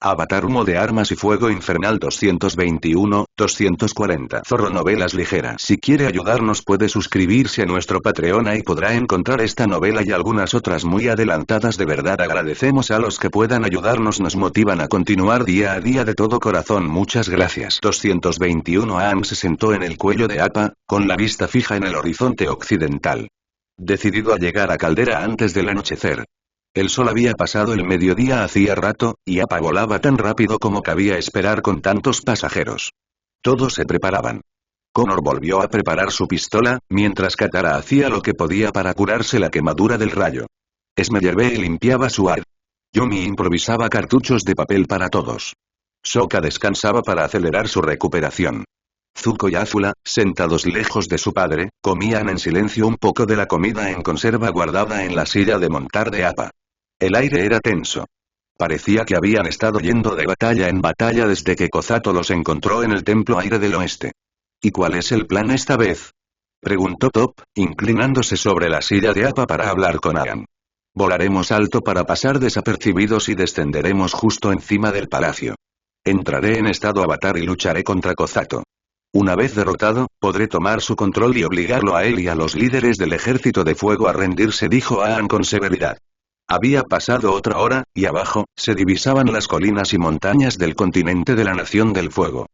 Avatar Humo de Armas y Fuego Infernal 221, 240. Zorro Novelas Ligeras. Si quiere ayudarnos puede suscribirse a nuestro Patreon y podrá encontrar esta novela y algunas otras muy adelantadas. De verdad agradecemos a los que puedan ayudarnos, nos motivan a continuar día a día de todo corazón. Muchas gracias. 221. Aang se sentó en el cuello de Appa, con la vista fija en el horizonte occidental. Decidido a llegar a Caldera antes del anochecer. El sol había pasado el mediodía hacía rato, y Appa volaba tan rápido como cabía esperar con tantos pasajeros. Todos se preparaban. Connor volvió a preparar su pistola, mientras Katara hacía lo que podía para curarse la quemadura del rayo. Smeagol limpiaba su ar. Yumi improvisaba cartuchos de papel para todos. Sokka descansaba para acelerar su recuperación. Zuko y Azula, sentados lejos de su padre, comían en silencio un poco de la comida en conserva guardada en la silla de montar de Appa. El aire era tenso. Parecía que habían estado yendo de batalla en batalla desde que Kozato los encontró en el Templo Aire del Oeste. ¿Y cuál es el plan esta vez?, preguntó Top, inclinándose sobre la silla de Appa para hablar con Aang. Volaremos alto para pasar desapercibidos y descenderemos justo encima del palacio. Entraré en estado avatar y lucharé contra Kozato. Una vez derrotado, podré tomar su control y obligarlo a él y a los líderes del Ejército de Fuego a rendirse, dijo Aang con severidad. Había pasado otra hora, y abajo, se divisaban las colinas y montañas del continente de la Nación del Fuego.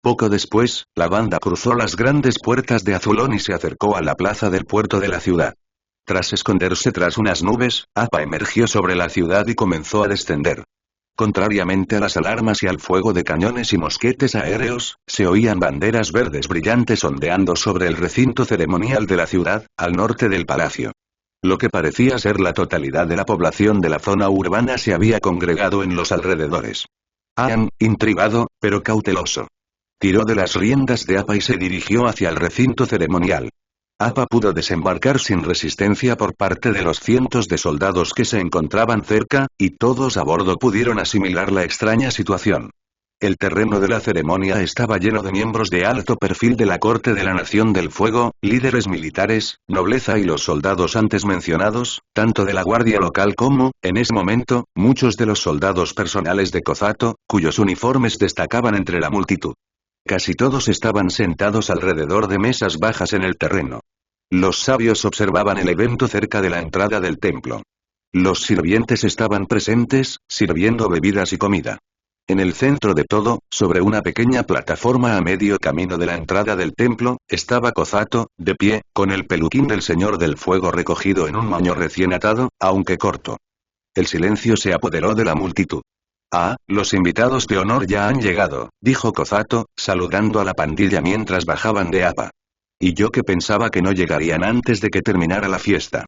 Poco después, la banda cruzó las grandes puertas de Azulón y se acercó a la plaza del puerto de la ciudad. Tras esconderse tras unas nubes, Appa emergió sobre la ciudad y comenzó a descender. Contrariamente a las alarmas y al fuego de cañones y mosquetes aéreos, se oían banderas verdes brillantes ondeando sobre el recinto ceremonial de la ciudad, al norte del palacio. Lo que parecía ser la totalidad de la población de la zona urbana se había congregado en los alrededores. Aang, intrigado, pero cauteloso, tiró de las riendas de Appa y se dirigió hacia el recinto ceremonial. Appa pudo desembarcar sin resistencia por parte de los cientos de soldados que se encontraban cerca, y todos a bordo pudieron asimilar la extraña situación. El terreno de la ceremonia estaba lleno de miembros de alto perfil de la corte de la Nación del Fuego, líderes militares, nobleza y los soldados antes mencionados, tanto de la guardia local como, en ese momento, muchos de los soldados personales de Kozato, cuyos uniformes destacaban entre la multitud. Casi todos estaban sentados alrededor de mesas bajas en el terreno. Los sabios observaban el evento cerca de la entrada del templo. Los sirvientes estaban presentes, sirviendo bebidas y comida. En el centro de todo, sobre una pequeña plataforma a medio camino de la entrada del templo, estaba Kozato, de pie, con el peluquín del Señor del Fuego recogido en un moño recién atado, aunque corto. El silencio se apoderó de la multitud. Ah, los invitados de honor ya han llegado, dijo Kozato, saludando a la pandilla mientras bajaban de Appa. Y yo que pensaba que no llegarían antes de que terminara la fiesta.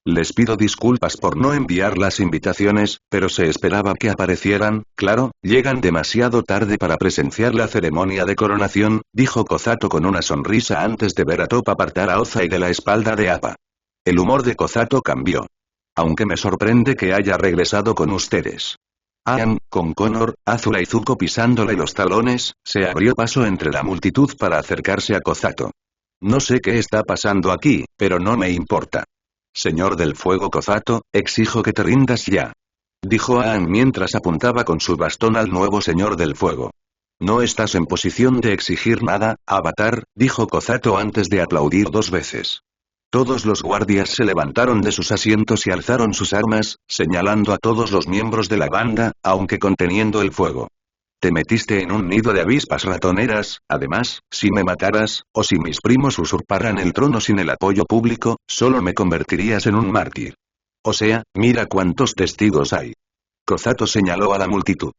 Les pido disculpas por no enviar las invitaciones, pero se esperaba que aparecieran, claro, llegan demasiado tarde para presenciar la ceremonia de coronación, dijo Kozato con una sonrisa antes de ver a Top apartar a Ozai de la espalda de Appa. El humor de Kozato cambió. Aunque me sorprende que haya regresado con ustedes. Aang, con Connor, Azula y Zuko pisándole los talones, se abrió paso entre la multitud para acercarse a Kozato. No sé qué está pasando aquí, pero no me importa. Señor del Fuego Kozato, exijo que te rindas ya. Dijo Aang mientras apuntaba con su bastón al nuevo Señor del Fuego. No estás en posición de exigir nada, Avatar, dijo Kozato antes de aplaudir 2 veces. Todos los guardias se levantaron de sus asientos y alzaron sus armas, señalando a todos los miembros de la banda, aunque conteniendo el fuego. Te metiste en un nido de avispas ratoneras, además, si me mataras, o si mis primos usurparan el trono sin el apoyo público, solo me convertirías en un mártir. O sea, mira cuántos testigos hay. Kozato señaló a la multitud.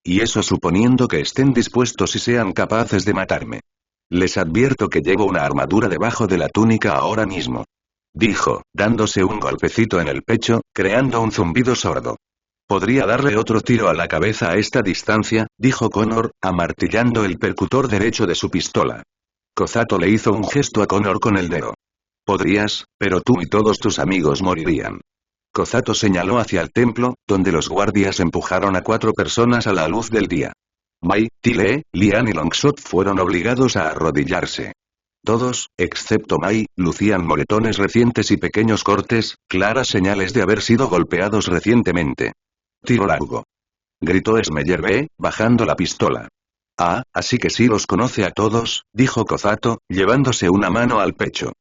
Y eso suponiendo que estén dispuestos y sean capaces de matarme. Les advierto que llevo una armadura debajo de la túnica ahora mismo. Dijo, dándose un golpecito en el pecho, creando un zumbido sordo. Podría darle otro tiro a la cabeza a esta distancia, dijo Connor, amartillando el percutor derecho de su pistola. Kozato le hizo un gesto a Connor con el dedo. Podrías, pero tú y todos tus amigos morirían. Kozato señaló hacia el templo, donde los guardias empujaron a 4 personas a la luz del día. Mai, Tile, Lian y Longshot fueron obligados a arrodillarse. Todos, excepto Mai, lucían moretones recientes y pequeños cortes, claras señales de haber sido golpeados recientemente. Tiro largo. Gritó Smeyer bajando la pistola. Ah, así que sí los conoce a todos, dijo Kozato, llevándose una mano al pecho.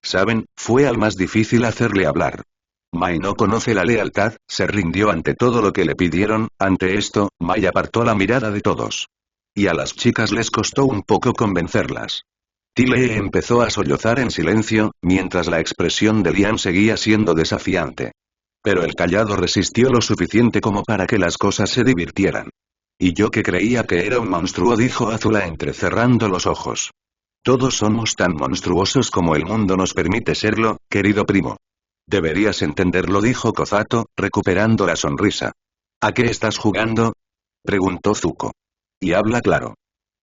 Saben, fue al más difícil hacerle hablar. Mai no conoce la lealtad, se rindió ante todo lo que le pidieron, ante esto, Mai apartó la mirada de todos. Y a las chicas les costó un poco convencerlas. Tile empezó a sollozar en silencio, mientras la expresión de Lian seguía siendo desafiante. Pero el callado resistió lo suficiente como para que las cosas se divirtieran. Y yo que creía que era un monstruo, dijo Azula entrecerrando los ojos. Todos somos tan monstruosos como el mundo nos permite serlo, querido primo. Deberías entenderlo, dijo Kozato, recuperando la sonrisa. ¿A qué estás jugando? Preguntó Zuko. Y habla claro.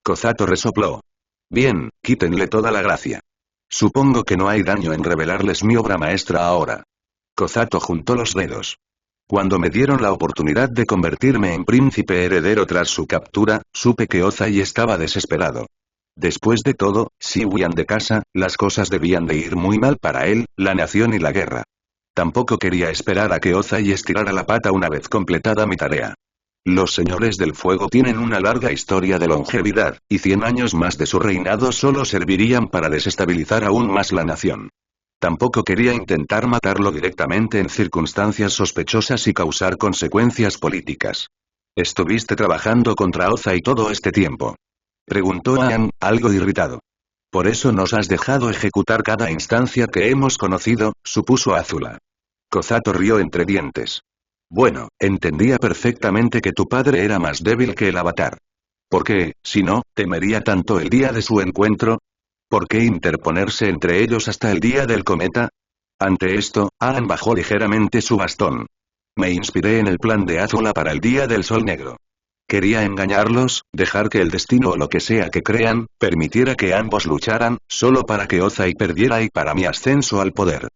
Kozato resopló. Bien, quítenle toda la gracia. Supongo que no hay daño en revelarles mi obra maestra ahora. Kozato juntó los dedos. Cuando me dieron la oportunidad de convertirme en príncipe heredero tras su captura, supe que Ozai estaba desesperado. Después de todo, si huían de casa, las cosas debían de ir muy mal para él, la nación y la guerra. Tampoco quería esperar a que Ozai estirara la pata una vez completada mi tarea. Los señores del fuego tienen una larga historia de longevidad, y 100 años más de su reinado solo servirían para desestabilizar aún más la nación. Tampoco quería intentar matarlo directamente en circunstancias sospechosas y causar consecuencias políticas. ¿Estuviste trabajando contra Ozai todo este tiempo? Preguntó Aang, algo irritado. Por eso nos has dejado ejecutar cada instancia que hemos conocido, supuso Azula. Kozato rió entre dientes. Bueno, entendía perfectamente que tu padre era más débil que el avatar. ¿Por qué, si no, temería tanto el día de su encuentro? ¿Por qué interponerse entre ellos hasta el día del cometa? Ante esto, Aang bajó ligeramente su bastón. Me inspiré en el plan de Azula para el día del sol negro. Quería engañarlos, dejar que el destino o lo que sea que crean, permitiera que ambos lucharan, solo para que Ozai perdiera y para mi ascenso al poder.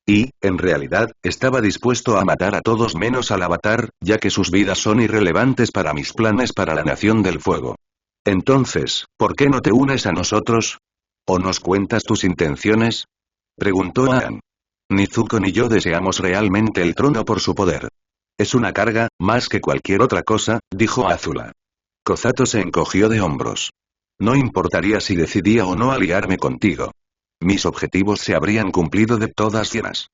Y, en realidad, estaba dispuesto a matar a todos menos al avatar, ya que sus vidas son irrelevantes para mis planes para la Nación del Fuego. Entonces, ¿por qué no te unes a nosotros? ¿O nos cuentas tus intenciones? Preguntó Aang. Ni Zuko ni yo deseamos realmente el trono por su poder. Es una carga, más que cualquier otra cosa, dijo Azula. Kozato se encogió de hombros. No importaría si decidía o no aliarme contigo. Mis objetivos se habrían cumplido de todas maneras.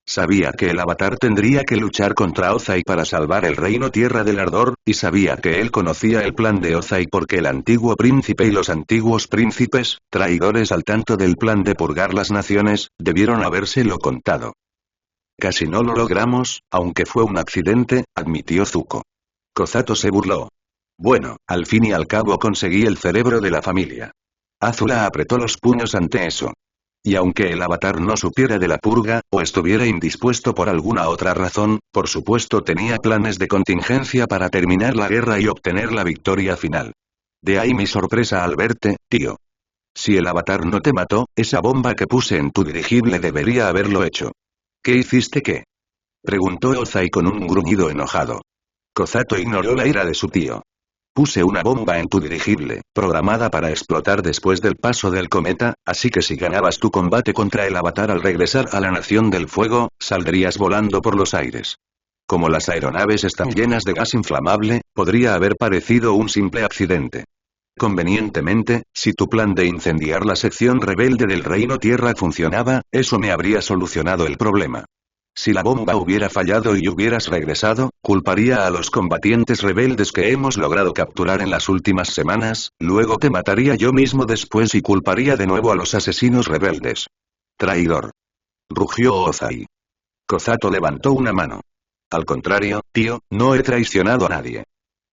Sabía que el avatar tendría que luchar contra Ozai para salvar el reino Tierra del Ardor, y sabía que él conocía el plan de Ozai porque el antiguo príncipe y los antiguos príncipes, traidores al tanto del plan de purgar las naciones, debieron habérselo contado. Casi no lo logramos, aunque fue un accidente, admitió Zuko. Kozato se burló. Bueno, al fin y al cabo conseguí el cerebro de la familia. Azula apretó los puños ante eso. Y aunque el avatar no supiera de la purga, o estuviera indispuesto por alguna otra razón, por supuesto tenía planes de contingencia para terminar la guerra y obtener la victoria final. De ahí mi sorpresa al verte, tío. Si el avatar no te mató, esa bomba que puse en tu dirigible debería haberlo hecho. ¿Qué hiciste qué? Preguntó Ozai con un gruñido enojado. Kozato ignoró la ira de su tío. Puse una bomba en tu dirigible, programada para explotar después del paso del cometa, así que si ganabas tu combate contra el avatar al regresar a la Nación del Fuego, saldrías volando por los aires. Como las aeronaves están llenas de gas inflamable, podría haber parecido un simple accidente. Convenientemente, si tu plan de incendiar la sección rebelde del Reino Tierra funcionaba, eso me habría solucionado el problema. Si la bomba hubiera fallado y hubieras regresado, culparía a los combatientes rebeldes que hemos logrado capturar en las últimas semanas, luego te mataría yo mismo después y culparía de nuevo a los asesinos rebeldes. Traidor. Rugió Ozai. Kozato levantó una mano. Al contrario, tío, no he traicionado a nadie.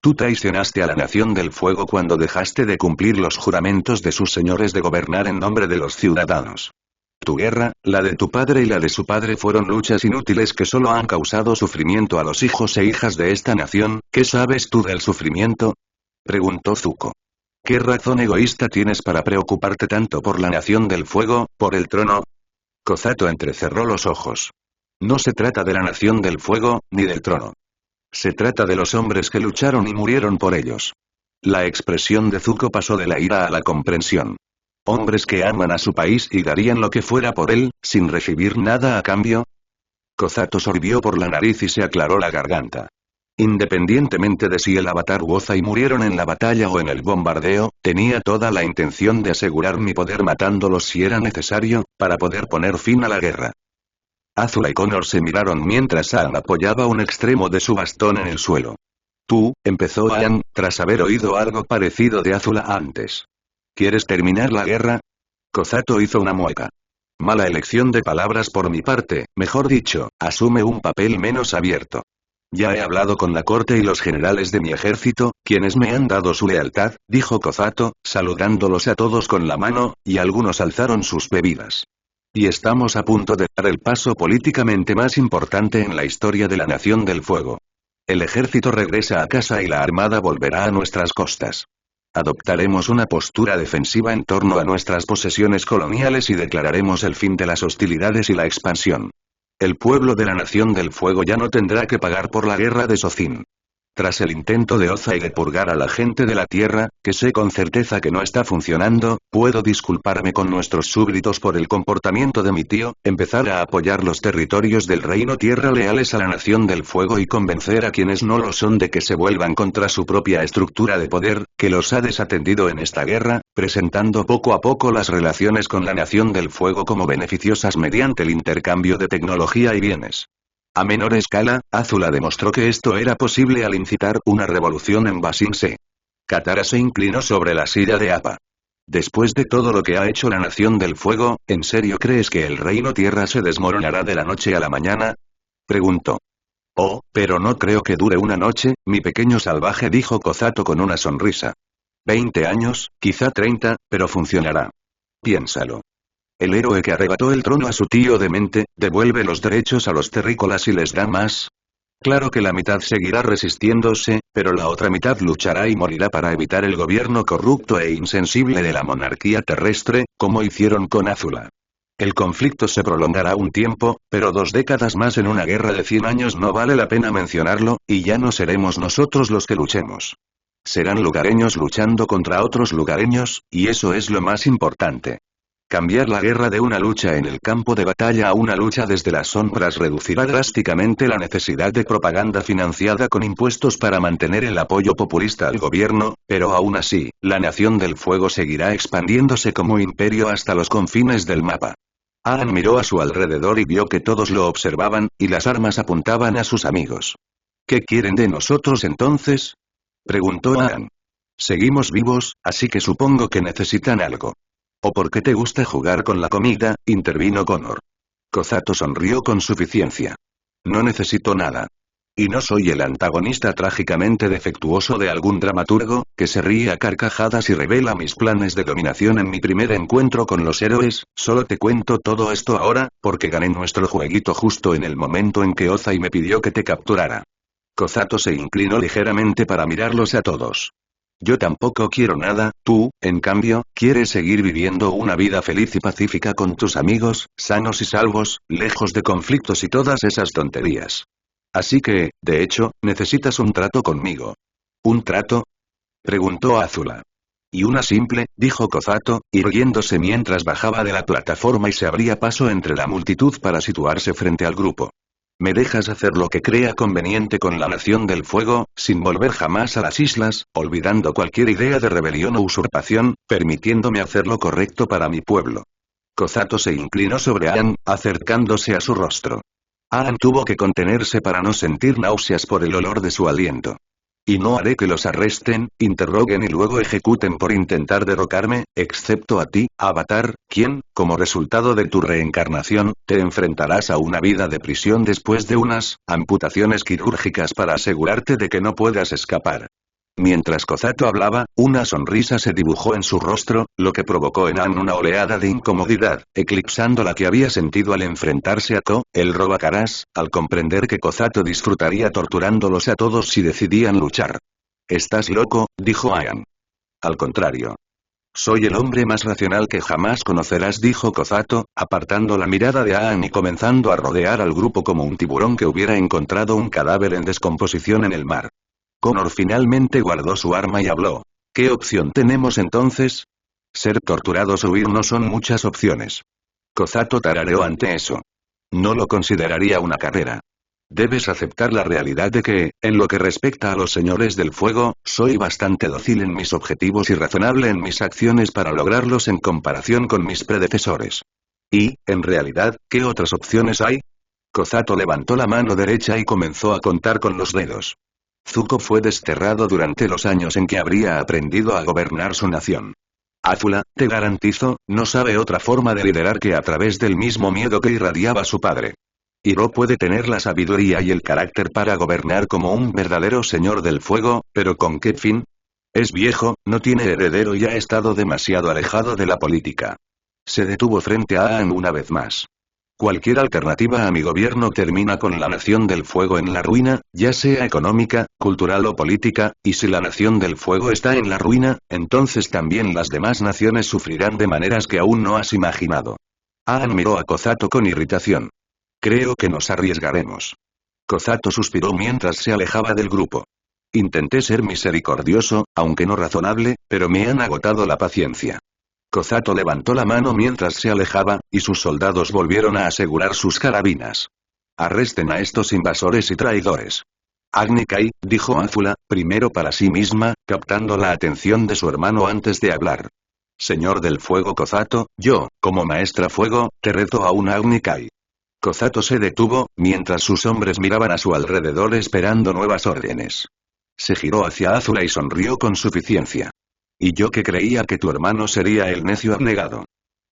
Tú traicionaste a la Nación del Fuego cuando dejaste de cumplir los juramentos de sus señores de gobernar en nombre de los ciudadanos. Tu guerra, la de tu padre y la de su padre fueron luchas inútiles que solo han causado sufrimiento a los hijos e hijas de esta nación. ¿Qué sabes tú del sufrimiento? Preguntó Zuko. ¿Qué razón egoísta tienes para preocuparte tanto por la Nación del Fuego, por el trono? Kozato entrecerró los ojos. No se trata de la Nación del Fuego, ni del trono. Se trata de los hombres que lucharon y murieron por ellos. La expresión de Zuko pasó de la ira a la comprensión. Hombres que aman a su país y darían lo que fuera por él, sin recibir nada a cambio. Kozato sorbió por la nariz y se aclaró la garganta. Independientemente de si el avatar u Ozai murieron en la batalla o en el bombardeo, tenía toda la intención de asegurar mi poder matándolos si era necesario, para poder poner fin a la guerra. Azula y Connor se miraron mientras Aang apoyaba un extremo de su bastón en el suelo. Tú, empezó Aang, tras haber oído algo parecido de Azula antes. ¿Quieres terminar la guerra? Kozato hizo una mueca. Mala elección de palabras por mi parte, mejor dicho, asume un papel menos abierto. Ya he hablado con la corte y los generales de mi ejército, quienes me han dado su lealtad, dijo Kozato, saludándolos a todos con la mano, y algunos alzaron sus bebidas. Y estamos a punto de dar el paso políticamente más importante en la historia de la Nación del Fuego. El ejército regresa a casa y la armada volverá a nuestras costas. Adoptaremos una postura defensiva en torno a nuestras posesiones coloniales y declararemos el fin de las hostilidades y la expansión. El pueblo de la Nación del Fuego ya no tendrá que pagar por la guerra de Socin. Tras el intento de Ozai de purgar a la gente de la Tierra, que sé con certeza que no está funcionando, puedo disculparme con nuestros súbditos por el comportamiento de mi tío, empezar a apoyar los territorios del Reino Tierra leales a la Nación del Fuego y convencer a quienes no lo son de que se vuelvan contra su propia estructura de poder, que los ha desatendido en esta guerra, presentando poco a poco las relaciones con la Nación del Fuego como beneficiosas mediante el intercambio de tecnología y bienes. A menor escala, Azula demostró que esto era posible al incitar una revolución en Ba Sing Se. Katara se inclinó sobre la silla de Appa. Después de todo lo que ha hecho la Nación del Fuego, ¿en serio crees que el Reino Tierra se desmoronará de la noche a la mañana? Preguntó. Oh, pero no creo que dure una noche, mi pequeño salvaje, dijo Kozato con una sonrisa. 20 años, quizá 30, pero funcionará. Piénsalo. El héroe que arrebató el trono a su tío demente, devuelve los derechos a los terrícolas y les da más. Claro que la mitad seguirá resistiéndose, pero la otra mitad luchará y morirá para evitar el gobierno corrupto e insensible de la monarquía terrestre, como hicieron con Azula. El conflicto se prolongará un tiempo, pero 2 décadas más en una guerra de 100 años no vale la pena mencionarlo, y ya no seremos nosotros los que luchemos. Serán lugareños luchando contra otros lugareños, y eso es lo más importante. Cambiar la guerra de una lucha en el campo de batalla a una lucha desde las sombras reducirá drásticamente la necesidad de propaganda financiada con impuestos para mantener el apoyo populista al gobierno, pero aún así, la Nación del Fuego seguirá expandiéndose como imperio hasta los confines del mapa. Aang miró a su alrededor y vio que todos lo observaban, y las armas apuntaban a sus amigos. ¿Qué quieren de nosotros entonces? Preguntó Aang. Seguimos vivos, así que supongo que necesitan algo. ¿O por qué te gusta jugar con la comida? Intervino Connor. Kozato sonrió con suficiencia. No necesito nada. Y no soy el antagonista trágicamente defectuoso de algún dramaturgo, que se ríe a carcajadas y revela mis planes de dominación en mi primer encuentro con los héroes, solo te cuento todo esto ahora, porque gané nuestro jueguito justo en el momento en que Ozai me pidió que te capturara. Kozato se inclinó ligeramente para mirarlos a todos. Yo tampoco quiero nada, tú, en cambio, quieres seguir viviendo una vida feliz y pacífica con tus amigos, sanos y salvos, lejos de conflictos y todas esas tonterías. Así que, de hecho, necesitas un trato conmigo. ¿Un trato? Preguntó Azula. Y una simple, dijo Kozato, irguiéndose mientras bajaba de la plataforma y se abría paso entre la multitud para situarse frente al grupo. ¿Me dejas hacer lo que crea conveniente con la Nación del Fuego, sin volver jamás a las islas, olvidando cualquier idea de rebelión o usurpación, permitiéndome hacer lo correcto para mi pueblo? Kozato se inclinó sobre Aang, acercándose a su rostro. Aang tuvo que contenerse para no sentir náuseas por el olor de su aliento. Y no haré que los arresten, interroguen y luego ejecuten por intentar derrocarme, excepto a ti, Avatar, quien, como resultado de tu reencarnación, te enfrentarás a una vida de prisión después de unas amputaciones quirúrgicas para asegurarte de que no puedas escapar. Mientras Kozato hablaba, una sonrisa se dibujó en su rostro, lo que provocó en Aang una oleada de incomodidad, eclipsando la que había sentido al enfrentarse a Ko, el robacaras, al comprender que Kozato disfrutaría torturándolos a todos si decidían luchar. «¿Estás loco?», dijo Aang. «Al contrario. Soy el hombre más racional que jamás conocerás», dijo Kozato, apartando la mirada de Aang y comenzando a rodear al grupo como un tiburón que hubiera encontrado un cadáver en descomposición en el mar. Connor finalmente guardó su arma y habló. ¿Qué opción tenemos entonces? Ser torturados o huir no son muchas opciones. Kozato tarareó ante eso. No lo consideraría una carrera. Debes aceptar la realidad de que, en lo que respecta a los señores del fuego, soy bastante dócil en mis objetivos y razonable en mis acciones para lograrlos en comparación con mis predecesores. Y, en realidad, ¿qué otras opciones hay? Kozato levantó la mano derecha y comenzó a contar con los dedos. Zuko fue desterrado durante los años en que habría aprendido a gobernar su nación. Azula, te garantizo, no sabe otra forma de liderar que a través del mismo miedo que irradiaba su padre. Iroh puede tener la sabiduría y el carácter para gobernar como un verdadero señor del fuego, pero ¿con qué fin? Es viejo, no tiene heredero y ha estado demasiado alejado de la política. Se detuvo frente a Aang una vez más. Cualquier alternativa a mi gobierno termina con la Nación del Fuego en la ruina, ya sea económica, cultural o política, y si la Nación del Fuego está en la ruina, entonces también las demás naciones sufrirán de maneras que aún no has imaginado. Aang miró a Kozato con irritación. Creo que nos arriesgaremos. Kozato suspiró mientras se alejaba del grupo. Intenté ser misericordioso, aunque no razonable, pero me han agotado la paciencia. Kozato levantó la mano mientras se alejaba, y sus soldados volvieron a asegurar sus carabinas. Arresten a estos invasores y traidores. Agni Kai, dijo Azula, primero para sí misma, captando la atención de su hermano antes de hablar. Señor del fuego Kozato, yo, como maestra fuego, te reto a un Agni Kai. Kozato se detuvo, mientras sus hombres miraban a su alrededor esperando nuevas órdenes. Se giró hacia Azula y sonrió con suficiencia. Y yo que creía que tu hermano sería el necio abnegado.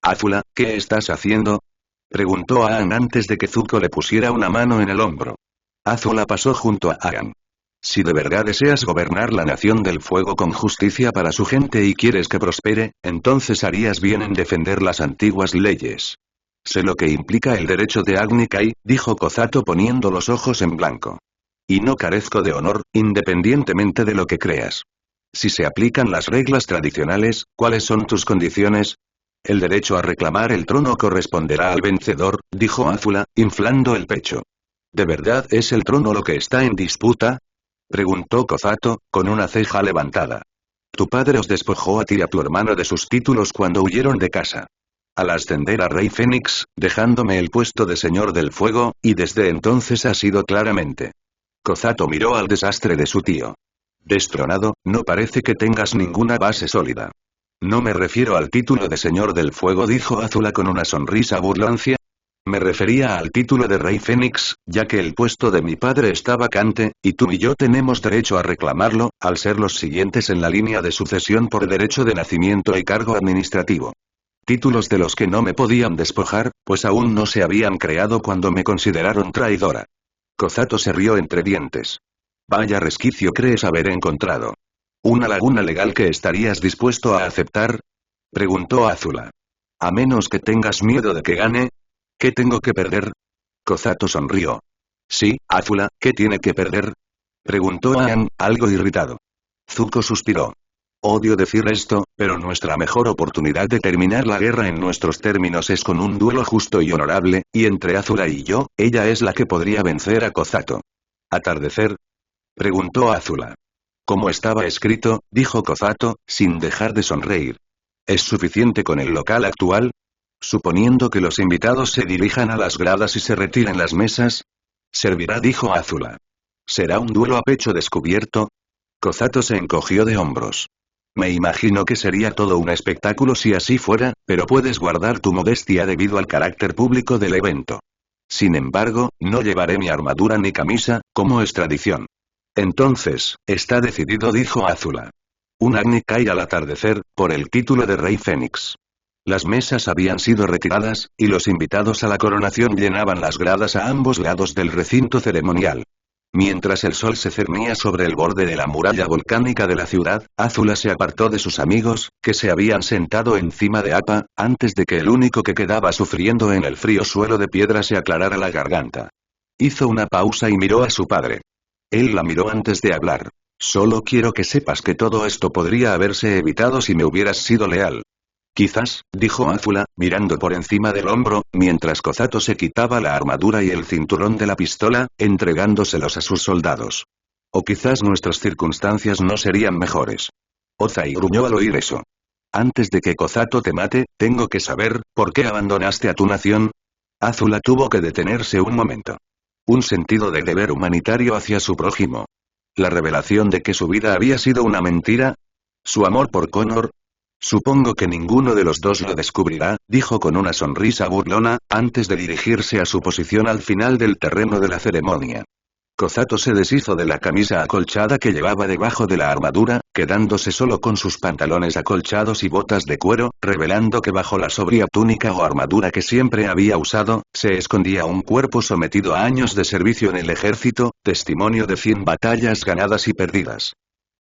Azula, ¿qué estás haciendo? Preguntó Aang antes de que Zuko le pusiera una mano en el hombro. Azula pasó junto a Aang. Si de verdad deseas gobernar la nación del fuego con justicia para su gente y quieres que prospere, entonces harías bien en defender las antiguas leyes. Sé lo que implica el derecho de Agni Kai, dijo Kozato poniendo los ojos en blanco. Y no carezco de honor, independientemente de lo que creas. Si se aplican las reglas tradicionales, ¿cuáles son tus condiciones? El derecho a reclamar el trono corresponderá al vencedor, dijo Azula, inflando el pecho. ¿De verdad es el trono lo que está en disputa? Preguntó Kozato, con una ceja levantada. Tu padre os despojó a ti y a tu hermano de sus títulos cuando huyeron de casa. Al ascender a Rey Fénix, dejándome el puesto de Señor del Fuego, y desde entonces ha sido claramente. Kozato miró al desastre de su tío. Destronado, no parece que tengas ninguna base sólida. No me refiero al título de Señor del Fuego, dijo Azula con una sonrisa burlancia. Me refería al título de Rey Fénix, ya que el puesto de mi padre está vacante, y tú y yo tenemos derecho a reclamarlo, al ser los siguientes en la línea de sucesión por derecho de nacimiento y cargo administrativo. Títulos de los que no me podían despojar, pues aún no se habían creado cuando me consideraron traidora. Kozato se rió entre dientes. Vaya resquicio crees haber encontrado. ¿Una laguna legal que estarías dispuesto a aceptar? Preguntó Azula. A menos que tengas miedo de que gane. ¿Qué tengo que perder? Kozato sonrió. Sí, Azula, ¿qué tiene que perder? Preguntó Aang, algo irritado. Zuko suspiró. Odio decir esto, pero nuestra mejor oportunidad de terminar la guerra en nuestros términos es con un duelo justo y honorable, y entre Azula y yo, ella es la que podría vencer a Kozato. ¿Atardecer? Preguntó Azula. Como estaba escrito, dijo Kozato, sin dejar de sonreír. ¿Es suficiente con el local actual? Suponiendo que los invitados se dirijan a las gradas y se retiren las mesas. Servirá, dijo Azula. ¿Será un duelo a pecho descubierto? Kozato se encogió de hombros. Me imagino que sería todo un espectáculo si así fuera, pero puedes guardar tu modestia debido al carácter público del evento. Sin embargo, no llevaré mi armadura ni camisa, como es tradición. Entonces, está decidido, dijo Azula. Un Agni Kai al atardecer, por el título de Rey Fénix. Las mesas habían sido retiradas, y los invitados a la coronación llenaban las gradas a ambos lados del recinto ceremonial. Mientras el sol se cernía sobre el borde de la muralla volcánica de la ciudad, Azula se apartó de sus amigos, que se habían sentado encima de Appa, antes de que el único que quedaba sufriendo en el frío suelo de piedra se aclarara la garganta. Hizo una pausa y miró a su padre. Él la miró antes de hablar. Solo quiero que sepas que todo esto podría haberse evitado si me hubieras sido leal. Quizás, dijo Azula, mirando por encima del hombro, mientras Kozato se quitaba la armadura y el cinturón de la pistola, entregándoselos a sus soldados. O quizás nuestras circunstancias no serían mejores. Ozai gruñó al oír eso. Antes de que Kozato te mate, tengo que saber, ¿por qué abandonaste a tu nación? Azula tuvo que detenerse un momento. Un sentido de deber humanitario hacia su prójimo. La revelación de que su vida había sido una mentira. Su amor por Connor. Supongo que ninguno de los dos lo descubrirá, dijo con una sonrisa burlona, antes de dirigirse a su posición al final del terreno de la ceremonia. Kozato se deshizo de la camisa acolchada que llevaba debajo de la armadura, quedándose solo con sus pantalones acolchados y botas de cuero, revelando que bajo la sobria túnica o armadura que siempre había usado, se escondía un cuerpo sometido a años de servicio en el ejército, testimonio de 100 batallas ganadas y perdidas.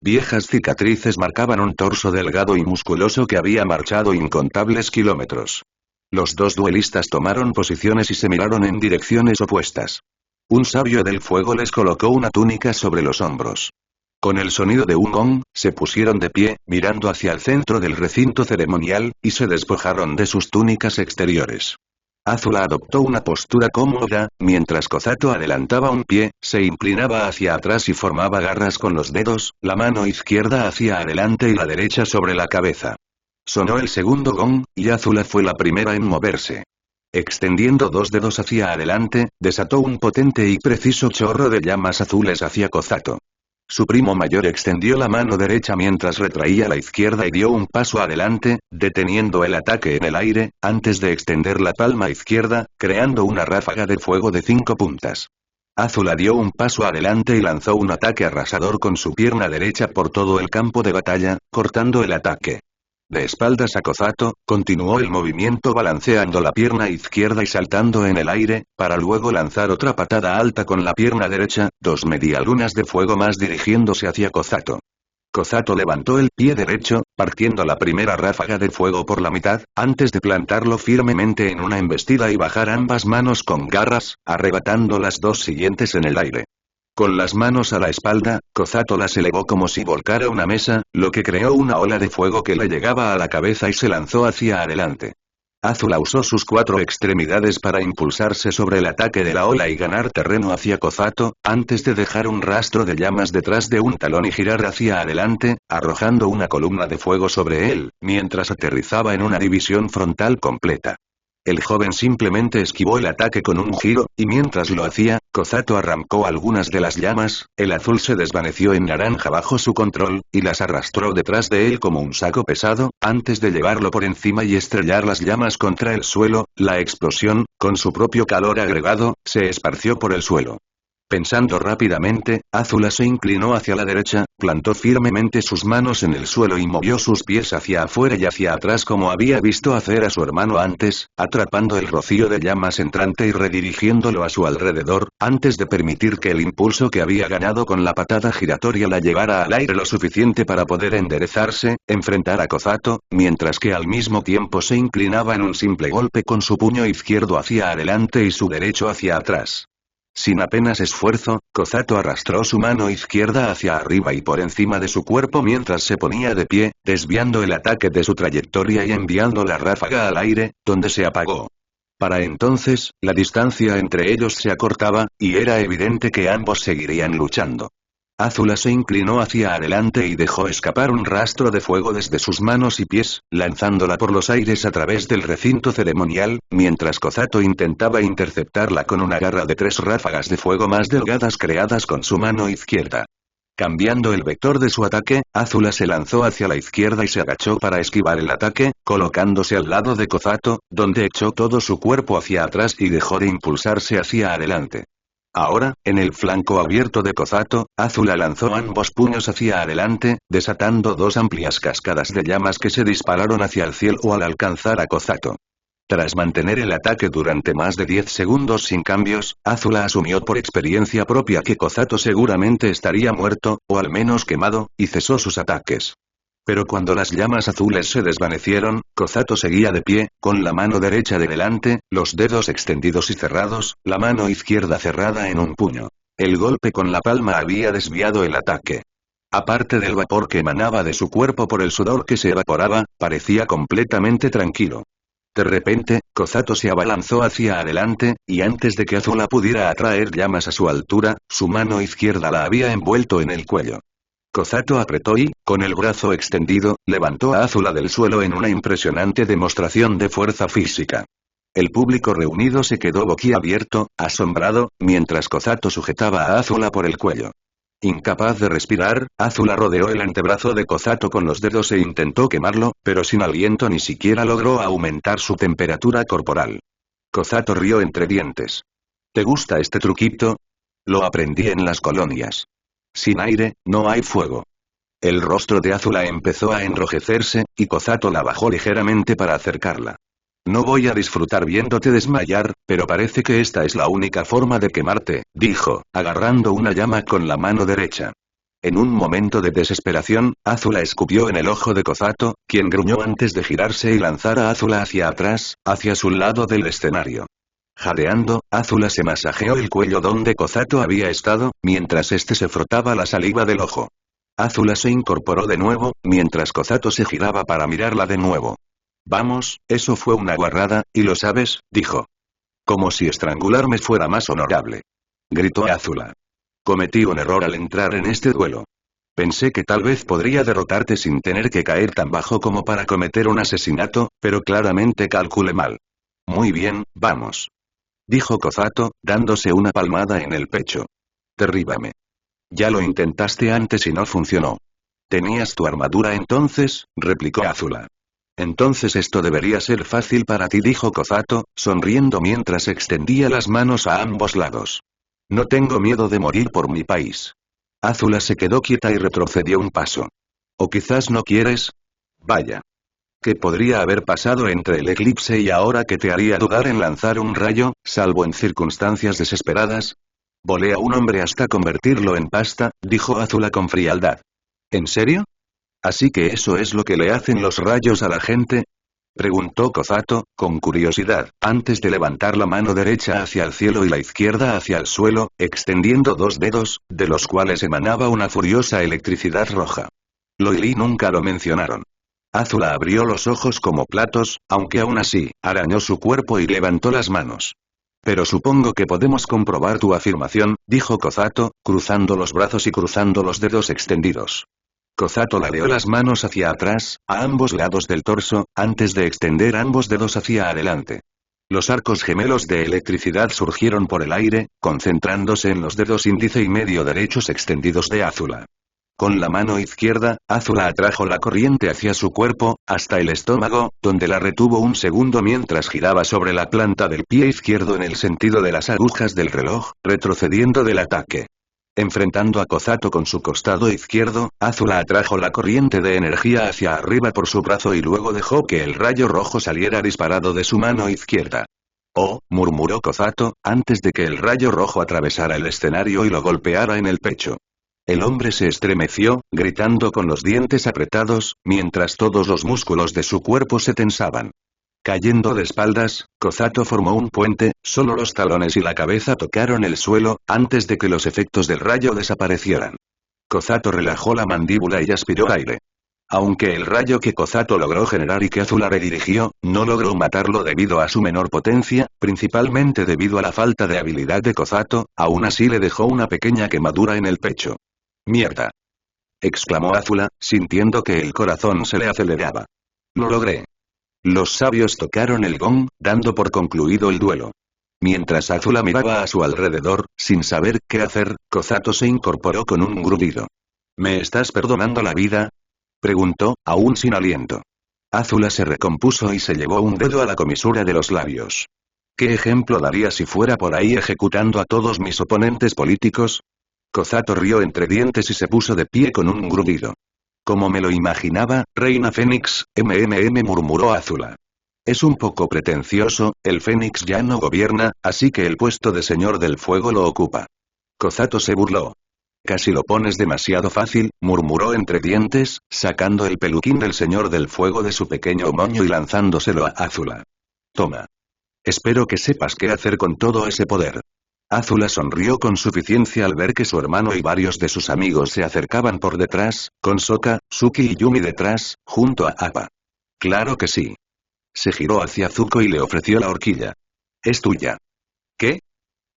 Viejas cicatrices marcaban un torso delgado y musculoso que había marchado incontables kilómetros. Los dos duelistas tomaron posiciones y se miraron en direcciones opuestas. Un sabio del fuego les colocó una túnica sobre los hombros. Con el sonido de un gong, se pusieron de pie, mirando hacia el centro del recinto ceremonial, y se despojaron de sus túnicas exteriores. Azula adoptó una postura cómoda, mientras Kozato adelantaba un pie, se inclinaba hacia atrás y formaba garras con los dedos, la mano izquierda hacia adelante y la derecha sobre la cabeza. Sonó el segundo gong, y Azula fue la primera en moverse. Extendiendo dos dedos hacia adelante, desató un potente y preciso chorro de llamas azules hacia Kozato. Su primo mayor extendió la mano derecha mientras retraía la izquierda y dio un paso adelante, deteniendo el ataque en el aire, antes de extender la palma izquierda, creando una ráfaga de fuego de 5 puntas. Azula dio un paso adelante y lanzó un ataque arrasador con su pierna derecha por todo el campo de batalla, cortando el ataque. De espaldas a Kozato, continuó el movimiento balanceando la pierna izquierda y saltando en el aire, para luego lanzar otra patada alta con la pierna derecha, 2 medialunas de fuego más dirigiéndose hacia Kozato. Kozato levantó el pie derecho, partiendo la primera ráfaga de fuego por la mitad, antes de plantarlo firmemente en una embestida y bajar ambas manos con garras, arrebatando las dos siguientes en el aire. Con las manos a la espalda, Kozato las elevó como si volcara una mesa, lo que creó una ola de fuego que le llegaba a la cabeza y se lanzó hacia adelante. Azula usó sus 4 extremidades para impulsarse sobre el ataque de la ola y ganar terreno hacia Kozato, antes de dejar un rastro de llamas detrás de un talón y girar hacia adelante, arrojando una columna de fuego sobre él, mientras aterrizaba en una división frontal completa. El joven simplemente esquivó el ataque con un giro, y mientras lo hacía, Kozato arrancó algunas de las llamas, el azul se desvaneció en naranja bajo su control, y las arrastró detrás de él como un saco pesado, antes de llevarlo por encima y estrellar las llamas contra el suelo. La explosión, con su propio calor agregado, se esparció por el suelo. Pensando rápidamente, Azula se inclinó hacia la derecha, plantó firmemente sus manos en el suelo y movió sus pies hacia afuera y hacia atrás como había visto hacer a su hermano antes, atrapando el rocío de llamas entrante y redirigiéndolo a su alrededor, antes de permitir que el impulso que había ganado con la patada giratoria la llevara al aire lo suficiente para poder enderezarse, enfrentar a Kozato, mientras que al mismo tiempo se inclinaba en un simple golpe con su puño izquierdo hacia adelante y su derecho hacia atrás. Sin apenas esfuerzo, Kozato arrastró su mano izquierda hacia arriba y por encima de su cuerpo mientras se ponía de pie, desviando el ataque de su trayectoria y enviando la ráfaga al aire, donde se apagó. Para entonces, la distancia entre ellos se acortaba, y era evidente que ambos seguirían luchando. Azula se inclinó hacia adelante y dejó escapar un rastro de fuego desde sus manos y pies, lanzándola por los aires a través del recinto ceremonial, mientras Kozato intentaba interceptarla con una garra de 3 ráfagas de fuego más delgadas creadas con su mano izquierda. Cambiando el vector de su ataque, Azula se lanzó hacia la izquierda y se agachó para esquivar el ataque, colocándose al lado de Kozato, donde echó todo su cuerpo hacia atrás y dejó de impulsarse hacia adelante. Ahora, en el flanco abierto de Kozato, Azula lanzó ambos puños hacia adelante, desatando 2 amplias cascadas de llamas que se dispararon hacia el cielo al alcanzar a Kozato. Tras mantener el ataque durante más de 10 segundos sin cambios, Azula asumió por experiencia propia que Kozato seguramente estaría muerto, o al menos quemado, y cesó sus ataques. Pero cuando las llamas azules se desvanecieron, Kozato seguía de pie, con la mano derecha de delante, los dedos extendidos y cerrados, la mano izquierda cerrada en un puño. El golpe con la palma había desviado el ataque. Aparte del vapor que emanaba de su cuerpo por el sudor que se evaporaba, parecía completamente tranquilo. De repente, Kozato se abalanzó hacia adelante, y antes de que Azula pudiera atraer llamas a su altura, su mano izquierda la había envuelto en el cuello. Kozato apretó y, con el brazo extendido, levantó a Azula del suelo en una impresionante demostración de fuerza física. El público reunido se quedó boquiabierto, asombrado, mientras Kozato sujetaba a Azula por el cuello. Incapaz de respirar, Azula rodeó el antebrazo de Kozato con los dedos e intentó quemarlo, pero sin aliento ni siquiera logró aumentar su temperatura corporal. Kozato rió entre dientes. ¿Te gusta este truquito? Lo aprendí en las colonias. Sin aire, no hay fuego. El rostro de Azula empezó a enrojecerse, y Kozato la bajó ligeramente para acercarla. No voy a disfrutar viéndote desmayar, pero parece que esta es la única forma de quemarte, dijo, agarrando una llama con la mano derecha. En un momento de desesperación, Azula escupió en el ojo de Kozato, quien gruñó antes de girarse y lanzar a Azula hacia atrás, hacia su lado del escenario. Jadeando, Azula se masajeó el cuello donde Kozato había estado, mientras este se frotaba la saliva del ojo. Azula se incorporó de nuevo, mientras Kozato se giraba para mirarla de nuevo. Vamos, eso fue una guarrada, y lo sabes, dijo. Como si estrangularme fuera más honorable. Gritó Azula. Cometí un error al entrar en este duelo. Pensé que tal vez podría derrotarte sin tener que caer tan bajo como para cometer un asesinato, pero claramente calculé mal. Muy bien, vamos. Dijo Kozato, dándose una palmada en el pecho. Derríbame. Ya lo intentaste antes y no funcionó. ¿Tenías tu armadura entonces? Replicó Azula. Entonces esto debería ser fácil para ti, dijo Kozato, sonriendo mientras extendía las manos a ambos lados. No tengo miedo de morir por mi país. Azula se quedó quieta y retrocedió un paso. ¿O quizás no quieres? Vaya. ¿Qué podría haber pasado entre el eclipse y ahora que te haría dudar en lanzar un rayo, salvo en circunstancias desesperadas? Volé a un hombre hasta convertirlo en pasta, dijo Azula con frialdad. ¿En serio? ¿Así que eso es lo que le hacen los rayos a la gente? Preguntó Kozato, con curiosidad, antes de levantar la mano derecha hacia el cielo y la izquierda hacia el suelo, extendiendo dos dedos, de los cuales emanaba una furiosa electricidad roja. Lo y Lee nunca lo mencionaron. Azula abrió los ojos como platos, aunque aún así, arañó su cuerpo y levantó las manos. Pero supongo que podemos comprobar tu afirmación, dijo Kozato, cruzando los brazos y cruzando los dedos extendidos. Kozato ladeó las manos hacia atrás, a ambos lados del torso, antes de extender ambos dedos hacia adelante. Los arcos gemelos de electricidad surgieron por el aire, concentrándose en los dedos índice y medio derechos extendidos de Azula. Con la mano izquierda, Azula atrajo la corriente hacia su cuerpo, hasta el estómago, donde la retuvo un segundo mientras giraba sobre la planta del pie izquierdo en el sentido de las agujas del reloj, retrocediendo del ataque. Enfrentando a Kozato con su costado izquierdo, Azula atrajo la corriente de energía hacia arriba por su brazo y luego dejó que el rayo rojo saliera disparado de su mano izquierda. Oh, murmuró Kozato, antes de que el rayo rojo atravesara el escenario y lo golpeara en el pecho. El hombre se estremeció, gritando con los dientes apretados, mientras todos los músculos de su cuerpo se tensaban. Cayendo de espaldas, Kozato formó un puente, solo los talones y la cabeza tocaron el suelo, antes de que los efectos del rayo desaparecieran. Kozato relajó la mandíbula y aspiró aire. Aunque el rayo que Kozato logró generar y que Azula redirigió, no logró matarlo debido a su menor potencia, principalmente debido a la falta de habilidad de Kozato, aún así le dejó una pequeña quemadura en el pecho. ¡Mierda!, exclamó Azula, sintiendo que el corazón se le aceleraba. Lo logré. Los sabios tocaron el gong, dando por concluido el duelo. Mientras Azula miraba a su alrededor, sin saber qué hacer, Kozato se incorporó con un grudido. ¿Me estás perdonando la vida?, preguntó, aún sin aliento. Azula se recompuso y se llevó un dedo a la comisura de los labios. ¿Qué ejemplo daría si fuera por ahí ejecutando a todos mis oponentes políticos? Kozato rió entre dientes y se puso de pie con un grudido. Como me lo imaginaba, Reina Fénix, murmuró Azula. Es un poco pretencioso, el Fénix ya no gobierna, así que el puesto de Señor del Fuego lo ocupa. Kozato se burló. Casi lo pones demasiado fácil, murmuró entre dientes, sacando el peluquín del Señor del Fuego de su pequeño moño y lanzándoselo a Azula. Toma. Espero que sepas qué hacer con todo ese poder. Azula sonrió con suficiencia al ver que su hermano y varios de sus amigos se acercaban por detrás, con Sokka, Suki y Yumi detrás, junto a Appa. Claro que sí. Se giró hacia Zuko y le ofreció la horquilla. Es tuya. ¿Qué?,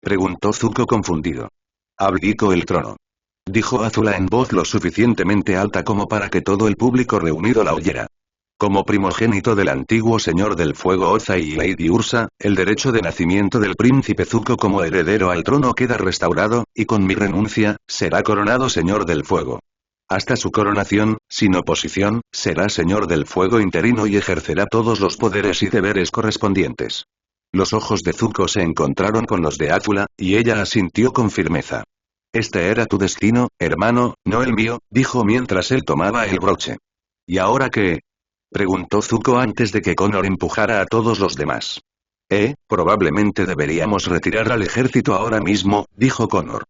preguntó Zuko confundido. Abdico el trono, dijo Azula en voz lo suficientemente alta como para que todo el público reunido la oyera. Como primogénito del antiguo señor del fuego Ozai y Lady Ursa, el derecho de nacimiento del príncipe Zuko como heredero al trono queda restaurado, y con mi renuncia, será coronado señor del fuego. Hasta su coronación, sin oposición, será señor del fuego interino y ejercerá todos los poderes y deberes correspondientes. Los ojos de Zuko se encontraron con los de Azula, y ella asintió con firmeza. Este era tu destino, hermano, no el mío, dijo mientras él tomaba el broche. ¿Y ahora qué? Preguntó Zuko antes de que Connor empujara a todos los demás. Probablemente deberíamos retirar al ejército ahora mismo, dijo Connor.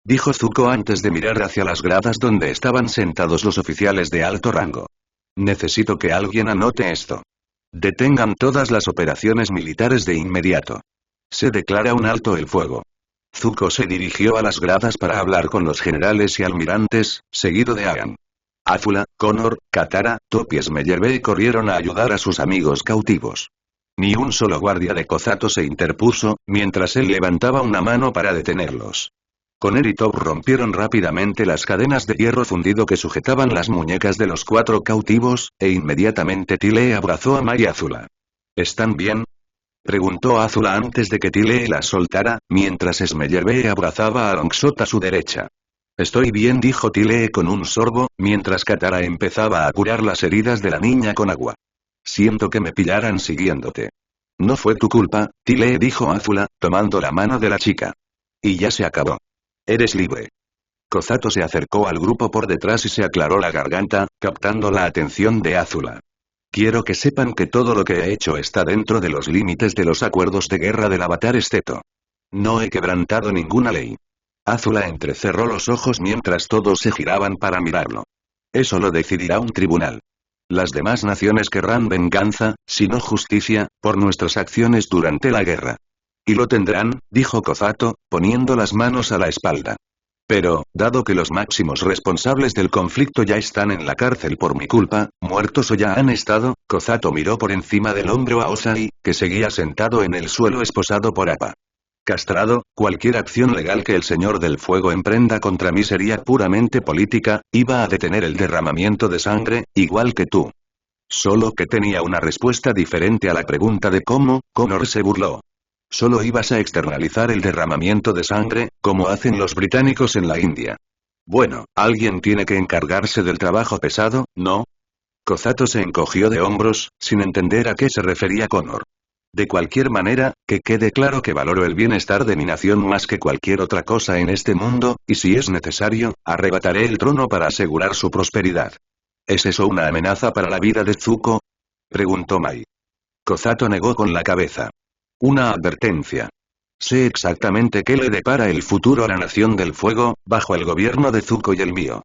Dijo Zuko antes de mirar hacia las gradas donde estaban sentados los oficiales de alto rango. Necesito que alguien anote esto. Detengan todas las operaciones militares de inmediato. Se declara un alto el fuego. Zuko se dirigió a las gradas para hablar con los generales y almirantes, seguido de Aang. Azula, Connor, Katara, Toph y Smeagol corrieron a ayudar a sus amigos cautivos. Ni un solo guardia de Kozato se interpuso, mientras él levantaba una mano para detenerlos. Connor y Toph rompieron rápidamente las cadenas de hierro fundido que sujetaban las muñecas de los 4 cautivos, e inmediatamente Tile abrazó a Mai y Azula. ¿Están bien? Preguntó Azula antes de que Tile la soltara, mientras Smeagol abrazaba a Longshot a su derecha. Estoy bien, dijo Tile con un sorbo, mientras Katara empezaba a curar las heridas de la niña con agua. Siento que me pillaran siguiéndote. No fue tu culpa, Tile dijo Azula, tomando la mano de la chica. Y ya se acabó. Eres libre. Kozato se acercó al grupo por detrás y se aclaró la garganta, captando la atención de Azula. Quiero que sepan que todo lo que he hecho está dentro de los límites de los acuerdos de guerra del Avatar Esteto. No he quebrantado ninguna ley. Azula entrecerró los ojos mientras todos se giraban para mirarlo. Eso lo decidirá un tribunal. Las demás naciones querrán venganza, si no justicia, por nuestras acciones durante la guerra. Y lo tendrán, dijo Kozato, poniendo las manos a la espalda. Pero, dado que los máximos responsables del conflicto ya están en la cárcel por mi culpa, muertos o ya han estado, Kozato miró por encima del hombro a Ozai, que seguía sentado en el suelo esposado por Appa. Castrado, cualquier acción legal que el Señor del Fuego emprenda contra mí sería puramente política, iba a detener el derramamiento de sangre, igual que tú. Solo que tenía una respuesta diferente a la pregunta de cómo, Connor se burló. Solo ibas a externalizar el derramamiento de sangre, como hacen los británicos en la India. Bueno, alguien tiene que encargarse del trabajo pesado, ¿no? Kozato se encogió de hombros, sin entender a qué se refería Connor. De cualquier manera, que quede claro que valoro el bienestar de mi nación más que cualquier otra cosa en este mundo, y si es necesario, arrebataré el trono para asegurar su prosperidad. ¿Es eso una amenaza para la vida de Zuko? Preguntó Mai. Kozato negó con la cabeza. Una advertencia. Sé exactamente qué le depara el futuro a la Nación del Fuego, bajo el gobierno de Zuko y el mío.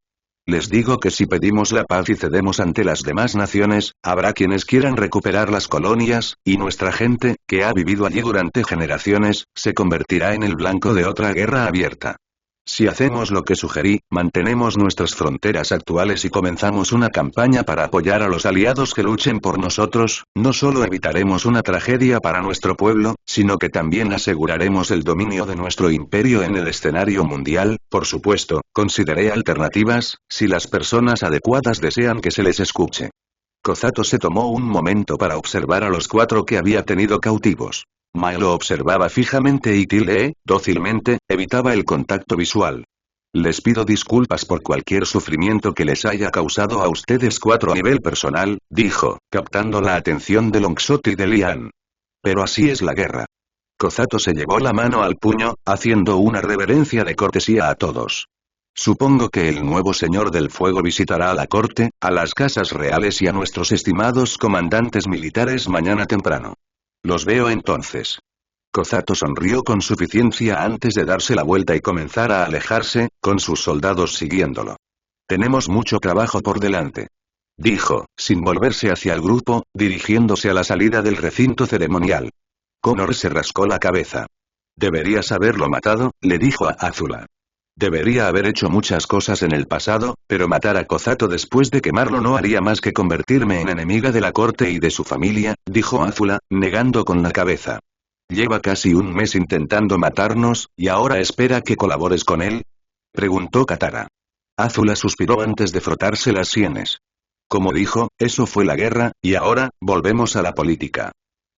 Les digo que si pedimos la paz y cedemos ante las demás naciones, habrá quienes quieran recuperar las colonias, y nuestra gente, que ha vivido allí durante generaciones, se convertirá en el blanco de otra guerra abierta. Si hacemos lo que sugerí, mantenemos nuestras fronteras actuales y comenzamos una campaña para apoyar a los aliados que luchen por nosotros, no solo evitaremos una tragedia para nuestro pueblo, sino que también aseguraremos el dominio de nuestro imperio en el escenario mundial. Por supuesto, consideré alternativas, si las personas adecuadas desean que se les escuche. Kozato se tomó un momento para observar a los 4 que había tenido cautivos. Mai lo observaba fijamente y Tile, dócilmente, evitaba el contacto visual. Les pido disculpas por cualquier sufrimiento que les haya causado a ustedes 4 a nivel personal, dijo, captando la atención de Longshot y de Lian. Pero así es la guerra. Kozato se llevó la mano al puño, haciendo una reverencia de cortesía a todos. Supongo que el nuevo Señor del Fuego visitará a la corte, a las casas reales y a nuestros estimados comandantes militares mañana temprano. Los veo entonces. Kozato sonrió con suficiencia antes de darse la vuelta y comenzar a alejarse, con sus soldados siguiéndolo. Tenemos mucho trabajo por delante. Dijo, sin volverse hacia el grupo, dirigiéndose a la salida del recinto ceremonial. Connor se rascó la cabeza. Deberías haberlo matado, le dijo a Azula. Debería haber hecho muchas cosas en el pasado, pero matar a Kozato después de quemarlo no haría más que convertirme en enemiga de la corte y de su familia, dijo Azula, negando con la cabeza. ¿Lleva casi un mes intentando matarnos, y ahora espera que colabores con él? Preguntó Katara. Azula suspiró antes de frotarse las sienes. Como dijo, eso fue la guerra, y ahora, volvemos a la política.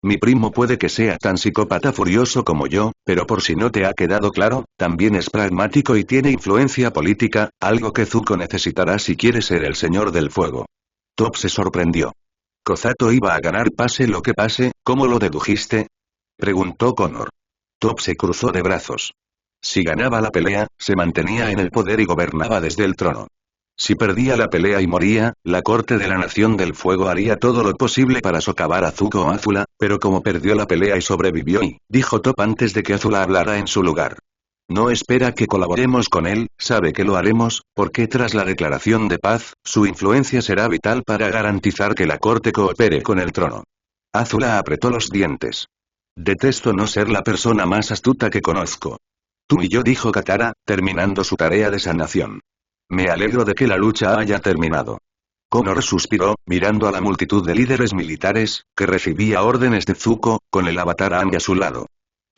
Mi primo puede que sea tan psicópata furioso como yo, pero por si no te ha quedado claro, también es pragmático y tiene influencia política, algo que Zuko necesitará si quiere ser el señor del fuego. Top se sorprendió. ¿Kozato iba a ganar pase lo que pase? ¿Cómo lo dedujiste? Preguntó Connor. Top se cruzó de brazos. Si ganaba la pelea, se mantenía en el poder y gobernaba desde el trono. Si perdía la pelea y moría, la corte de la Nación del Fuego haría todo lo posible para socavar a Zuko o Azula, pero como perdió la pelea y sobrevivió dijo Top antes de que Azula hablara en su lugar. No espera que colaboremos con él, sabe que lo haremos, porque tras la declaración de paz, su influencia será vital para garantizar que la corte coopere con el trono. Azula apretó los dientes. Detesto no ser la persona más astuta que conozco. Tú y yo, dijo Katara, terminando su tarea de sanación. Me alegro de que la lucha haya terminado. Connor suspiró, mirando a la multitud de líderes militares, que recibía órdenes de Zuko, con el avatar Aang a su lado.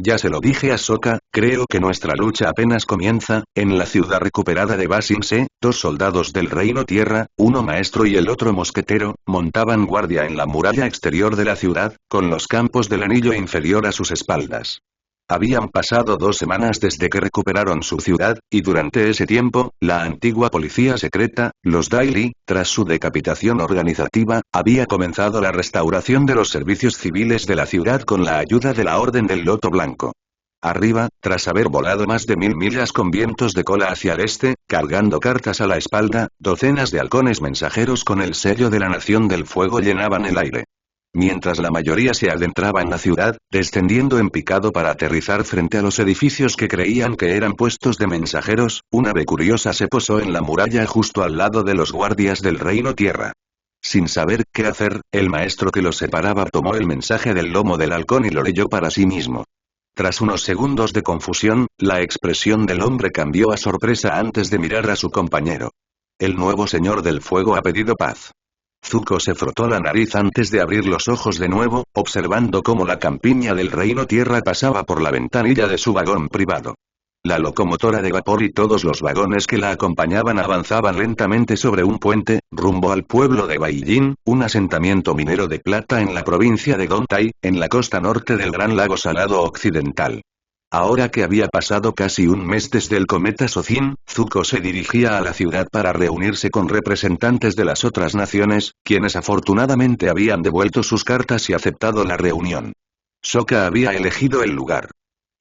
Ya se lo dije a Sokka, creo que nuestra lucha apenas comienza. En la ciudad recuperada de Ba Sing Se, 2 soldados del Reino Tierra, uno maestro y el otro mosquetero, montaban guardia en la muralla exterior de la ciudad, con los campos del anillo inferior a sus espaldas. Habían pasado 2 semanas desde que recuperaron su ciudad, y durante ese tiempo, la antigua policía secreta, los Daily, tras su decapitación organizativa, había comenzado la restauración de los servicios civiles de la ciudad con la ayuda de la Orden del Loto Blanco. Arriba, tras haber volado más de 1000 millas con vientos de cola hacia el este, cargando cartas a la espalda, docenas de halcones mensajeros con el sello de la Nación del Fuego llenaban el aire. Mientras la mayoría se adentraba en la ciudad, descendiendo en picado para aterrizar frente a los edificios que creían que eran puestos de mensajeros, una ave curiosa se posó en la muralla justo al lado de los guardias del Reino Tierra. Sin saber qué hacer, el maestro que los separaba tomó el mensaje del lomo del halcón y lo leyó para sí mismo. Tras unos segundos de confusión, la expresión del hombre cambió a sorpresa antes de mirar a su compañero. El nuevo señor del fuego ha pedido paz. Zuko se frotó la nariz antes de abrir los ojos de nuevo, observando cómo la campiña del Reino Tierra pasaba por la ventanilla de su vagón privado. La locomotora de vapor y todos los vagones que la acompañaban avanzaban lentamente sobre un puente, rumbo al pueblo de Baijin, un asentamiento minero de plata en la provincia de Gontai, en la costa norte del Gran Lago Salado Occidental. Ahora que había pasado casi un mes desde el cometa Sojin, Zuko se dirigía a la ciudad para reunirse con representantes de las otras naciones, quienes afortunadamente habían devuelto sus cartas y aceptado la reunión. Sokka había elegido el lugar.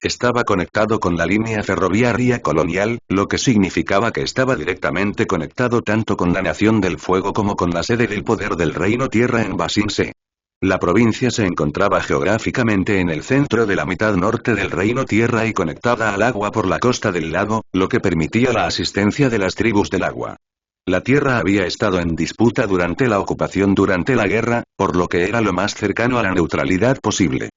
Estaba conectado con la línea ferroviaria colonial, lo que significaba que estaba directamente conectado tanto con la Nación del Fuego como con la sede del poder del Reino Tierra en Ba Sing Se. La provincia se encontraba geográficamente en el centro de la mitad norte del Reino Tierra y conectada al agua por la costa del lago, lo que permitía la asistencia de las tribus del agua. La tierra había estado en disputa durante la ocupación durante la guerra, por lo que era lo más cercano a la neutralidad posible.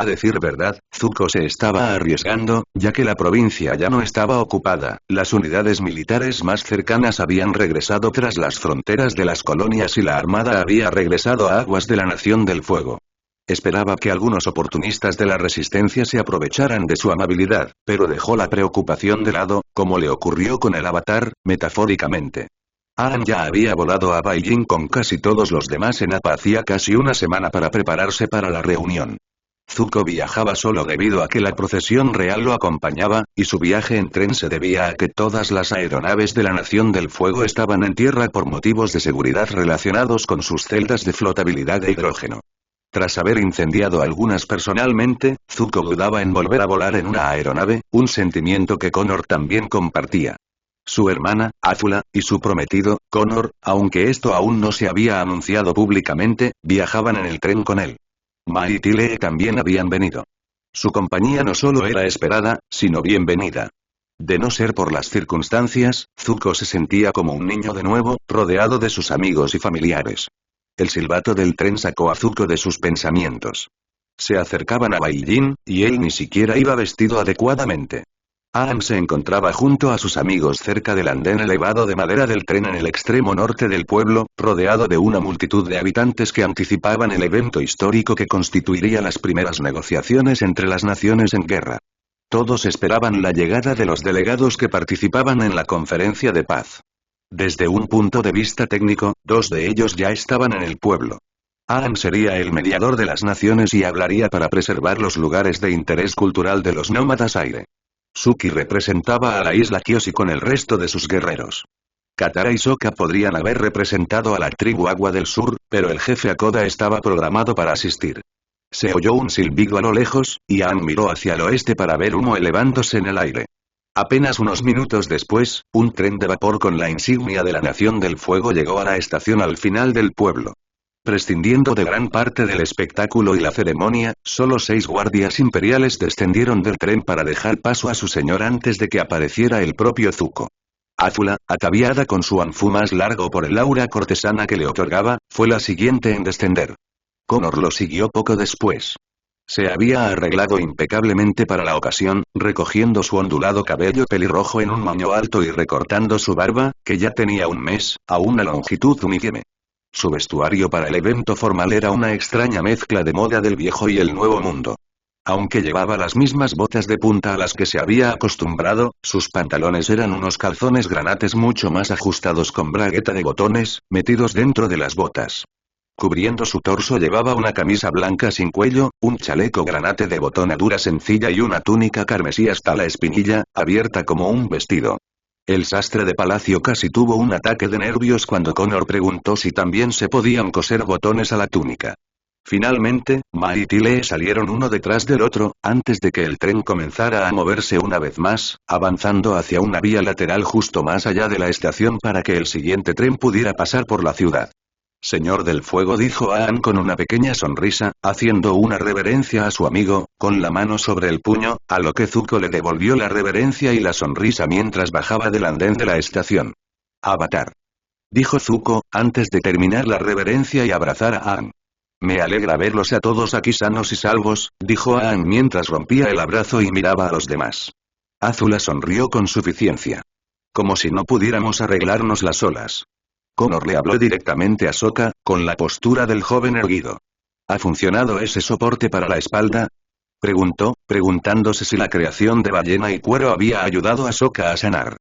A decir verdad, Zuko se estaba arriesgando, ya que la provincia ya no estaba ocupada, las unidades militares más cercanas habían regresado tras las fronteras de las colonias y la armada había regresado a aguas de la Nación del Fuego. Esperaba que algunos oportunistas de la resistencia se aprovecharan de su amabilidad, pero dejó la preocupación de lado, como le ocurrió con el avatar, metafóricamente. Aang ya había volado a Baijin con casi todos los demás en Appa hacía casi una semana para prepararse para la reunión. Zuko viajaba solo debido a que la procesión real lo acompañaba, y su viaje en tren se debía a que todas las aeronaves de la Nación del Fuego estaban en tierra por motivos de seguridad relacionados con sus celdas de flotabilidad de hidrógeno. Tras haber incendiado algunas personalmente, Zuko dudaba en volver a volar en una aeronave, un sentimiento que Connor también compartía. Su hermana, Azula, y su prometido, Connor, aunque esto aún no se había anunciado públicamente, viajaban en el tren con él. Mai y Tile también habían venido. Su compañía no solo era esperada, sino bienvenida. De no ser por las circunstancias, Zuko se sentía como un niño de nuevo, rodeado de sus amigos y familiares. El silbato del tren sacó a Zuko de sus pensamientos. Se acercaban a Baijin, y él ni siquiera iba vestido adecuadamente. Aang se encontraba junto a sus amigos cerca del andén elevado de madera del tren en el extremo norte del pueblo, rodeado de una multitud de habitantes que anticipaban el evento histórico que constituiría las primeras negociaciones entre las naciones en guerra. Todos esperaban la llegada de los delegados que participaban en la conferencia de paz. Desde un punto de vista técnico, dos de ellos ya estaban en el pueblo. Aang sería el mediador de las naciones y hablaría para preservar los lugares de interés cultural de los nómadas aire. Suki representaba a la isla Kyoshi con el resto de sus guerreros. Katara y Sokka podrían haber representado a la tribu Agua del Sur, pero el jefe Hakoda estaba programado para asistir. Se oyó un silbido a lo lejos, y Aang miró hacia el oeste para ver humo elevándose en el aire. Apenas unos minutos después, un tren de vapor con la insignia de la Nación del Fuego llegó a la estación al final del pueblo. Prescindiendo de gran parte del espectáculo y la ceremonia, solo 6 guardias imperiales descendieron del tren para dejar paso a su señor antes de que apareciera el propio Zuko. Azula, ataviada con su anfu más largo por el aura cortesana que le otorgaba, fue la siguiente en descender. Connor lo siguió poco después. Se había arreglado impecablemente para la ocasión, recogiendo su ondulado cabello pelirrojo en un moño alto y recortando su barba, que ya tenía un mes, a una longitud uniforme. Su vestuario para el evento formal era una extraña mezcla de moda del viejo y el nuevo mundo. Aunque llevaba las mismas botas de punta a las que se había acostumbrado, sus pantalones eran unos calzones granates mucho más ajustados con bragueta de botones, metidos dentro de las botas. Cubriendo su torso llevaba una camisa blanca sin cuello, un chaleco granate de botonadura sencilla y una túnica carmesí hasta la espinilla, abierta como un vestido. El sastre de palacio casi tuvo un ataque de nervios cuando Connor preguntó si también se podían coser botones a la túnica. Finalmente, Mai y Tile salieron uno detrás del otro, antes de que el tren comenzara a moverse una vez más, avanzando hacia una vía lateral justo más allá de la estación para que el siguiente tren pudiera pasar por la ciudad. Señor del Fuego, dijo Aang con una pequeña sonrisa, haciendo una reverencia a su amigo, con la mano sobre el puño, a lo que Zuko le devolvió la reverencia y la sonrisa mientras bajaba del andén de la estación. Avatar. Dijo Zuko, antes de terminar la reverencia y abrazar a Aang. Me alegra verlos a todos aquí sanos y salvos, dijo Aang mientras rompía el abrazo y miraba a los demás. Azula sonrió con suficiencia. Como si no pudiéramos arreglárnoslas las solas. Connor le habló directamente a Sokka, con la postura del joven erguido. ¿Ha funcionado ese soporte para la espalda? Preguntó, preguntándose si la creación de ballena y cuero había ayudado a Sokka a sanar.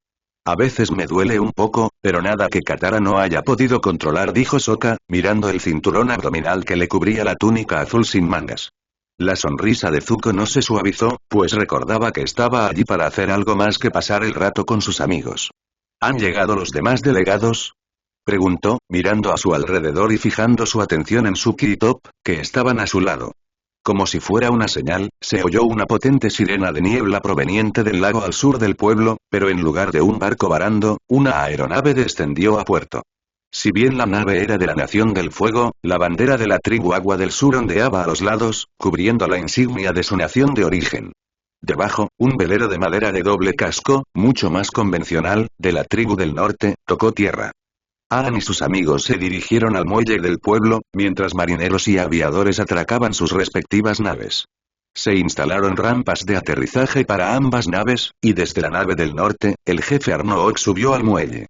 A veces me duele un poco, pero nada que Katara no haya podido controlar, dijo Sokka, mirando el cinturón abdominal que le cubría la túnica azul sin mangas. La sonrisa de Zuko no se suavizó, pues recordaba que estaba allí para hacer algo más que pasar el rato con sus amigos. ¿Han llegado los demás delegados? Preguntó, mirando a su alrededor y fijando su atención en Suki y Top, que estaban a su lado. Como si fuera una señal, se oyó una potente sirena de niebla proveniente del lago al sur del pueblo, pero en lugar de un barco varando, una aeronave descendió a puerto. Si bien la nave era de la Nación del Fuego, la bandera de la tribu Agua del Sur ondeaba a los lados, cubriendo la insignia de su nación de origen. Debajo, un velero de madera de doble casco, mucho más convencional, de la tribu del norte, tocó tierra. Aang y sus amigos se dirigieron al muelle del pueblo, mientras marineros y aviadores atracaban sus respectivas naves. Se instalaron rampas de aterrizaje para ambas naves, y desde la nave del norte, el jefe Arnook subió al muelle.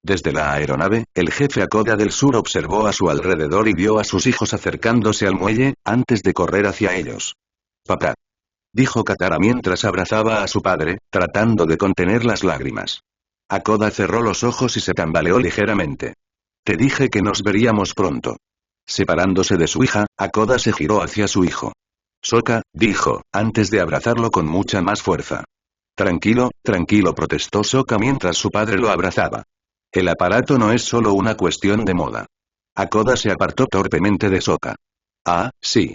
Desde la aeronave, el jefe Hakoda del sur observó a su alrededor y vio a sus hijos acercándose al muelle, antes de correr hacia ellos. «Papá», dijo Katara mientras abrazaba a su padre, tratando de contener las lágrimas. Hakoda cerró los ojos y se tambaleó ligeramente. «Te dije que nos veríamos pronto». Separándose de su hija, Hakoda se giró hacia su hijo. «Sokka», dijo, antes de abrazarlo con mucha más fuerza. «Tranquilo, tranquilo», protestó Sokka mientras su padre lo abrazaba. «El aparato no es solo una cuestión de moda». Hakoda se apartó torpemente de Sokka. «Ah, sí.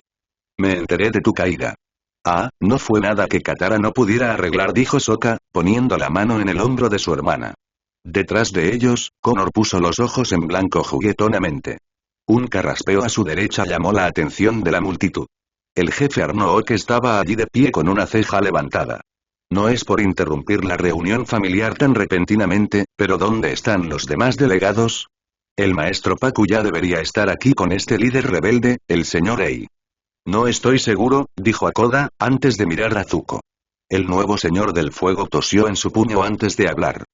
Me enteré de tu caída». «Ah, no fue nada que Katara no pudiera arreglar», dijo Sokka, poniendo la mano en el hombro de su hermana. Detrás de ellos, Connor puso los ojos en blanco juguetonamente. Un carraspeo a su derecha llamó la atención de la multitud. El jefe Arnook estaba allí de pie con una ceja levantada. No es por interrumpir la reunión familiar tan repentinamente, pero ¿dónde están los demás delegados? El maestro Pacu ya debería estar aquí con este líder rebelde, el señor Ei. No estoy seguro, dijo Hakoda, antes de mirar a Zuko. El nuevo señor del fuego tosió en su puño antes de hablar.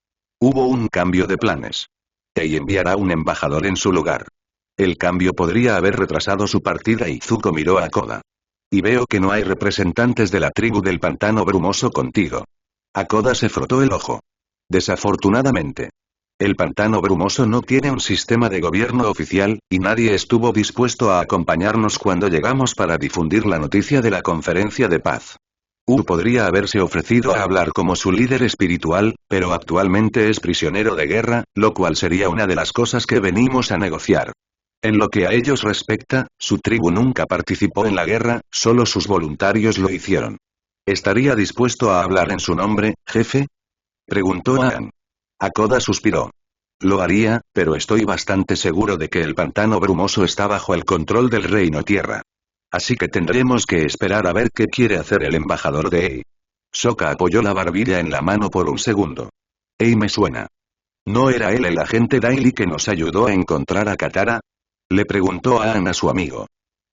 Hubo un cambio de planes. Ei enviará un embajador en su lugar. El cambio podría haber retrasado su partida y Zuko miró a Hakoda. Y veo que no hay representantes de la tribu del pantano brumoso contigo. Hakoda se frotó el ojo. Desafortunadamente. El pantano brumoso no tiene un sistema de gobierno oficial, y nadie estuvo dispuesto a acompañarnos cuando llegamos para difundir la noticia de la conferencia de paz. Podría haberse ofrecido a hablar como su líder espiritual, pero actualmente es prisionero de guerra, lo cual sería una de las cosas que venimos a negociar. En lo que a ellos respecta, su tribu nunca participó en la guerra, solo sus voluntarios lo hicieron. ¿Estaría dispuesto a hablar en su nombre, jefe? Preguntó Aang. Hakoda suspiró. Lo haría, pero estoy bastante seguro de que el pantano brumoso está bajo el control del Reino Tierra. Así que tendremos que esperar a ver qué quiere hacer el embajador de Ei. Sokka apoyó la barbilla en la mano por un segundo. Ei me suena. ¿No era él el agente Daily que nos ayudó a encontrar a Katara? Le preguntó Aang a su amigo.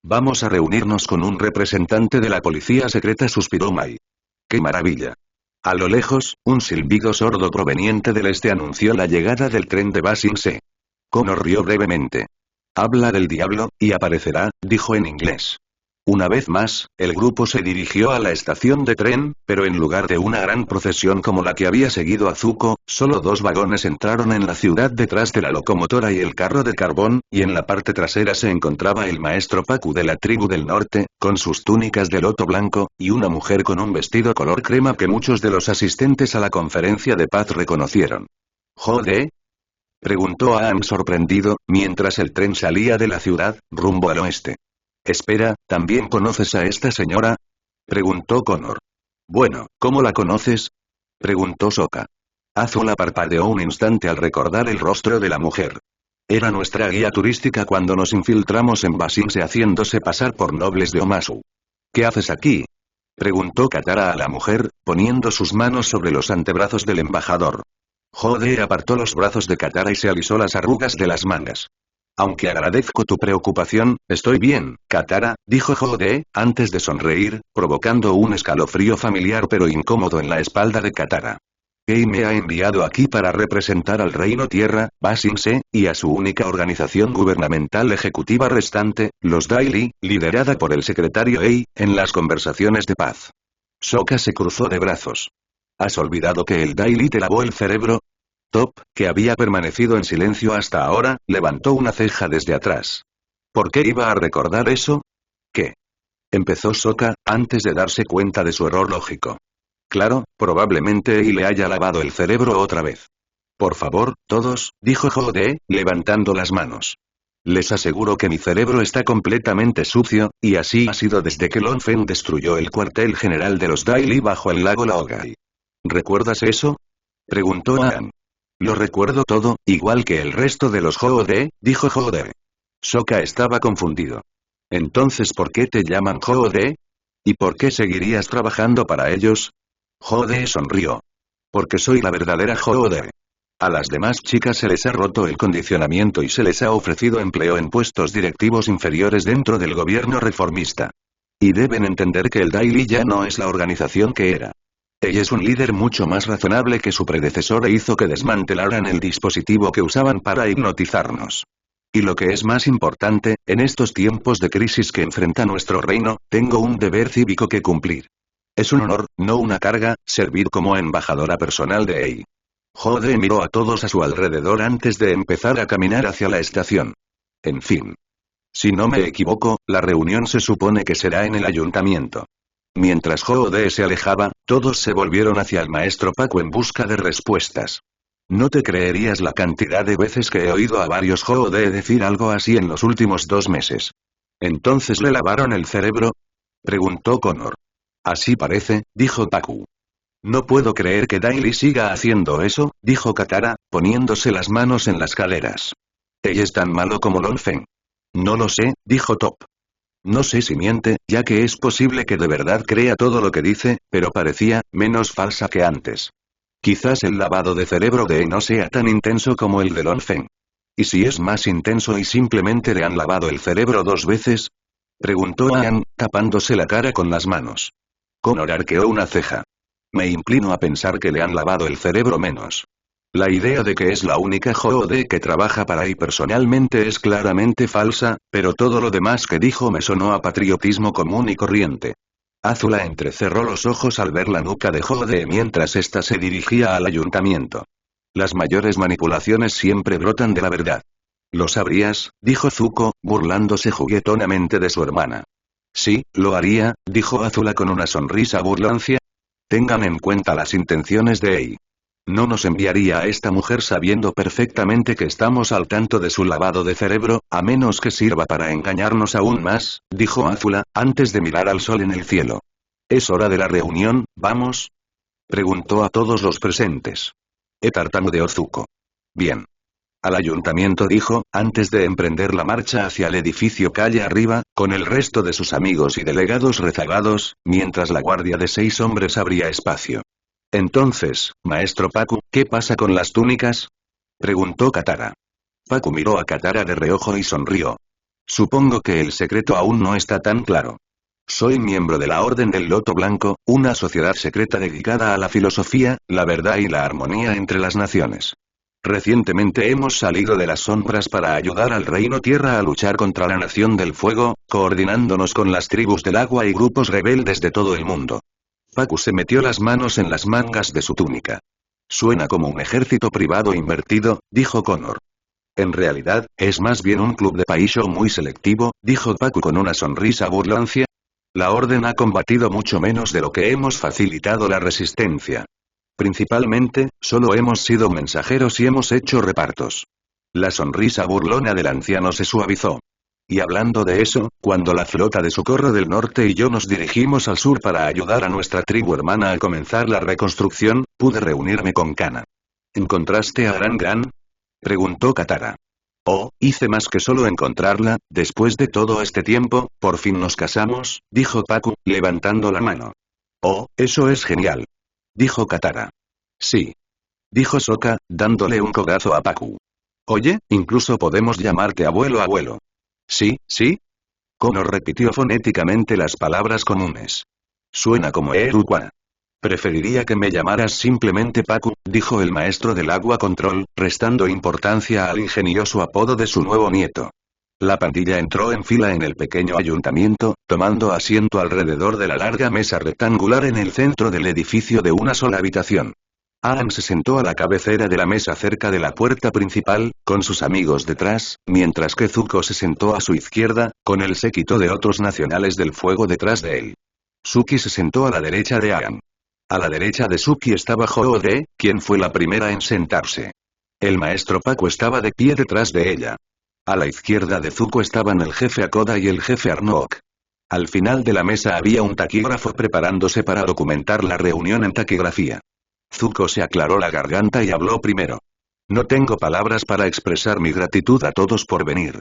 Vamos a reunirnos con un representante de la policía secreta, suspiró Mai. ¡Qué maravilla! A lo lejos, un silbido sordo proveniente del este anunció la llegada del tren de Ba Sing Se. Connor rió brevemente. Habla del diablo, y aparecerá, dijo en inglés. Una vez más, el grupo se dirigió a la estación de tren, pero en lugar de una gran procesión como la que había seguido a Zuko, solo 2 vagones entraron en la ciudad detrás de la locomotora y el carro de carbón, y en la parte trasera se encontraba el maestro Pakku de la tribu del norte, con sus túnicas de loto blanco, y una mujer con un vestido color crema que muchos de los asistentes a la conferencia de paz reconocieron. ¿Jode? Preguntó Aang sorprendido, mientras el tren salía de la ciudad, rumbo al oeste. Espera, ¿también conoces a esta señora? Preguntó Connor. Bueno, ¿cómo la conoces? Preguntó Sokka. Azula parpadeó un instante al recordar el rostro de la mujer. Era nuestra guía turística cuando nos infiltramos en Ba Sing Se haciéndose pasar por nobles de Omasu. ¿Qué haces aquí? Preguntó Katara a la mujer, poniendo sus manos sobre los antebrazos del embajador. Jode apartó los brazos de Katara y se alisó las arrugas de las mangas. Aunque agradezco tu preocupación, estoy bien, Katara, dijo Jode, antes de sonreír, provocando un escalofrío familiar pero incómodo en la espalda de Katara. Ei me ha enviado aquí para representar al Reino Tierra, Ba Sing Se, y a su única organización gubernamental ejecutiva restante, los Daily, liderada por el secretario Ei, en las conversaciones de paz. Sokka se cruzó de brazos. ¿Has olvidado que el Daily te lavó el cerebro? Top, que había permanecido en silencio hasta ahora, levantó una ceja desde atrás. ¿Por qué iba a recordar eso? ¿Qué? Empezó Sokka, antes de darse cuenta de su error lógico. Claro, probablemente Ei le haya lavado el cerebro otra vez. Por favor, todos, dijo Jode, levantando las manos. Les aseguro que mi cerebro está completamente sucio, y así ha sido desde que Long Fen destruyó el cuartel general de los Daily bajo el lago Laogai. ¿Recuerdas eso? Preguntó Aang. Lo recuerdo todo, igual que el resto de los Jode, dijo Jode. Sokka estaba confundido. Entonces, ¿por qué te llaman Jode? ¿Y por qué seguirías trabajando para ellos? Jode sonrió. Porque soy la verdadera Jode. A las demás chicas se les ha roto el condicionamiento y se les ha ofrecido empleo en puestos directivos inferiores dentro del gobierno reformista. Y deben entender que el Daily ya no es la organización que era. Ella es un líder mucho más razonable que su predecesor e hizo que desmantelaran el dispositivo que usaban para hipnotizarnos. Y lo que es más importante, en estos tiempos de crisis que enfrenta nuestro reino, tengo un deber cívico que cumplir. Es un honor, no una carga, servir como embajadora personal de Ei. Jode miró a todos a su alrededor antes de empezar a caminar hacia la estación. En fin. Si no me equivoco, la reunión se supone que será en el ayuntamiento. Mientras Jode se alejaba, todos se volvieron hacia el maestro Pakku en busca de respuestas. No te creerías la cantidad de veces que he oído a varios Jode decir algo así en los últimos 2 meses. ¿Entonces le lavaron el cerebro? Preguntó Connor. Así parece, dijo Pakku. No puedo creer que Daily siga haciendo eso, dijo Katara, poniéndose las manos en las caderas. ¿Ella es tan malo como Long Fen? No lo sé, dijo Top. No sé si miente, ya que es posible que de verdad crea todo lo que dice, pero parecía menos falsa que antes. Quizás el lavado de cerebro de Ei no sea tan intenso como el de Long Fen. ¿Y si es más intenso y simplemente le han lavado el cerebro 2 veces? Preguntó Aang, tapándose la cara con las manos. Connor arqueó una ceja. Me inclino a pensar que le han lavado el cerebro menos. La idea de que es la única Jode que trabaja para Ei personalmente es claramente falsa, pero todo lo demás que dijo me sonó a patriotismo común y corriente. Azula entrecerró los ojos al ver la nuca de Jode mientras ésta se dirigía al ayuntamiento. Las mayores manipulaciones siempre brotan de la verdad. ¿Lo sabrías?, dijo Zuko, burlándose juguetonamente de su hermana. Sí, lo haría, dijo Azula con una sonrisa burlancia. Tengan en cuenta las intenciones de Ei. No nos enviaría a esta mujer sabiendo perfectamente que estamos al tanto de su lavado de cerebro, a menos que sirva para engañarnos aún más, dijo Azula, antes de mirar al sol en el cielo. ¿Es hora de la reunión, vamos? Preguntó a todos los presentes. Tartamudeó Zuko. Bien. Al ayuntamiento dijo, antes de emprender la marcha hacia el edificio calle arriba, con el resto de sus amigos y delegados rezagados, mientras la guardia de 6 hombres abría espacio. Entonces, maestro Pacu, ¿qué pasa con las túnicas? Preguntó Katara. Pacu miró a Katara de reojo y sonrió. Supongo que el secreto aún no está tan claro. Soy miembro de la Orden del Loto Blanco, una sociedad secreta dedicada a la filosofía, la verdad y la armonía entre las naciones. Recientemente hemos salido de las sombras para ayudar al Reino Tierra a luchar contra la Nación del Fuego, coordinándonos con las tribus del agua y grupos rebeldes de todo el mundo. Pacu se metió las manos en las mangas de su túnica. Suena como un ejército privado invertido, dijo Connor. En realidad, es más bien un club de paisho muy selectivo, dijo Pacu con una sonrisa burlancia. La orden ha combatido mucho menos de lo que hemos facilitado la resistencia. Principalmente, solo hemos sido mensajeros y hemos hecho repartos. La sonrisa burlona del anciano se suavizó. Y hablando de eso, cuando la flota de Socorro del Norte y yo nos dirigimos al sur para ayudar a nuestra tribu hermana a comenzar la reconstrucción, pude reunirme con Kana. ¿Encontraste a Gran Gran? Preguntó Katara. Oh, hice más que solo encontrarla, después de todo este tiempo, por fin nos casamos, dijo Pacu, levantando la mano. Oh, eso es genial. Dijo Katara. Sí. Dijo Sokka, dándole un codazo a Pacu. Oye, incluso podemos llamarte abuelo. ¿Sí, sí? Connor repitió fonéticamente las palabras comunes. Suena como Eruqua. Preferiría que me llamaras simplemente Pacu, dijo el maestro del agua control, restando importancia al ingenioso apodo de su nuevo nieto. La pandilla entró en fila en el pequeño ayuntamiento, tomando asiento alrededor de la larga mesa rectangular en el centro del edificio de una sola habitación. Aang se sentó a la cabecera de la mesa cerca de la puerta principal, con sus amigos detrás, mientras que Zuko se sentó a su izquierda, con el séquito de otros nacionales del fuego detrás de él. Suki se sentó a la derecha de Aang. A la derecha de Suki estaba Hoode, quien fue la primera en sentarse. El maestro Pacu estaba de pie detrás de ella. A la izquierda de Zuko estaban el jefe Akoda y el jefe Arnook. Al final de la mesa había un taquígrafo preparándose para documentar la reunión en taquigrafía. Zuko se aclaró la garganta y habló primero. No tengo palabras para expresar mi gratitud a todos por venir.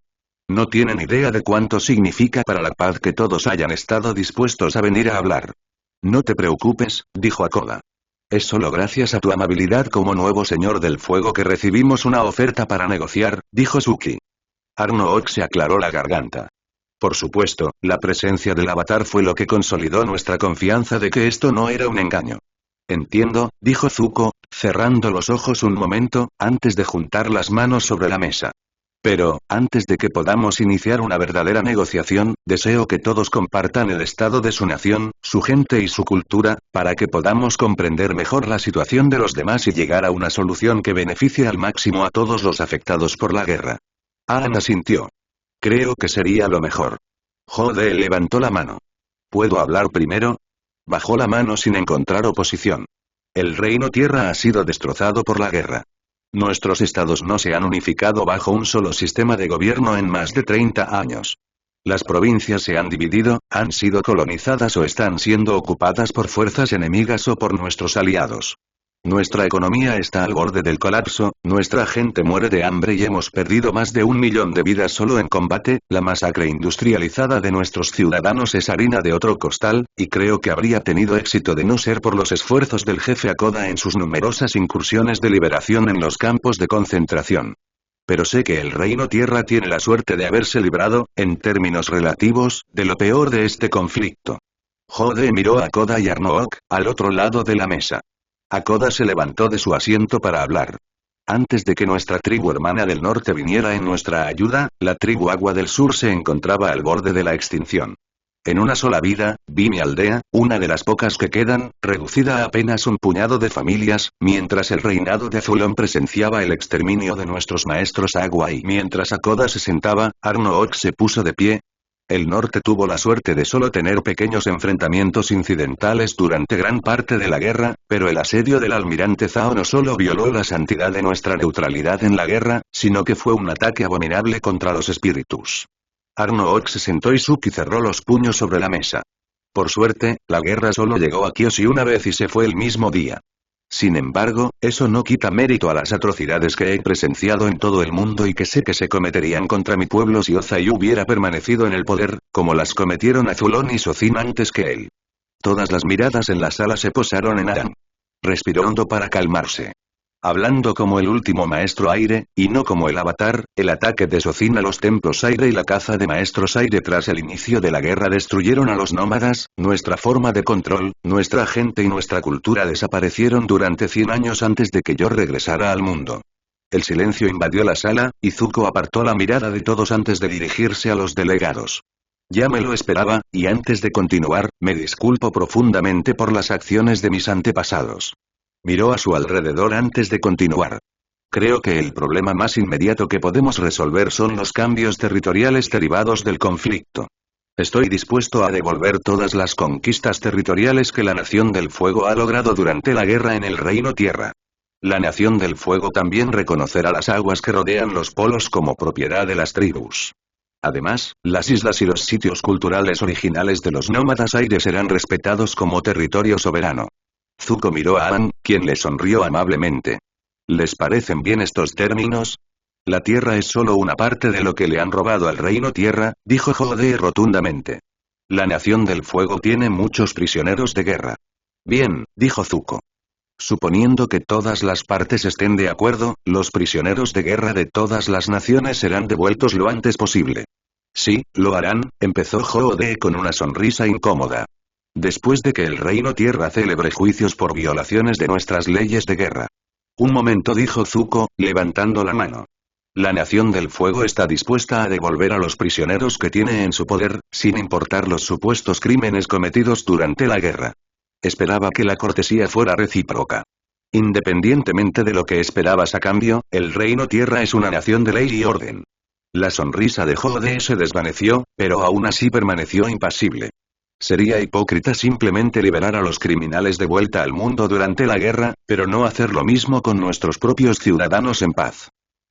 No tienen idea de cuánto significa para la paz que todos hayan estado dispuestos a venir a hablar. No te preocupes, dijo Akoda. Es solo gracias a tu amabilidad como nuevo señor del fuego que recibimos una oferta para negociar, dijo Suki. Arnook se aclaró la garganta. Por supuesto, la presencia del avatar fue lo que consolidó nuestra confianza de que esto no era un engaño. Entiendo, dijo Zuko, cerrando los ojos un momento, antes de juntar las manos sobre la mesa. Pero, antes de que podamos iniciar una verdadera negociación, deseo que todos compartan el estado de su nación, su gente y su cultura, para que podamos comprender mejor la situación de los demás y llegar a una solución que beneficie al máximo a todos los afectados por la guerra. Aang asintió. Creo que sería lo mejor. Jode levantó la mano. ¿Puedo hablar primero? Bajó la mano sin encontrar oposición. El Reino Tierra ha sido destrozado por la guerra. Nuestros estados no se han unificado bajo un solo sistema de gobierno en más de 30 años. Las provincias se han dividido, han sido colonizadas o están siendo ocupadas por fuerzas enemigas o por nuestros aliados. Nuestra economía está al borde del colapso, nuestra gente muere de hambre y hemos perdido más de 1 millón de vidas solo en combate, la masacre industrializada de nuestros ciudadanos es harina de otro costal, y creo que habría tenido éxito de no ser por los esfuerzos del jefe Akoda en sus numerosas incursiones de liberación en los campos de concentración. Pero sé que el Reino Tierra tiene la suerte de haberse librado, en términos relativos, de lo peor de este conflicto. Jode miró a Akoda y Arnook, al otro lado de la mesa. Akoda se levantó de su asiento para hablar. Antes de que nuestra tribu hermana del norte viniera en nuestra ayuda, la tribu Agua del Sur se encontraba al borde de la extinción. En una sola vida, vi mi aldea, una de las pocas que quedan, reducida a apenas un puñado de familias, mientras el reinado de Zulon presenciaba el exterminio de nuestros maestros Agua y mientras Akoda se sentaba, Arnook se puso de pie. El norte tuvo la suerte de solo tener pequeños enfrentamientos incidentales durante gran parte de la guerra, pero el asedio del almirante Zhao no solo violó la santidad de nuestra neutralidad en la guerra, sino que fue un ataque abominable contra los espíritus. Arnook se sentó y Suki cerró los puños sobre la mesa. Por suerte, la guerra solo llegó a Kyoshi una vez y se fue el mismo día. Sin embargo, eso no quita mérito a las atrocidades que he presenciado en todo el mundo y que sé que se cometerían contra mi pueblo si Ozai hubiera permanecido en el poder, como las cometieron a Zulon y Sozin antes que él. Todas las miradas en la sala se posaron en Aang. Respiró hondo para calmarse. Hablando como el último maestro aire, y no como el avatar, el ataque de Sozin a los templos aire y la caza de maestros aire tras el inicio de la guerra destruyeron a los nómadas, nuestra forma de control, nuestra gente y nuestra cultura desaparecieron durante 100 años antes de que yo regresara al mundo. El silencio invadió la sala, y Zuko apartó la mirada de todos antes de dirigirse a los delegados. Ya me lo esperaba, y antes de continuar, me disculpo profundamente por las acciones de mis antepasados. Miró a su alrededor antes de continuar. Creo que el problema más inmediato que podemos resolver son los cambios territoriales derivados del conflicto. Estoy dispuesto a devolver todas las conquistas territoriales que la Nación del Fuego ha logrado durante la guerra en el Reino Tierra. La Nación del Fuego también reconocerá las aguas que rodean los polos como propiedad de las tribus. Además, las islas y los sitios culturales originales de los nómadas aire serán respetados como territorio soberano. Zuko miró a Aang, quien le sonrió amablemente. ¿Les parecen bien estos términos? La tierra es solo una parte de lo que le han robado al Reino Tierra, dijo Jode rotundamente. La Nación del Fuego tiene muchos prisioneros de guerra. Bien, dijo Zuko. Suponiendo que todas las partes estén de acuerdo, los prisioneros de guerra de todas las naciones serán devueltos lo antes posible. Sí, lo harán, empezó Jode con una sonrisa incómoda. Después de que el Reino Tierra celebre juicios por violaciones de nuestras leyes de guerra. Un momento, dijo Zuko, levantando la mano. La Nación del Fuego está dispuesta a devolver a los prisioneros que tiene en su poder, sin importar los supuestos crímenes cometidos durante la guerra. Esperaba que la cortesía fuera recíproca. Independientemente de lo que esperabas a cambio, el Reino Tierra es una nación de ley y orden. La sonrisa de Jode se desvaneció, pero aún así permaneció impasible. Sería hipócrita simplemente liberar a los criminales de vuelta al mundo durante la guerra, pero no hacer lo mismo con nuestros propios ciudadanos en paz.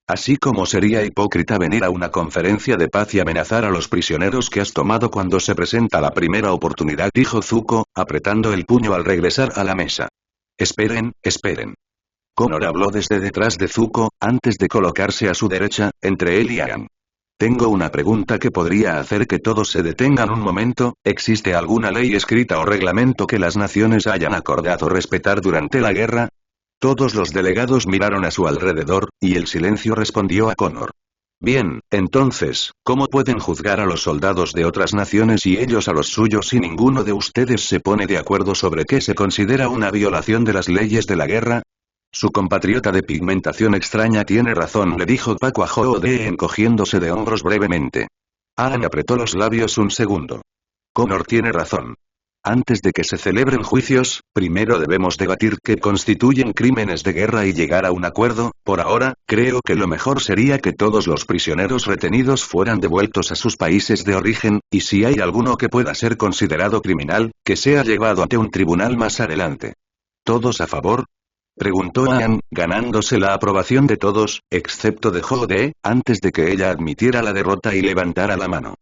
Así como sería hipócrita venir a una conferencia de paz y amenazar a los prisioneros que has tomado cuando se presenta la primera oportunidad, dijo Zuko, apretando el puño al regresar a la mesa. Esperen, esperen. Connor habló desde detrás de Zuko, antes de colocarse a su derecha, entre él y Aang. Tengo una pregunta que podría hacer que todos se detengan un momento. ¿Existe alguna ley escrita o reglamento que las naciones hayan acordado respetar durante la guerra? Todos los delegados miraron a su alrededor, y el silencio respondió a Connor. Bien, entonces, ¿cómo pueden juzgar a los soldados de otras naciones y ellos a los suyos si ninguno de ustedes se pone de acuerdo sobre qué se considera una violación de las leyes de la guerra? Su compatriota de pigmentación extraña tiene razón, le dijo Paco a Jode encogiéndose de hombros brevemente. Aang apretó los labios un segundo. Connor tiene razón. Antes de que se celebren juicios, primero debemos debatir qué constituyen crímenes de guerra y llegar a un acuerdo. Por ahora, creo que lo mejor sería que todos los prisioneros retenidos fueran devueltos a sus países de origen, y si hay alguno que pueda ser considerado criminal, que sea llevado ante un tribunal más adelante. ¿Todos a favor?, preguntó Aang, ganándose la aprobación de todos, excepto de Jode, antes de que ella admitiera la derrota y levantara la mano.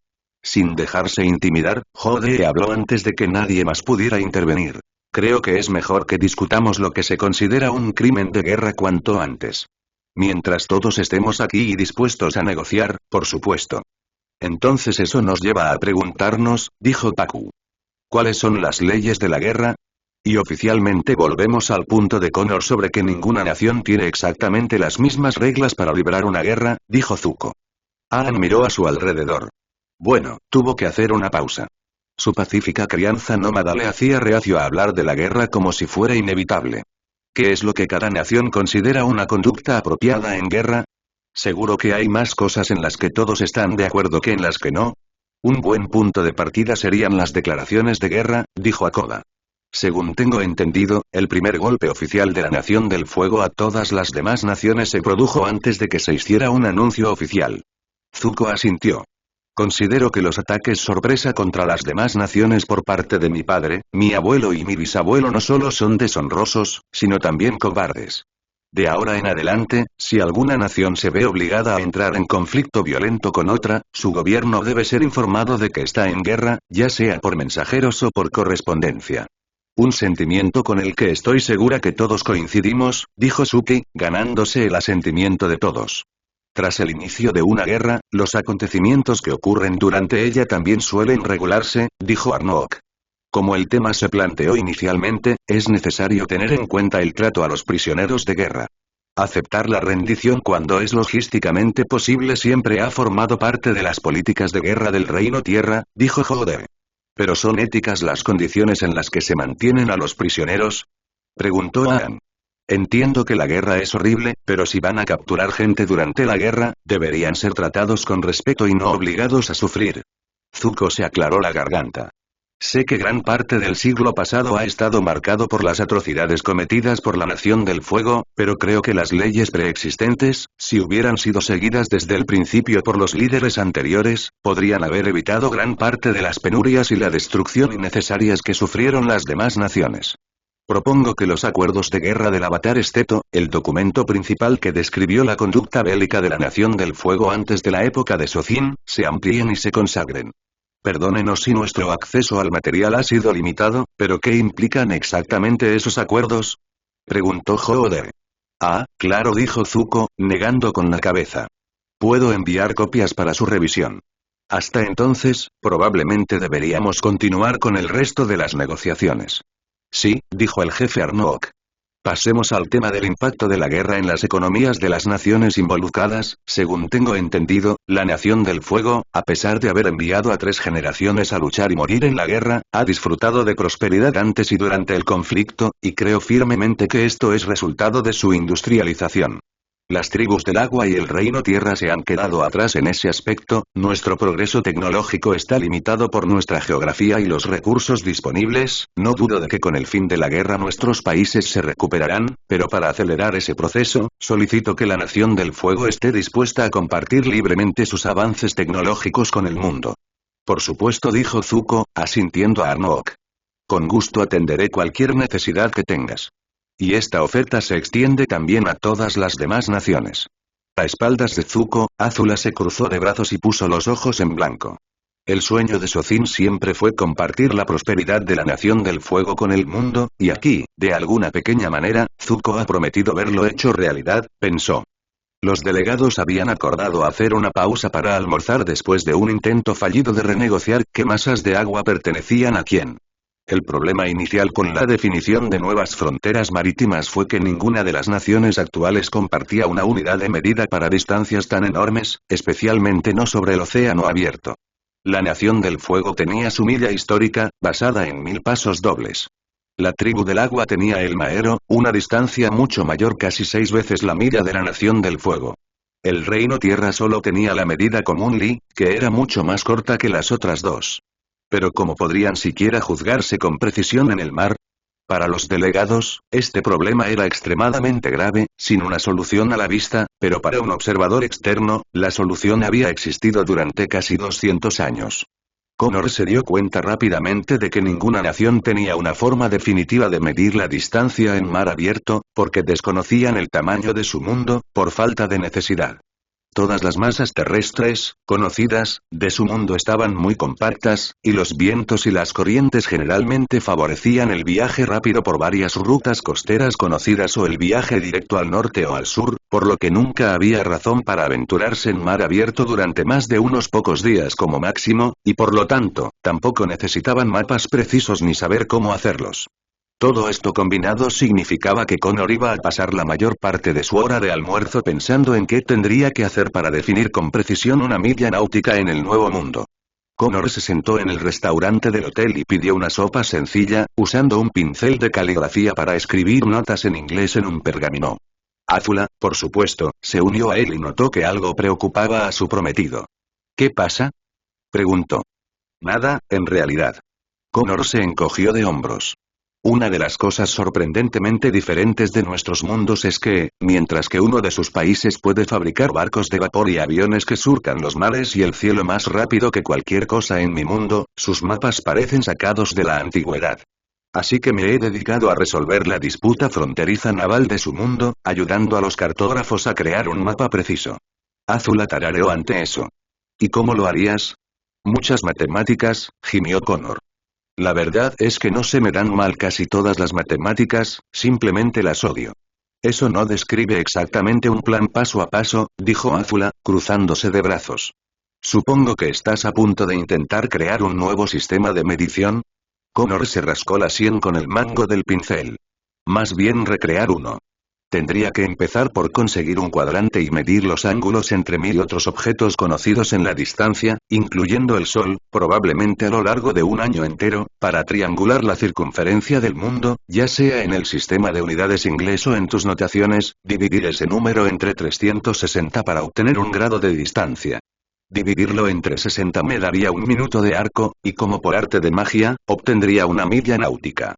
Sin dejarse intimidar, Jode habló antes de que nadie más pudiera intervenir. Creo que es mejor que discutamos lo que se considera un crimen de guerra cuanto antes. Mientras todos estemos aquí y dispuestos a negociar, por supuesto. Entonces eso nos lleva a preguntarnos, dijo Pacu. ¿Cuáles son las leyes de la guerra? Y oficialmente volvemos al punto de Connor sobre que ninguna nación tiene exactamente las mismas reglas para librar una guerra, dijo Zuko. Aang miró a su alrededor. Bueno, tuvo que hacer una pausa. Su pacífica crianza nómada le hacía reacio a hablar de la guerra como si fuera inevitable. ¿Qué es lo que cada nación considera una conducta apropiada en guerra? Seguro que hay más cosas en las que todos están de acuerdo que en las que no. Un buen punto de partida serían las declaraciones de guerra, dijo Akoba. Según tengo entendido, el primer golpe oficial de la Nación del Fuego a todas las demás naciones se produjo antes de que se hiciera un anuncio oficial. Zuko asintió. Considero que los ataques sorpresa contra las demás naciones por parte de mi padre, mi abuelo y mi bisabuelo no solo son deshonrosos, sino también cobardes. De ahora en adelante, si alguna nación se ve obligada a entrar en conflicto violento con otra, su gobierno debe ser informado de que está en guerra, ya sea por mensajeros o por correspondencia. Un sentimiento con el que estoy segura que todos coincidimos, dijo Suki, ganándose el asentimiento de todos. Tras el inicio de una guerra, los acontecimientos que ocurren durante ella también suelen regularse, dijo Arnook. Como el tema se planteó inicialmente, es necesario tener en cuenta el trato a los prisioneros de guerra. Aceptar la rendición cuando es logísticamente posible siempre ha formado parte de las políticas de guerra del Reino Tierra, dijo Jode. ¿Pero son éticas las condiciones en las que se mantienen a los prisioneros? Preguntó Aang. Entiendo que la guerra es horrible, pero si van a capturar gente durante la guerra, deberían ser tratados con respeto y no obligados a sufrir. Zuko se aclaró la garganta. Sé que gran parte del siglo pasado ha estado marcado por las atrocidades cometidas por la Nación del Fuego, pero creo que las leyes preexistentes, si hubieran sido seguidas desde el principio por los líderes anteriores, podrían haber evitado gran parte de las penurias y la destrucción innecesarias que sufrieron las demás naciones. Propongo que los acuerdos de guerra del Avatar Esteto, el documento principal que describió la conducta bélica de la Nación del Fuego antes de la época de Sozin, se amplíen y se consagren. Perdónenos si nuestro acceso al material ha sido limitado, pero ¿qué implican exactamente esos acuerdos? Preguntó Jode. Ah, claro, dijo Zuko, negando con la cabeza. Puedo enviar copias para su revisión. Hasta entonces, probablemente deberíamos continuar con el resto de las negociaciones. Sí, dijo el jefe Arnook. Pasemos al tema del impacto de la guerra en las economías de las naciones involucradas. Según tengo entendido, la Nación del Fuego, a pesar de haber enviado a 3 generaciones a luchar y morir en la guerra, ha disfrutado de prosperidad antes y durante el conflicto, y creo firmemente que esto es resultado de su industrialización. Las tribus del agua y el reino tierra se han quedado atrás en ese aspecto, nuestro progreso tecnológico está limitado por nuestra geografía y los recursos disponibles, no dudo de que con el fin de la guerra nuestros países se recuperarán, pero para acelerar ese proceso, solicito que la Nación del Fuego esté dispuesta a compartir libremente sus avances tecnológicos con el mundo. Por supuesto, dijo Zuko, asintiendo a Arnook. Con gusto atenderé cualquier necesidad que tengas. Y esta oferta se extiende también a todas las demás naciones. A espaldas de Zuko, Azula se cruzó de brazos y puso los ojos en blanco. El sueño de Sozin siempre fue compartir la prosperidad de la Nación del Fuego con el mundo, y aquí, de alguna pequeña manera, Zuko ha prometido verlo hecho realidad, pensó. Los delegados habían acordado hacer una pausa para almorzar después de un intento fallido de renegociar qué masas de agua pertenecían a quién. El problema inicial con la definición de nuevas fronteras marítimas fue que ninguna de las naciones actuales compartía una unidad de medida para distancias tan enormes, especialmente no sobre el océano abierto. La Nación del Fuego tenía su milla histórica, basada en 1000 pasos dobles. La tribu del agua tenía el Maero, una distancia mucho mayor, casi 6 veces la milla de la Nación del Fuego. El Reino Tierra solo tenía la medida común Li, que era mucho más corta que las otras dos. Pero ¿cómo podrían siquiera juzgarse con precisión en el mar? Para los delegados, este problema era extremadamente grave, sin una solución a la vista, pero para un observador externo, la solución había existido durante casi 200 años. Connor se dio cuenta rápidamente de que ninguna nación tenía una forma definitiva de medir la distancia en mar abierto, porque desconocían el tamaño de su mundo, por falta de necesidad. Todas las masas terrestres, conocidas, de su mundo estaban muy compactas, y los vientos y las corrientes generalmente favorecían el viaje rápido por varias rutas costeras conocidas o el viaje directo al norte o al sur, por lo que nunca había razón para aventurarse en mar abierto durante más de unos pocos días como máximo, y por lo tanto, tampoco necesitaban mapas precisos ni saber cómo hacerlos. Todo esto combinado significaba que Connor iba a pasar la mayor parte de su hora de almuerzo pensando en qué tendría que hacer para definir con precisión una milla náutica en el Nuevo Mundo. Connor se sentó en el restaurante del hotel y pidió una sopa sencilla, usando un pincel de caligrafía para escribir notas en inglés en un pergamino. Azula, por supuesto, se unió a él y notó que algo preocupaba a su prometido. ¿Qué pasa? Preguntó. Nada, en realidad. Connor se encogió de hombros. Una de las cosas sorprendentemente diferentes de nuestros mundos es que, mientras que uno de sus países puede fabricar barcos de vapor y aviones que surcan los mares y el cielo más rápido que cualquier cosa en mi mundo, sus mapas parecen sacados de la antigüedad. Así que me he dedicado a resolver la disputa fronteriza naval de su mundo, ayudando a los cartógrafos a crear un mapa preciso. Azula tarareó ante eso. ¿Y cómo lo harías? Muchas matemáticas, gimió Connor. La verdad es que no se me dan mal casi todas las matemáticas, simplemente las odio. Eso no describe exactamente un plan paso a paso, dijo Azula, cruzándose de brazos. Supongo que estás a punto de intentar crear un nuevo sistema de medición. Connor se rascó la sien con el mango del pincel. Más bien recrear uno. Tendría que empezar por conseguir un cuadrante y medir los ángulos entre mí y otros objetos conocidos en la distancia, incluyendo el Sol, probablemente a lo largo de un año entero, para triangular la circunferencia del mundo, ya sea en el sistema de unidades inglés o en tus notaciones, dividir ese número entre 360 para obtener un grado de distancia. Dividirlo entre 60 me daría un minuto de arco, y como por arte de magia, obtendría una milla náutica.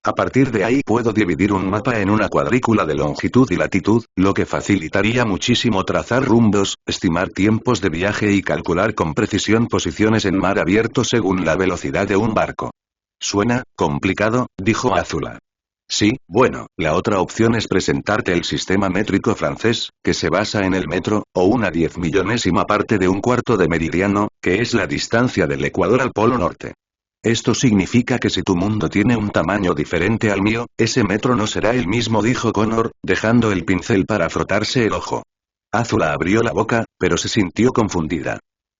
A partir de ahí puedo dividir un mapa en una cuadrícula de longitud y latitud, lo que facilitaría muchísimo trazar rumbos, estimar tiempos de viaje y calcular con precisión posiciones en mar abierto según la velocidad de un barco. Suena complicado, dijo Azula. Sí, bueno, la otra opción es presentarte el sistema métrico francés, que se basa en el metro, o una 10.000.000ª parte de un cuarto de meridiano, que es la distancia del ecuador al polo norte. Esto significa que si tu mundo tiene un tamaño diferente al mío, ese metro no será el mismo, dijo Connor, dejando el pincel para frotarse el ojo. Azula abrió la boca, pero se sintió confundida.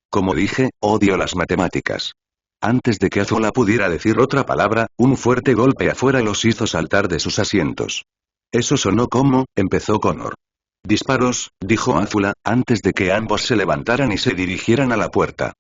Como dije, odio las matemáticas. Antes de que Azula pudiera decir otra palabra, un fuerte golpe afuera los hizo saltar de sus asientos. Eso sonó como, empezó Connor. Disparos, dijo Azula, antes de que ambos se levantaran y se dirigieran a la puerta.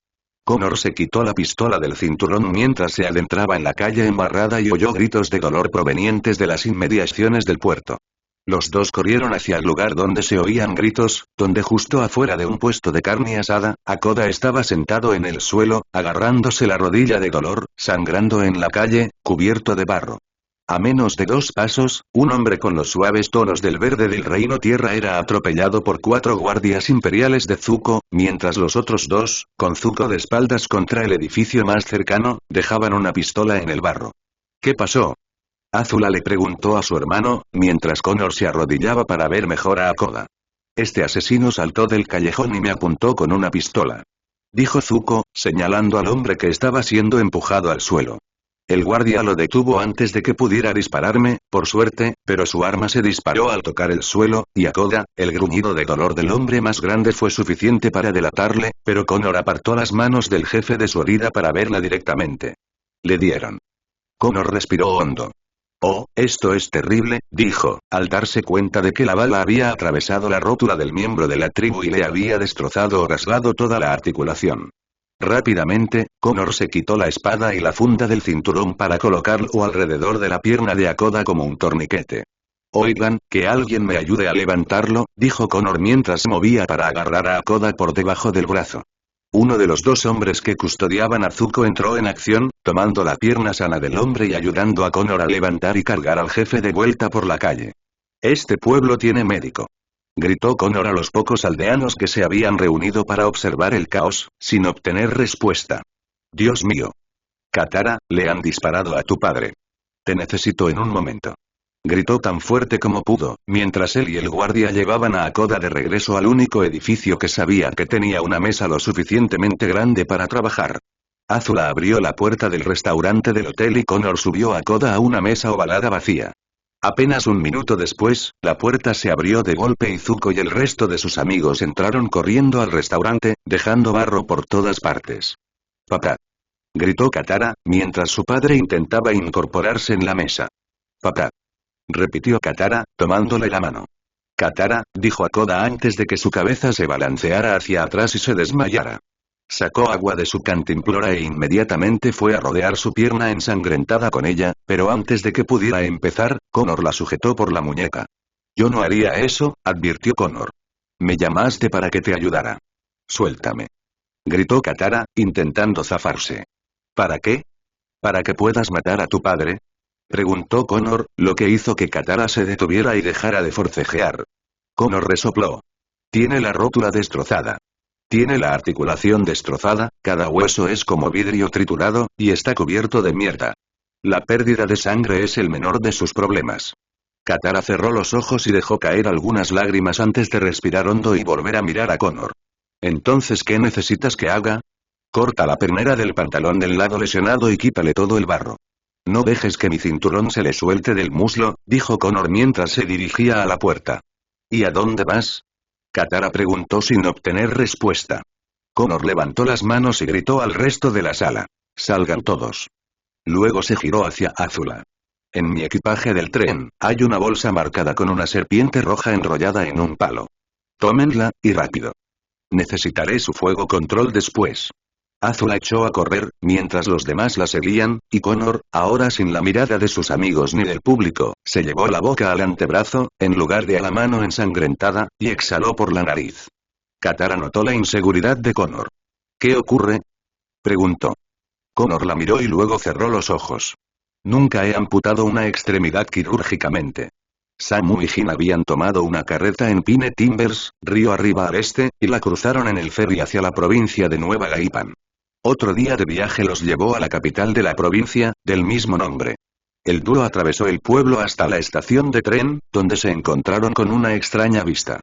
Connor se quitó la pistola del cinturón mientras se adentraba en la calle embarrada y oyó gritos de dolor provenientes de las inmediaciones del puerto. Los dos corrieron hacia el lugar donde se oían gritos, donde justo afuera de un puesto de carne asada, Hakoda estaba sentado en el suelo, agarrándose la rodilla de dolor, sangrando en la calle, cubierto de barro. A menos de 2 pasos, un hombre con los suaves tonos del verde del reino tierra era atropellado por 4 guardias imperiales de Zuko, mientras los otros 2, con Zuko de espaldas contra el edificio más cercano, dejaban una pistola en el barro. ¿Qué pasó? Azula le preguntó a su hermano, mientras Connor se arrodillaba para ver mejor a Hakoda. Este asesino saltó del callejón y me apuntó con una pistola. Dijo Zuko, señalando al hombre que estaba siendo empujado al suelo. El guardia lo detuvo antes de que pudiera dispararme, por suerte, pero su arma se disparó al tocar el suelo, y Hakoda, el gruñido de dolor del hombre más grande fue suficiente para delatarle, pero Connor apartó las manos del jefe de su herida para verla directamente. Le dieron. Connor respiró hondo. Oh, esto es terrible, dijo, al darse cuenta de que la bala había atravesado la rótula del miembro de la tribu y le había destrozado o rasgado toda la articulación. Rápidamente, Connor se quitó la espada y la funda del cinturón para colocarlo alrededor de la pierna de Hakoda como un torniquete. Oigan, que alguien me ayude a levantarlo, dijo Connor mientras se movía para agarrar a Hakoda por debajo del brazo. Uno de los 2 hombres que custodiaban a Zuko entró en acción, tomando la pierna sana del hombre y ayudando a Connor a levantar y cargar al jefe de vuelta por la calle. Este pueblo tiene médico. Gritó Connor a los pocos aldeanos que se habían reunido para observar el caos, sin obtener respuesta. Dios mío. Katara, le han disparado a tu padre. Te necesito en un momento. Gritó tan fuerte como pudo, mientras él y el guardia llevaban a Hakoda de regreso al único edificio que sabía que tenía una mesa lo suficientemente grande para trabajar. Azula abrió la puerta del restaurante del hotel y Connor subió a Hakoda a una mesa ovalada vacía. Apenas un minuto después, la puerta se abrió de golpe y Zuko y el resto de sus amigos entraron corriendo al restaurante, dejando barro por todas partes. «Papá», gritó Katara, mientras su padre intentaba incorporarse en la mesa. «Papá», repitió Katara, tomándole la mano. «Katara», dijo Hakoda antes de que su cabeza se balanceara hacia atrás y se desmayara. Sacó agua de su cantimplora e inmediatamente fue a rodear su pierna ensangrentada con ella, pero antes de que pudiera empezar, Connor la sujetó por la muñeca. «Yo no haría eso», advirtió Connor. «Me llamaste para que te ayudara. Suéltame». Gritó Katara, intentando zafarse. ¿Para qué? ¿Para que puedas matar a tu padre? Preguntó Connor, lo que hizo que Katara se detuviera y dejara de forcejear. Connor resopló. Tiene la rótula destrozada. Tiene la articulación destrozada, cada hueso es como vidrio triturado, y está cubierto de mierda. La pérdida de sangre es el menor de sus problemas. Katara cerró los ojos y dejó caer algunas lágrimas antes de respirar hondo y volver a mirar a Connor. ¿Entonces qué necesitas que haga? Corta la pernera del pantalón del lado lesionado y quítale todo el barro. No dejes que mi cinturón se le suelte del muslo, dijo Connor mientras se dirigía a la puerta. ¿Y a dónde vas? Katara preguntó sin obtener respuesta. Connor levantó las manos y gritó al resto de la sala. Salgan todos. Luego se giró hacia Azula. En mi equipaje del tren, hay una bolsa marcada con una serpiente roja enrollada en un palo. Tómenla, y rápido. Necesitaré su fuego control después. Azula echó a correr, mientras los demás la seguían, y Connor, ahora sin la mirada de sus amigos ni del público, se llevó la boca al antebrazo, en lugar de a la mano ensangrentada, y exhaló por la nariz. Katara notó la inseguridad de Connor. ¿Qué ocurre? Preguntó. Connor la miró y luego cerró los ojos. Nunca he amputado una extremidad quirúrgicamente. Samu y Jin habían tomado una carreta en Pine Timbers, río arriba al este, y la cruzaron en el ferry hacia la provincia de Nueva Gaipan. Otro día de viaje los llevó a la capital de la provincia, del mismo nombre. El dúo atravesó el pueblo hasta la estación de tren, donde se encontraron con una extraña vista.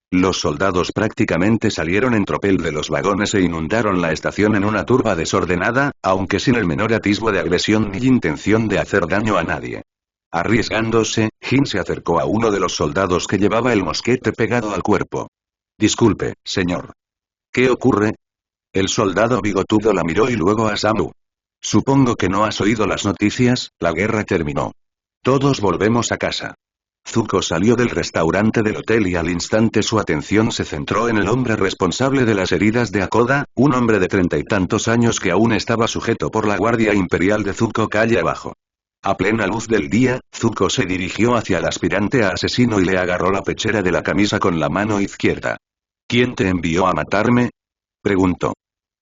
Los soldados prácticamente salieron en tropel de los vagones e inundaron la estación en una turba desordenada, aunque sin el menor atisbo de agresión ni intención de hacer daño a nadie. Arriesgándose, Jin se acercó a uno de los soldados que llevaba el mosquete pegado al cuerpo. Disculpe, señor. ¿Qué ocurre? El soldado bigotudo la miró y luego a Samu. Supongo que no has oído las noticias, la guerra terminó. Todos volvemos a casa. Zuko salió del restaurante del hotel y al instante su atención se centró en el hombre responsable de las heridas de Hakoda, un hombre de 30 y tantos años que aún estaba sujeto por la guardia imperial de Zuko calle abajo. A plena luz del día, Zuko se dirigió hacia el aspirante a asesino y le agarró la pechera de la camisa con la mano izquierda. ¿Quién te envió a matarme? Preguntó.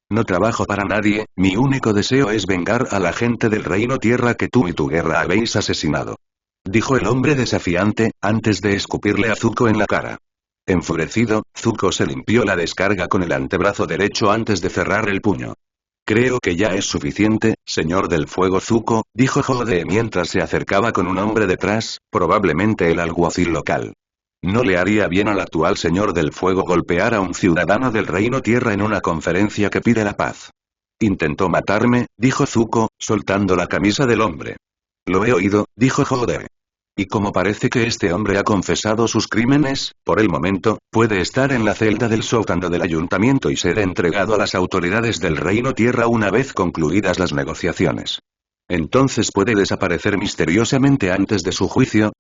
No trabajo para nadie, mi único deseo es vengar a la gente del Reino Tierra que tú y tu guerra habéis asesinado. Dijo el hombre desafiante, antes de escupirle a Zuko en la cara. Enfurecido, Zuko se limpió la descarga con el antebrazo derecho antes de cerrar el puño. Creo que ya es suficiente, señor del fuego Zuko, dijo Jode mientras se acercaba con un hombre detrás, probablemente el alguacil local. No le haría bien al actual señor del fuego golpear a un ciudadano del Reino Tierra en una conferencia que pide la paz. Intentó matarme, dijo Zuko, soltando la camisa del hombre. Lo he oído, dijo Jode. Y como parece que este hombre ha confesado sus crímenes, por el momento, puede estar en la celda del sótano del ayuntamiento y ser entregado a las autoridades del Reino Tierra una vez concluidas las negociaciones. ¿Entonces puede desaparecer misteriosamente antes de su juicio?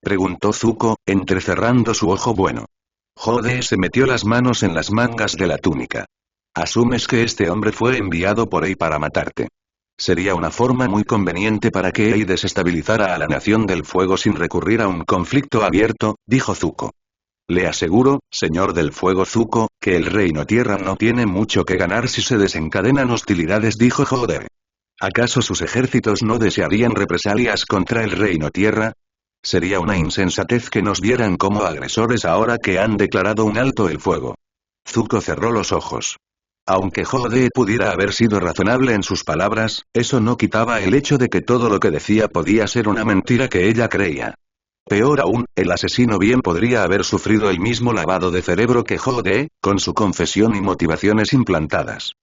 Preguntó Zuko, entrecerrando su ojo bueno. Jode se metió las manos en las mangas de la túnica. Asumes que este hombre fue enviado por Ei para matarte. Sería una forma muy conveniente para que Ei desestabilizara a la Nación del Fuego sin recurrir a un conflicto abierto, dijo Zuko. Le aseguro, señor del Fuego Zuko, que el Reino Tierra no tiene mucho que ganar si se desencadenan hostilidades, dijo Jode. ¿Acaso sus ejércitos no desearían represalias contra el Reino Tierra? Sería una insensatez que nos vieran como agresores ahora que han declarado un alto el fuego. Zuko cerró los ojos. Aunque Jode pudiera haber sido razonable en sus palabras, eso no quitaba el hecho de que todo lo que decía podía ser una mentira que ella creía. Peor aún, el asesino bien podría haber sufrido el mismo lavado de cerebro que Jode, con su confesión y motivaciones implantadas.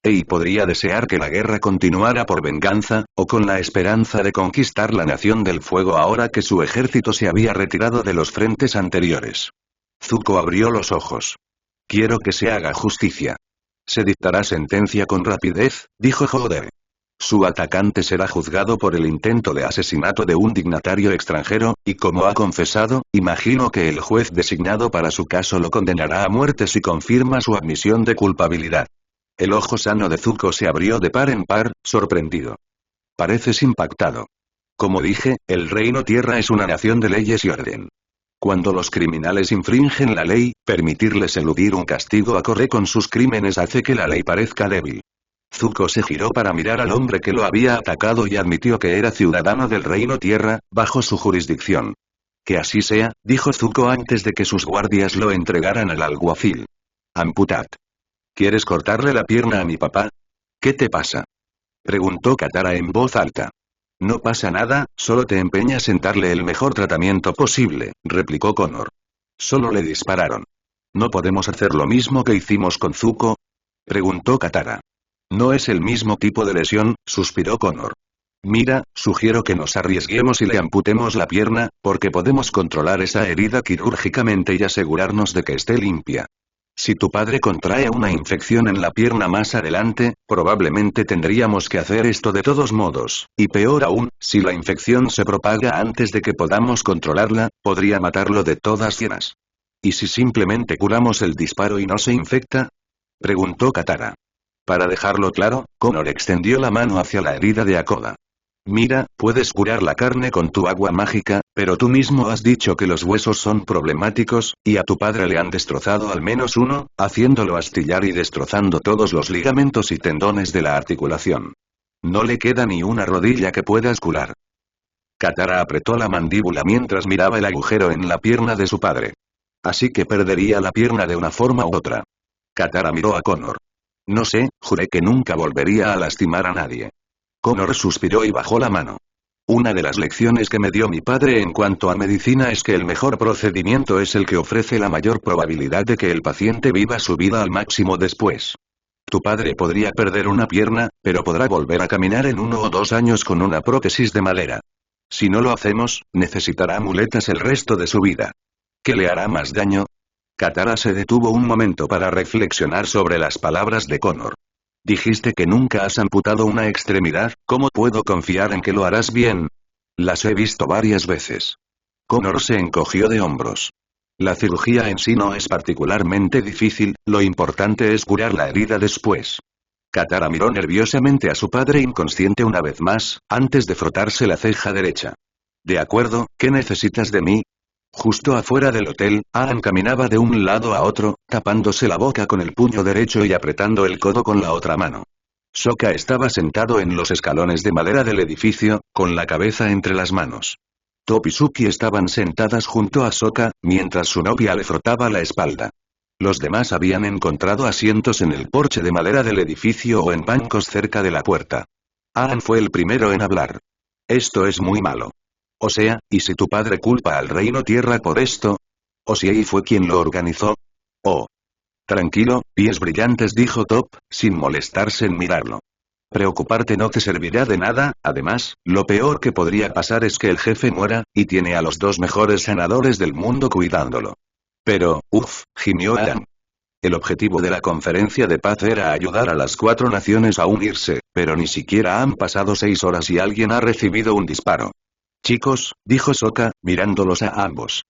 Ei podría desear que la guerra continuara por venganza, o con la esperanza de conquistar la Nación del Fuego ahora que su ejército se había retirado de los frentes anteriores. Zuko abrió los ojos. Quiero que se haga justicia. Se dictará sentencia con rapidez, dijo Jode. Su atacante será juzgado por el intento de asesinato de un dignatario extranjero, y como ha confesado, imagino que el juez designado para su caso lo condenará a muerte si confirma su admisión de culpabilidad. El ojo sano de Zuko se abrió de par en par, sorprendido. Pareces impactado. Como dije, el Reino Tierra es una nación de leyes y orden. Cuando los criminales infringen la ley, permitirles eludir un castigo acorde con sus crímenes hace que la ley parezca débil. Zuko se giró para mirar al hombre que lo había atacado y admitió que era ciudadano del Reino Tierra, bajo su jurisdicción. Que así sea, dijo Zuko antes de que sus guardias lo entregaran al alguacil. Amputad. ¿Quieres cortarle la pierna a mi papá? ¿Qué te pasa? Preguntó Katara en voz alta. No pasa nada, solo te empeñas en darle el mejor tratamiento posible, replicó Connor. Solo le dispararon. ¿No podemos hacer lo mismo que hicimos con Zuko? Preguntó Katara. No es el mismo tipo de lesión, suspiró Connor. Mira, sugiero que nos arriesguemos y le amputemos la pierna, porque podemos controlar esa herida quirúrgicamente y asegurarnos de que esté limpia. Si tu padre contrae una infección en la pierna más adelante, probablemente tendríamos que hacer esto de todos modos, y peor aún, si la infección se propaga antes de que podamos controlarla, podría matarlo de todas llenas. ¿Y si simplemente curamos el disparo y no se infecta? Preguntó Katara. Para dejarlo claro, Connor extendió la mano hacia la herida de Hakoda. Mira, puedes curar la carne con tu agua mágica, pero tú mismo has dicho que los huesos son problemáticos, y a tu padre le han destrozado al menos uno, haciéndolo astillar y destrozando todos los ligamentos y tendones de la articulación. No le queda ni una rodilla que puedas curar. Katara apretó la mandíbula mientras miraba el agujero en la pierna de su padre. Así que perdería la pierna de una forma u otra. Katara miró a Connor. No sé, juré que nunca volvería a lastimar a nadie. Connor suspiró y bajó la mano. Una de las lecciones que me dio mi padre en cuanto a medicina es que el mejor procedimiento es el que ofrece la mayor probabilidad de que el paciente viva su vida al máximo después. Tu padre podría perder una pierna, pero podrá volver a caminar en 1 o 2 años con una prótesis de madera. Si no lo hacemos, necesitará muletas el resto de su vida. ¿Qué le hará más daño? Katara se detuvo un momento para reflexionar sobre las palabras de Connor. Dijiste que nunca has amputado una extremidad, ¿cómo puedo confiar en que lo harás bien? Las he visto varias veces. Connor se encogió de hombros. La cirugía en sí no es particularmente difícil, lo importante es curar la herida después. Katara miró nerviosamente a su padre inconsciente una vez más, antes de frotarse la ceja derecha. De acuerdo, ¿qué necesitas de mí? Justo afuera del hotel, Aang caminaba de un lado a otro, tapándose la boca con el puño derecho y apretando el codo con la otra mano. Sokka estaba sentado en los escalones de madera del edificio, con la cabeza entre las manos. Toph y Suki estaban sentadas junto a Sokka, mientras su novia le frotaba la espalda. Los demás habían encontrado asientos en el porche de madera del edificio o en bancos cerca de la puerta. Aang fue el primero en hablar. Esto es muy malo. O sea, ¿y si tu padre culpa al Reino Tierra por esto? ¿O si él fue quien lo organizó? Oh. Tranquilo, pies brillantes, dijo Toph, sin molestarse en mirarlo. Preocuparte no te servirá de nada, además, lo peor que podría pasar es que el jefe muera, y tiene a los 2 mejores sanadores del mundo cuidándolo. Pero, gimió Aang. El objetivo de la conferencia de paz era ayudar a las 4 naciones a unirse, pero ni siquiera han pasado 6 horas y alguien ha recibido un disparo. Chicos, dijo Sokka, mirándolos a ambos.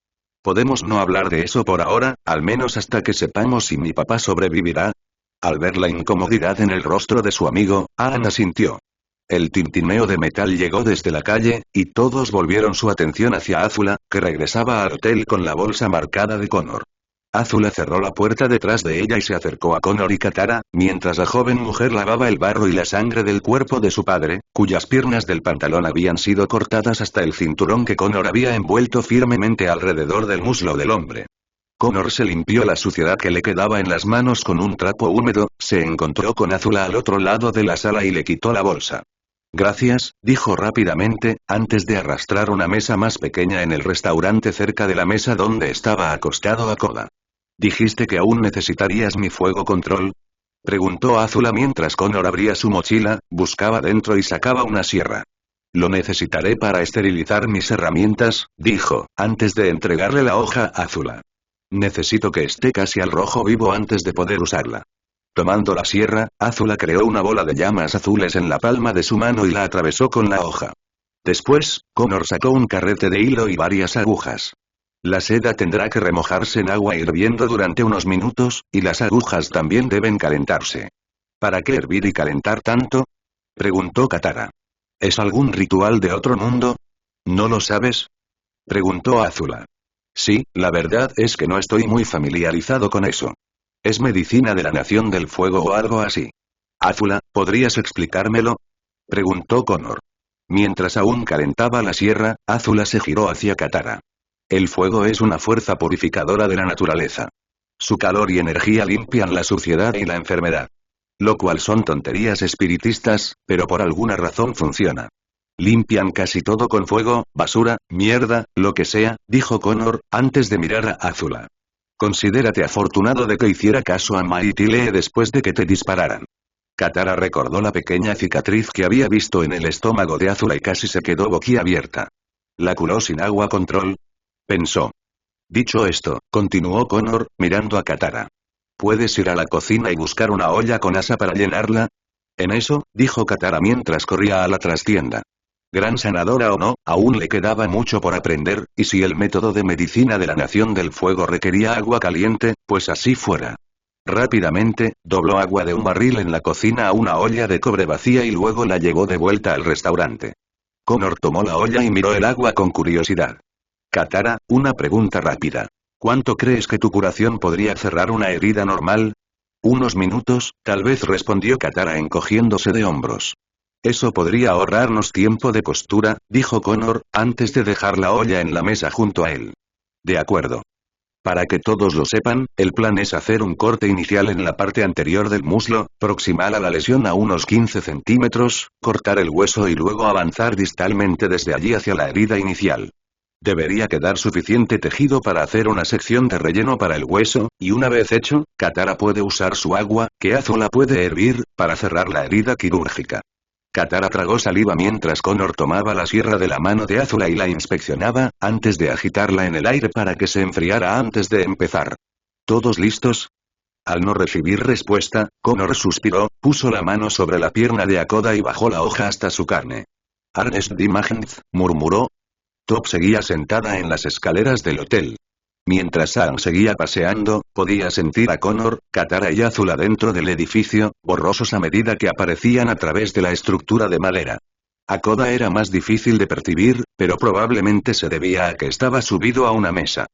Podemos no hablar de eso por ahora, al menos hasta que sepamos si mi papá sobrevivirá. Al ver la incomodidad en el rostro de su amigo, Aang asintió. El tintineo de metal llegó desde la calle, y todos volvieron su atención hacia Azula, que regresaba al hotel con la bolsa marcada de Connor. Azula cerró la puerta detrás de ella y se acercó a Connor y Katara, mientras la joven mujer lavaba el barro y la sangre del cuerpo de su padre, cuyas piernas del pantalón habían sido cortadas hasta el cinturón que Connor había envuelto firmemente alrededor del muslo del hombre. Connor se limpió la suciedad que le quedaba en las manos con un trapo húmedo, se encontró con Azula al otro lado de la sala y le quitó la bolsa. Gracias, dijo rápidamente, antes de arrastrar una mesa más pequeña en el restaurante cerca de la mesa donde estaba acostado Hakoda. ¿Dijiste que aún necesitarías mi fuego control? Preguntó Azula mientras Connor abría su mochila, buscaba dentro y sacaba una sierra. Lo necesitaré para esterilizar mis herramientas, dijo, antes de entregarle la hoja a Azula. Necesito que esté casi al rojo vivo antes de poder usarla. Tomando la sierra, Azula creó una bola de llamas azules en la palma de su mano y la atravesó con la hoja. Después, Connor sacó un carrete de hilo y varias agujas. La seda tendrá que remojarse en agua hirviendo durante unos minutos, y las agujas también deben calentarse. ¿Para qué hervir y calentar tanto? Preguntó Katara. ¿Es algún ritual de otro mundo? ¿No lo sabes? Preguntó Azula. Sí, la verdad es que no estoy muy familiarizado con eso. ¿Es medicina de la Nación del Fuego o algo así? Azula, ¿podrías explicármelo? Preguntó Connor. Mientras aún calentaba la sierra, Azula se giró hacia Katara. El fuego es una fuerza purificadora de la naturaleza. Su calor y energía limpian la suciedad y la enfermedad. Lo cual son tonterías espiritistas, pero por alguna razón funciona. Limpian casi todo con fuego, basura, mierda, lo que sea, dijo Connor, antes de mirar a Azula. Considérate afortunado de que hiciera caso a Mighty Lee después de que te dispararan. Katara recordó la pequeña cicatriz que había visto en el estómago de Azula y casi se quedó boquiabierta. ¿La curó sin agua control? Pensó. Dicho esto, continuó Connor, mirando a Katara. ¿Puedes ir a la cocina y buscar una olla con asa para llenarla? En eso, dijo Katara mientras corría a la trastienda. Gran sanadora o no, aún le quedaba mucho por aprender, y si el método de medicina de la Nación del Fuego requería agua caliente, pues así fuera. Rápidamente, dobló agua de un barril en la cocina a una olla de cobre vacía y luego la llevó de vuelta al restaurante. Connor tomó la olla y miró el agua con curiosidad. Katara, una pregunta rápida. ¿Cuánto crees que tu curación podría cerrar una herida normal? Unos minutos, tal vez, respondió Katara encogiéndose de hombros. Eso podría ahorrarnos tiempo de costura, dijo Connor, antes de dejar la olla en la mesa junto a él. De acuerdo. Para que todos lo sepan, el plan es hacer un corte inicial en la parte anterior del muslo, proximal a la lesión a unos 15 centímetros, cortar el hueso y luego avanzar distalmente desde allí hacia la herida inicial. Debería quedar suficiente tejido para hacer una sección de relleno para el hueso, y una vez hecho, Katara puede usar su agua, que Azula puede hervir, para cerrar la herida quirúrgica. Katara tragó saliva mientras Connor tomaba la sierra de la mano de Azula y la inspeccionaba, antes de agitarla en el aire para que se enfriara antes de empezar. ¿Todos listos? Al no recibir respuesta, Connor suspiró, puso la mano sobre la pierna de Akoda y bajó la hoja hasta su carne. «Arnes Dimagens», murmuró. Top seguía sentada en las escaleras del hotel. Mientras Aang seguía paseando, podía sentir a Connor, Katara y Azula dentro del edificio, borrosos a medida que aparecían a través de la estructura de madera. Akoda era más difícil de percibir, pero probablemente se debía a que estaba subido a una mesa.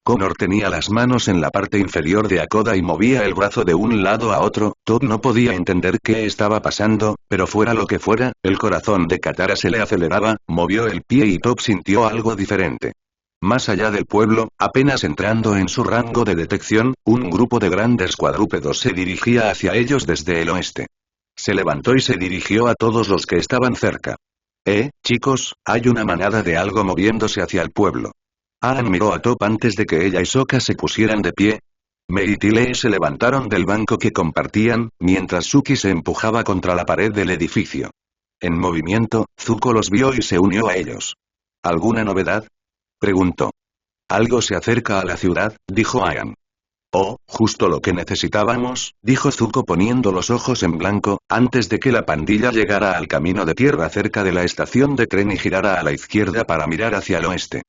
Connor tenía las manos en la parte inferior de Akoda y movía el brazo de un lado a otro. Top no podía entender qué estaba pasando, pero fuera lo que fuera, el corazón de Katara se le aceleraba, movió el pie y Top sintió algo diferente. Más allá del pueblo, apenas entrando en su rango de detección, un grupo de grandes cuadrúpedos se dirigía hacia ellos desde el oeste. Se levantó y se dirigió a todos los que estaban cerca. Chicos, hay una manada de algo moviéndose hacia el pueblo. Aang miró a Top antes de que ella y Sokka se pusieran de pie. Mei y Lee se levantaron del banco que compartían, mientras Suki se empujaba contra la pared del edificio. En movimiento, Zuko los vio y se unió a ellos. ¿Alguna novedad?, preguntó. Algo se acerca a la ciudad, dijo Aang. Oh, justo lo que necesitábamos, dijo Zuko poniendo los ojos en blanco, antes de que la pandilla llegara al camino de tierra cerca de la estación de tren y girara a la izquierda para mirar hacia el oeste.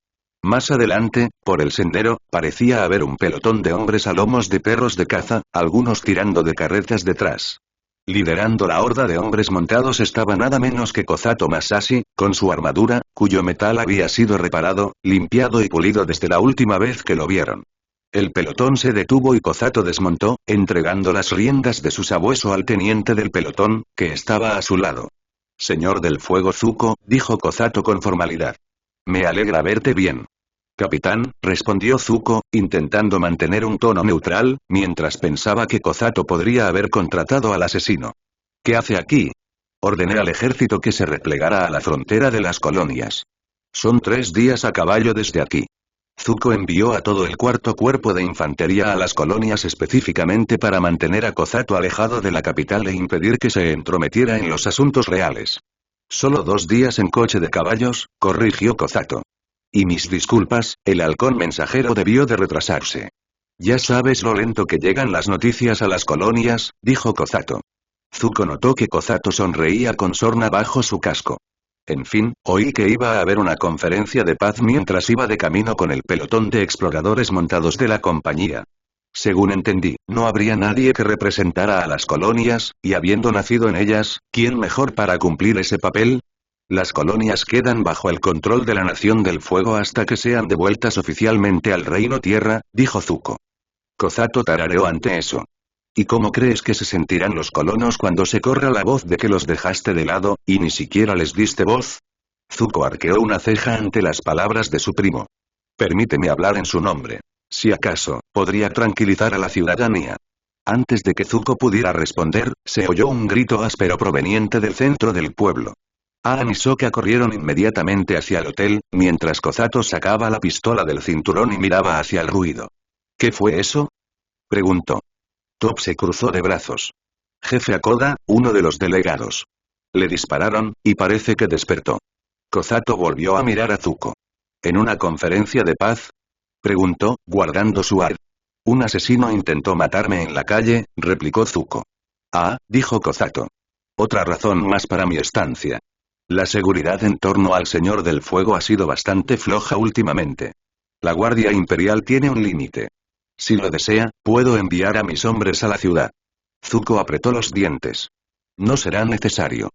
Más adelante, por el sendero, parecía haber un pelotón de hombres a lomos de perros de caza, algunos tirando de carretas detrás. Liderando la horda de hombres montados estaba nada menos que Kozato Masashi, con su armadura, cuyo metal había sido reparado, limpiado y pulido desde la última vez que lo vieron. El pelotón se detuvo y Kozato desmontó, entregando las riendas de su sabueso al teniente del pelotón, que estaba a su lado. «Señor del Fuego Zuko», dijo Kozato con formalidad. «Me alegra verte bien». «Capitán», respondió Zuko, intentando mantener un tono neutral, mientras pensaba que Kozato podría haber contratado al asesino. «¿Qué hace aquí?». «Ordené al ejército que se replegara a la frontera de las colonias. Son 3 días a caballo desde aquí». Zuko envió a todo el cuarto cuerpo de infantería a las colonias específicamente para mantener a Kozato alejado de la capital e impedir que se entrometiera en los asuntos reales. «Solo 2 días en coche de caballos», corrigió Kozato. «Y mis disculpas, el halcón mensajero debió de retrasarse». «Ya sabes lo lento que llegan las noticias a las colonias», dijo Kozato. Zuko notó que Kozato sonreía con sorna bajo su casco. «En fin, oí que iba a haber una conferencia de paz mientras iba de camino con el pelotón de exploradores montados de la compañía. Según entendí, no habría nadie que representara a las colonias, y habiendo nacido en ellas, ¿quién mejor para cumplir ese papel?». Las colonias quedan bajo el control de la Nación del Fuego hasta que sean devueltas oficialmente al Reino Tierra, dijo Zuko. Kozato tarareó ante eso. ¿Y cómo crees que se sentirán los colonos cuando se corra la voz de que los dejaste de lado, y ni siquiera les diste voz? Zuko arqueó una ceja ante las palabras de su primo. Permíteme hablar en su nombre. Si acaso, podría tranquilizar a la ciudadanía. Antes de que Zuko pudiera responder, se oyó un grito áspero proveniente del centro del pueblo. Aang y Sokka corrieron inmediatamente hacia el hotel, mientras Kozato sacaba la pistola del cinturón y miraba hacia el ruido. ¿Qué fue eso?, preguntó. Top se cruzó de brazos. Jefe Hakoda, uno de los delegados. Le dispararon, y parece que despertó. Kozato volvió a mirar a Zuko. ¿En una conferencia de paz?, preguntó, guardando su ar. Un asesino intentó matarme en la calle, replicó Zuko. Ah, dijo Kozato. Otra razón más para mi estancia. La seguridad en torno al Señor del Fuego ha sido bastante floja últimamente. La Guardia Imperial tiene un límite. Si lo desea, puedo enviar a mis hombres a la ciudad. Zuko apretó los dientes. No será necesario.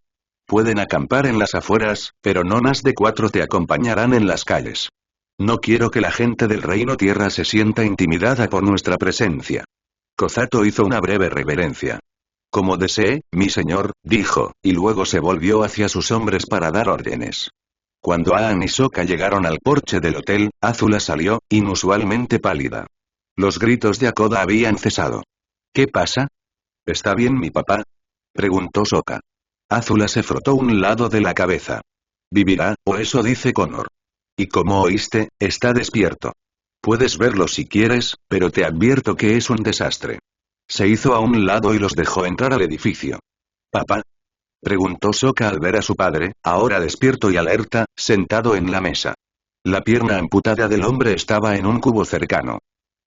Pueden acampar en las afueras, pero no más de 4 te acompañarán en las calles. No quiero que la gente del Reino Tierra se sienta intimidada por nuestra presencia. Kozato hizo una breve reverencia. Como desee, mi señor, dijo, y luego se volvió hacia sus hombres para dar órdenes. Cuando Aang y Sokka llegaron al porche del hotel, Azula salió, inusualmente pálida. Los gritos de Hakoda habían cesado. ¿Qué pasa? ¿Está bien mi papá?, preguntó Sokka. Azula se frotó un lado de la cabeza. Vivirá, o eso dice Connor. Y como oíste, está despierto. Puedes verlo si quieres, pero te advierto que es un desastre. Se hizo a un lado y los dejó entrar al edificio. ¿Papá?, preguntó Sokka al ver a su padre, ahora despierto y alerta, sentado en la mesa. La pierna amputada del hombre estaba en un cubo cercano.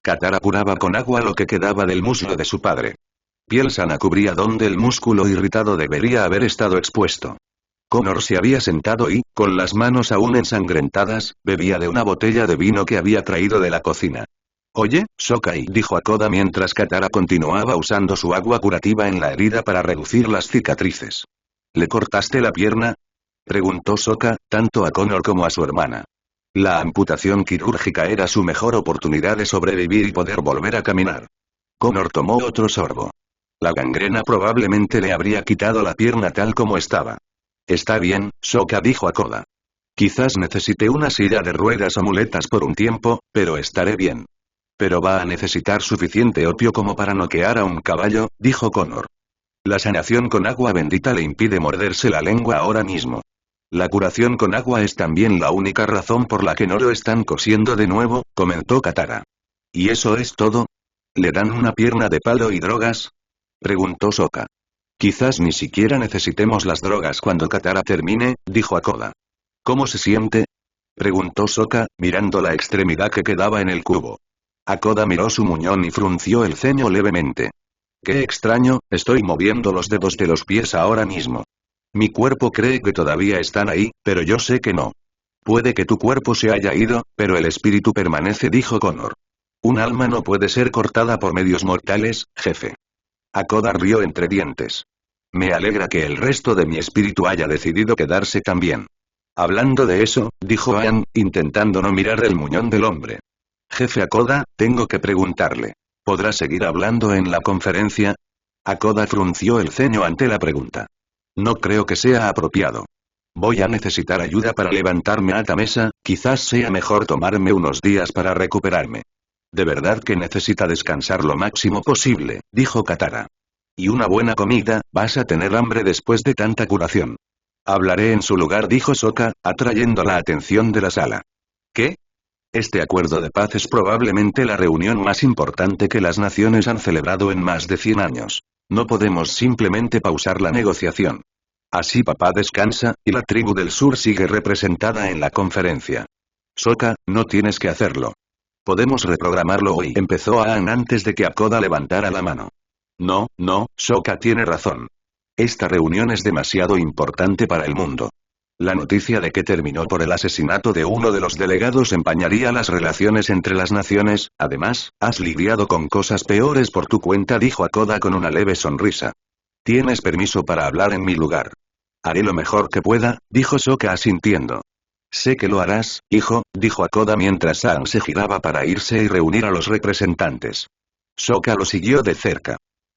Katara apuraba con agua lo que quedaba del muslo de su padre. Piel sana cubría donde el músculo irritado debería haber estado expuesto. Connor se había sentado y, con las manos aún ensangrentadas, bebía de una botella de vino que había traído de la cocina. Oye, Sokka, dijo Hakoda mientras Katara continuaba usando su agua curativa en la herida para reducir las cicatrices. ¿Le cortaste la pierna?, preguntó Sokka, tanto a Connor como a su hermana. La amputación quirúrgica era su mejor oportunidad de sobrevivir y poder volver a caminar. Connor tomó otro sorbo. La gangrena probablemente le habría quitado la pierna tal como estaba. Está bien, Sokka, dijo Hakoda. Quizás necesite una silla de ruedas o muletas por un tiempo, pero estaré bien. Pero va a necesitar suficiente opio como para noquear a un caballo, dijo Connor. La sanación con agua bendita le impide morderse la lengua ahora mismo. La curación con agua es también la única razón por la que no lo están cosiendo de nuevo, comentó Katara. ¿Y eso es todo? ¿Le dan una pierna de palo y drogas?, preguntó Sokka. Quizás ni siquiera necesitemos las drogas cuando Katara termine, dijo Hakoda. ¿Cómo se siente?, preguntó Sokka, mirando la extremidad que quedaba en el cubo. Hakoda miró su muñón y frunció el ceño levemente. Qué extraño, estoy moviendo los dedos de los pies ahora mismo. Mi cuerpo cree que todavía están ahí, pero yo sé que no. Puede que tu cuerpo se haya ido, pero el espíritu permanece, dijo Connor. Un alma no puede ser cortada por medios mortales, jefe. Hakoda rió entre dientes. Me alegra que el resto de mi espíritu haya decidido quedarse también. Hablando de eso, dijo Aang, intentando no mirar el muñón del hombre. Jefe Hakoda, tengo que preguntarle. ¿Podrá seguir hablando en la conferencia? Hakoda frunció el ceño ante la pregunta. No creo que sea apropiado. Voy a necesitar ayuda para levantarme a la mesa, quizás sea mejor tomarme unos días para recuperarme. De verdad que necesita descansar lo máximo posible, dijo Katara. Y una buena comida, vas a tener hambre después de tanta curación. Hablaré en su lugar, dijo Sokka, atrayendo la atención de la sala. ¿Qué? Este acuerdo de paz es probablemente la reunión más importante que las naciones han celebrado en más de 100 años. No podemos simplemente pausar la negociación. Así papá descansa, y la tribu del sur sigue representada en la conferencia. Sokka, no tienes que hacerlo. Podemos reprogramarlo hoy, empezó Aang antes de que Hakoda levantara la mano. No, Sokka tiene razón. Esta reunión es demasiado importante para el mundo. La noticia de que terminó por el asesinato de uno de los delegados empañaría las relaciones entre las naciones, además, has lidiado con cosas peores por tu cuenta, dijo Hakoda con una leve sonrisa. Tienes permiso para hablar en mi lugar. Haré lo mejor que pueda, dijo Sokka asintiendo. Sé que lo harás, hijo, dijo Hakoda mientras Aang se giraba para irse y reunir a los representantes. Sokka lo siguió de cerca.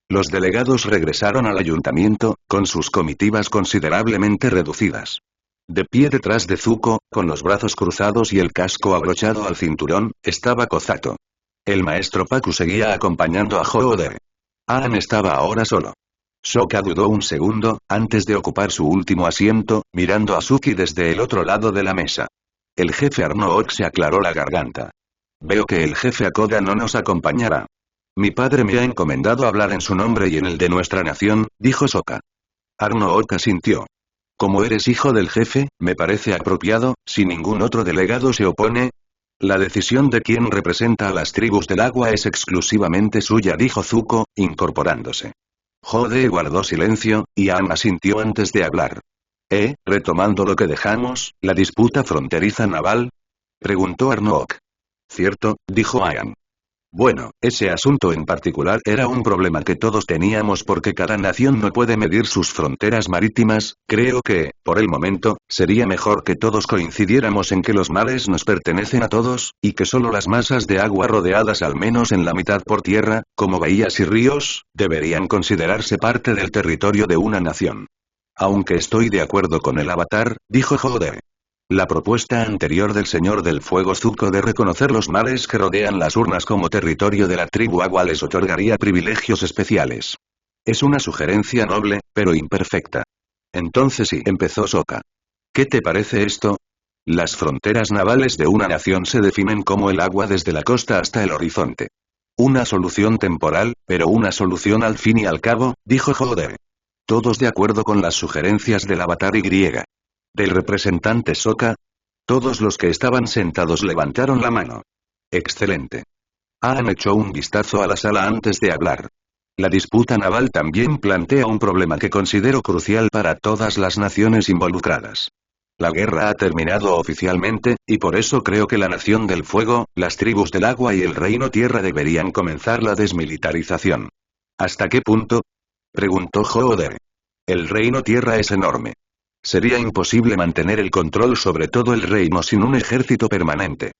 Los delegados regresaron al ayuntamiento, con sus comitivas considerablemente reducidas. De pie detrás de Zuko, con los brazos cruzados y el casco abrochado al cinturón, estaba Kozato. El maestro Pacu seguía acompañando a Hoodoo. Aang estaba ahora solo. Sokka dudó un segundo, antes de ocupar su último asiento, mirando a Suki desde el otro lado de la mesa. El jefe Arnook se aclaró la garganta. Veo que el jefe Hakoda no nos acompañará. Mi padre me ha encomendado hablar en su nombre y en el de nuestra nación, dijo Sokka. Arnook asintió. Como eres hijo del jefe, me parece apropiado, si ningún otro delegado se opone. La decisión de quién representa a las tribus del agua es exclusivamente suya, dijo Zuko, incorporándose. Hoodoo guardó silencio, y Aang asintió antes de hablar. Retomando lo que dejamos, ¿la disputa fronteriza naval? Preguntó Arnook. Cierto, dijo Aang. Bueno, ese asunto en particular era un problema que todos teníamos porque cada nación no puede medir sus fronteras marítimas. Creo que, por el momento, sería mejor que todos coincidiéramos en que los mares nos pertenecen a todos, y que solo las masas de agua rodeadas al menos en la mitad por tierra, como bahías y ríos, deberían considerarse parte del territorio de una nación. Aunque estoy de acuerdo con el Avatar, dijo Hoodoo. La propuesta anterior del Señor del Fuego Zuko de reconocer los mares que rodean las urnas como territorio de la tribu agua les otorgaría privilegios especiales. Es una sugerencia noble, pero imperfecta. Entonces sí, empezó Sokka. ¿Qué te parece esto? Las fronteras navales de una nación se definen como el agua desde la costa hasta el horizonte. Una solución temporal, pero una solución al fin y al cabo, dijo Hoodoo. Todos de acuerdo con las sugerencias del Avatar Y. ¿Del representante Sokka? Todos los que estaban sentados levantaron la mano. Excelente. Aang echó un vistazo a la sala antes de hablar. La disputa naval también plantea un problema que considero crucial para todas las naciones involucradas. La guerra ha terminado oficialmente, y por eso creo que la Nación del Fuego, las tribus del agua y el Reino Tierra deberían comenzar la desmilitarización. ¿Hasta qué punto? Preguntó Hoodoo. El Reino Tierra es enorme. Sería imposible mantener el control sobre todo el reino sin un ejército permanente.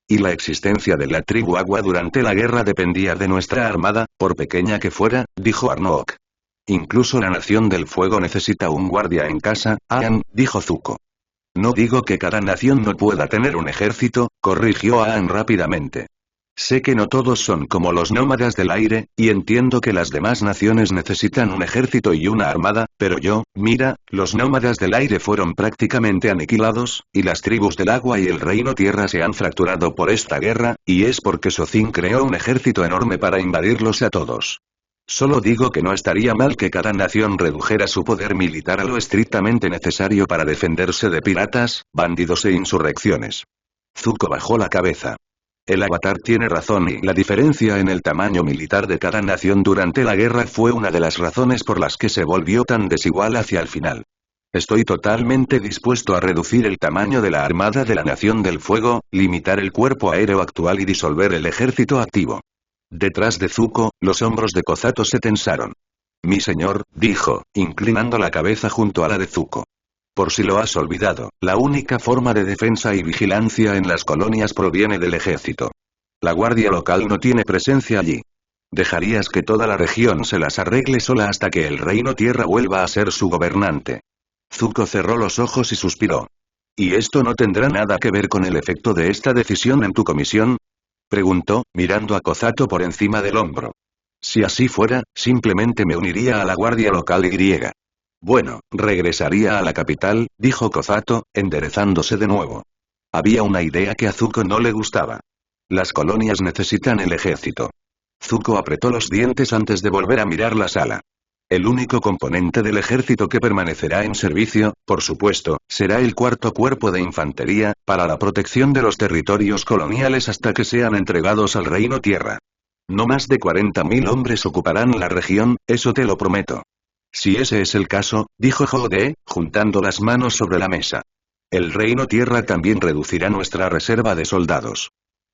Y la existencia de la tribu agua durante la guerra dependía de nuestra armada, por pequeña que fuera, dijo Arnook. Incluso la Nación del Fuego necesita un guardia en casa, Aang, dijo Zuko. No digo que cada nación no pueda tener un ejército, corrigió Aang rápidamente. Sé que no todos son como los nómadas del aire, y entiendo que las demás naciones necesitan un ejército y una armada, pero mira, los nómadas del aire fueron prácticamente aniquilados, y las tribus del agua y el reino tierra se han fracturado por esta guerra, y es porque Sozin creó un ejército enorme para invadirlos a todos. Solo digo que no estaría mal que cada nación redujera su poder militar a lo estrictamente necesario para defenderse de piratas, bandidos e insurrecciones. Zuko bajó la cabeza. El Avatar tiene razón y la diferencia en el tamaño militar de cada nación durante la guerra fue una de las razones por las que se volvió tan desigual hacia el final. Estoy totalmente dispuesto a reducir el tamaño de la armada de la Nación del Fuego, limitar el cuerpo aéreo actual y disolver el ejército activo. Detrás de Zuko, los hombros de Kozato se tensaron. Mi señor, dijo, inclinando la cabeza junto a la de Zuko. Por si lo has olvidado, la única forma de defensa y vigilancia en las colonias proviene del ejército. La guardia local no tiene presencia allí. ¿Dejarías que toda la región se las arregle sola hasta que el Reino Tierra vuelva a ser su gobernante? Zuko cerró los ojos y suspiró. ¿Y esto no tendrá nada que ver con el efecto de esta decisión en tu comisión? Preguntó, mirando a Kozato por encima del hombro. Si así fuera, simplemente me uniría a la guardia local Y. Bueno, regresaría a la capital, dijo Kozato, enderezándose de nuevo. Había una idea que a Zuko no le gustaba. Las colonias necesitan el ejército. Zuko apretó los dientes antes de volver a mirar la sala. El único componente del ejército que permanecerá en servicio, por supuesto, será el cuarto cuerpo de infantería, para la protección de los territorios coloniales hasta que sean entregados al Reino Tierra. No más de 40.000 hombres ocuparán la región, eso te lo prometo. Si ese es el caso, dijo Hoodoo, juntando las manos sobre la mesa. El Reino Tierra también reducirá nuestra reserva de soldados.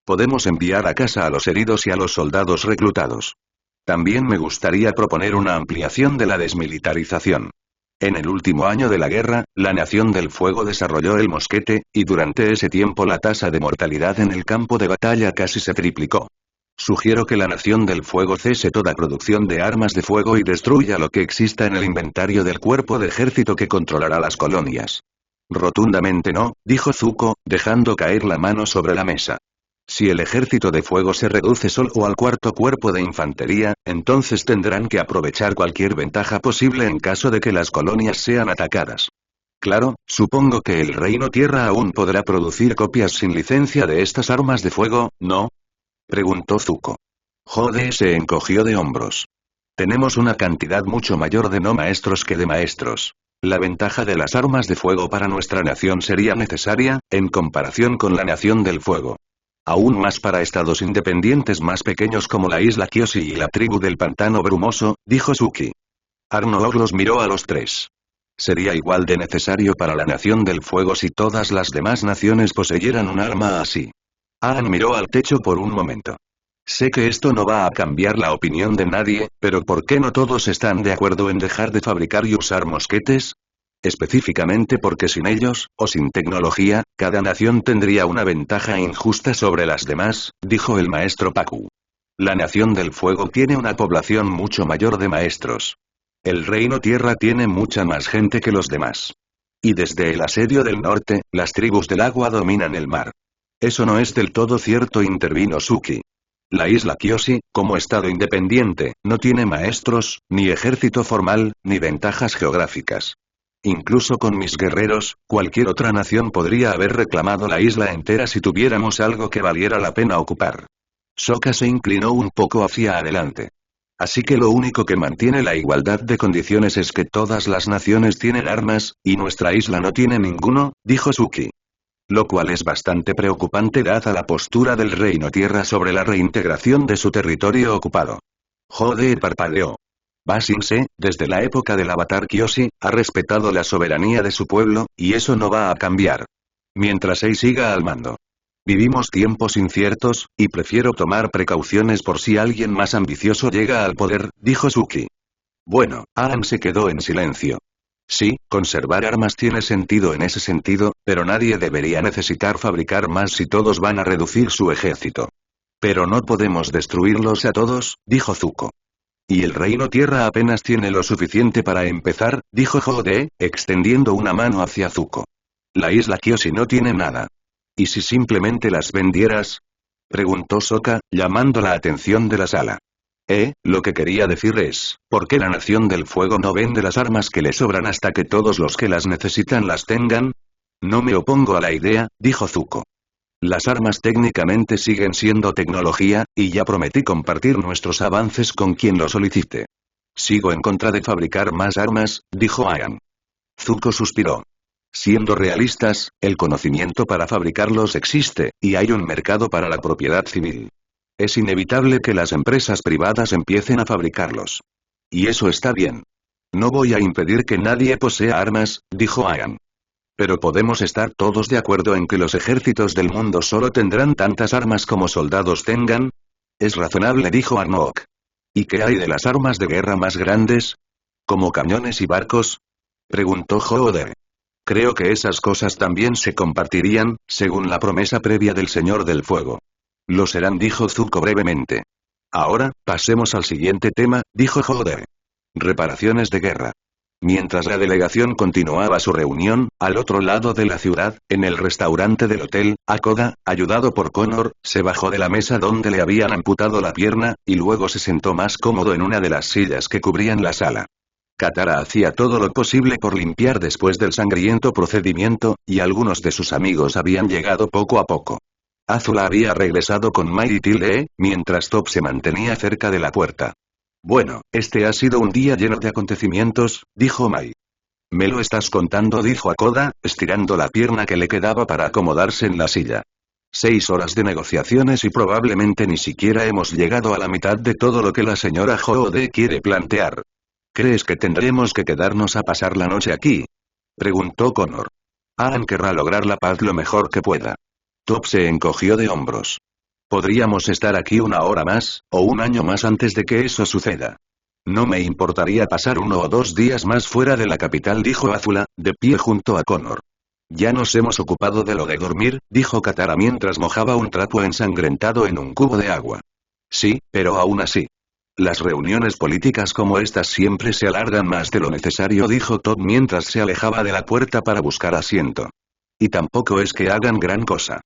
Podemos enviar a casa a los heridos y a los soldados reclutados. También me gustaría proponer una ampliación de la desmilitarización. En el último año de la guerra, la Nación del Fuego desarrolló el mosquete, y durante ese tiempo la tasa de mortalidad en el campo de batalla casi se triplicó. Sugiero que la Nación del Fuego cese toda producción de armas de fuego y destruya lo que exista en el inventario del cuerpo de ejército que controlará las colonias. Rotundamente no, dijo Zuko, dejando caer la mano sobre la mesa. Si el ejército de fuego se reduce solo al cuarto cuerpo de infantería, entonces tendrán que aprovechar cualquier ventaja posible en caso de que las colonias sean atacadas. Claro, supongo que el Reino Tierra aún podrá producir copias sin licencia de estas armas de fuego, ¿no? Preguntó Zuko. Jode se encogió de hombros. Tenemos una cantidad mucho mayor de no maestros que de maestros. La ventaja de las armas de fuego para nuestra nación sería necesaria, en comparación con la Nación del Fuego. Aún más para estados independientes más pequeños como la isla Kyoshi y la tribu del pantano brumoso, dijo Suki. Arnold los miró a los tres. Sería igual de necesario para la Nación del Fuego si todas las demás naciones poseyeran un arma así. Aang miró al techo por un momento. Sé que esto no va a cambiar la opinión de nadie, pero ¿por qué no todos están de acuerdo en dejar de fabricar y usar mosquetes? Específicamente porque sin ellos, o sin tecnología, cada nación tendría una ventaja injusta sobre las demás, dijo el maestro Pakku. La Nación del Fuego tiene una población mucho mayor de maestros. El Reino Tierra tiene mucha más gente que los demás. Y desde el asedio del norte, las tribus del agua dominan el mar. Eso no es del todo cierto, intervino Suki. La isla Kyoshi, como estado independiente, no tiene maestros, ni ejército formal, ni ventajas geográficas. Incluso con mis guerreros, cualquier otra nación podría haber reclamado la isla entera si tuviéramos algo que valiera la pena ocupar. Sokka se inclinó un poco hacia adelante. Así que lo único que mantiene la igualdad de condiciones es que todas las naciones tienen armas, y nuestra isla no tiene ninguno, dijo Suki. Lo cual es bastante preocupante dada la postura del Reino Tierra sobre la reintegración de su territorio ocupado. Jode parpadeó. Ba Sing Se, desde la época del Avatar Kyoshi, ha respetado la soberanía de su pueblo, y eso no va a cambiar. Mientras Ei siga al mando. Vivimos tiempos inciertos, y prefiero tomar precauciones por si alguien más ambicioso llega al poder, dijo Suki. Bueno, Aang se quedó en silencio. Sí, conservar armas tiene sentido en ese sentido, pero nadie debería necesitar fabricar más si todos van a reducir su ejército. Pero no podemos destruirlos a todos, dijo Zuko. Y el Reino Tierra apenas tiene lo suficiente para empezar, dijo Jode, extendiendo una mano hacia Zuko. La isla Kyoshi no tiene nada. ¿Y si simplemente las vendieras? Preguntó Sokka, llamando la atención de la sala. Lo que quería decir es, ¿por qué la Nación del Fuego no vende las armas que le sobran hasta que todos los que las necesitan las tengan? No me opongo a la idea, dijo Zuko. Las armas técnicamente siguen siendo tecnología, y ya prometí compartir nuestros avances con quien lo solicite. Sigo en contra de fabricar más armas, dijo Aang. Zuko suspiró. Siendo realistas, el conocimiento para fabricarlos existe, y hay un mercado para la propiedad civil. Es inevitable que las empresas privadas empiecen a fabricarlos. Y eso está bien. No voy a impedir que nadie posea armas, dijo Aang. Pero podemos estar todos de acuerdo en que los ejércitos del mundo solo tendrán tantas armas como soldados tengan. Es razonable, dijo Arnok. ¿Y qué hay de las armas de guerra más grandes? ¿Como cañones y barcos? Preguntó Jode. Creo que esas cosas también se compartirían, según la promesa previa del Señor del Fuego. Lo serán, dijo Zuko brevemente. Ahora, pasemos al siguiente tema, dijo Jode. Reparaciones de guerra. Mientras la delegación continuaba su reunión, al otro lado de la ciudad, en el restaurante del hotel, Hakoda, ayudado por Connor, se bajó de la mesa donde le habían amputado la pierna, y luego se sentó más cómodo en una de las sillas que cubrían la sala. Katara hacía todo lo posible por limpiar después del sangriento procedimiento, y algunos de sus amigos habían llegado poco a poco. Azula había regresado con Mai y Tilde, mientras Top se mantenía cerca de la puerta. Bueno, este ha sido un día lleno de acontecimientos, dijo Mai. ¿Me lo estás contando?, dijo Hakoda, estirando la pierna que le quedaba para acomodarse en la silla. 6 horas de negociaciones y probablemente ni siquiera hemos llegado a la mitad de todo lo que la señora Jode quiere plantear. ¿Crees que tendremos que quedarnos a pasar la noche aquí?, preguntó Connor. Aang querrá lograr la paz lo mejor que pueda. Top se encogió de hombros. Podríamos estar aquí 1 hora más, o 1 año más antes de que eso suceda. No me importaría pasar 1 o 2 días más fuera de la capital, dijo Azula, de pie junto a Connor. Ya nos hemos ocupado de lo de dormir, dijo Katara mientras mojaba un trapo ensangrentado en un cubo de agua. Sí, pero aún así. Las reuniones políticas como estas siempre se alargan más de lo necesario, dijo Top mientras se alejaba de la puerta para buscar asiento. Y tampoco es que hagan gran cosa.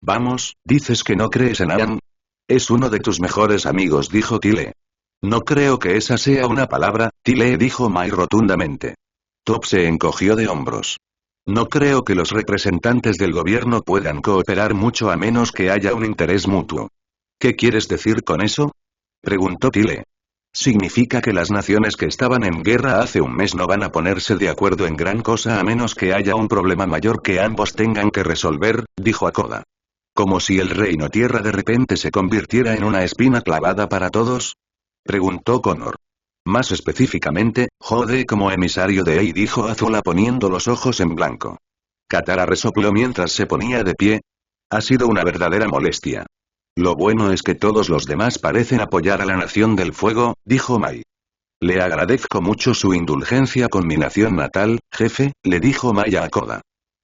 Vamos, ¿dices que no crees en Aang? Es uno de tus mejores amigos, dijo Tile. No creo que esa sea una palabra, Tile, dijo Mai rotundamente. Top se encogió de hombros. No creo que los representantes del gobierno puedan cooperar mucho a menos que haya un interés mutuo. ¿Qué quieres decir con eso? Preguntó Tile. Significa que las naciones que estaban en guerra hace un mes no van a ponerse de acuerdo en gran cosa a menos que haya un problema mayor que ambos tengan que resolver, dijo Akoda. ¿Como si el reino tierra de repente se convirtiera en una espina clavada para todos? Preguntó Connor. Más específicamente, Jode como emisario de Ei, dijo Azula poniendo los ojos en blanco. Katara resopló mientras se ponía de pie. Ha sido una verdadera molestia. Lo bueno es que todos los demás parecen apoyar a la Nación del Fuego, dijo Mai. Le agradezco mucho su indulgencia con mi nación natal, jefe, le dijo Mai a Akoda.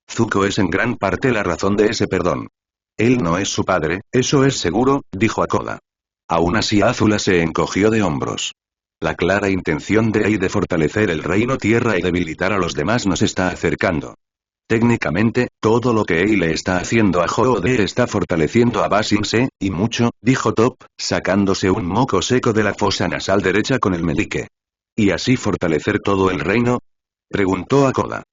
Zuko es en gran parte la razón de ese perdón. Él no es su padre, eso es seguro, dijo Akoda. Aún así Azula se encogió de hombros. La clara intención de Ei de fortalecer el reino tierra y debilitar a los demás nos está acercando. Técnicamente, todo lo que Ei le está haciendo a Jode está fortaleciendo a Ba Sing Se, y mucho, dijo Top, sacándose un moco seco de la fosa nasal derecha con el meñique. ¿Y así fortalecer todo el reino? Preguntó Akoda.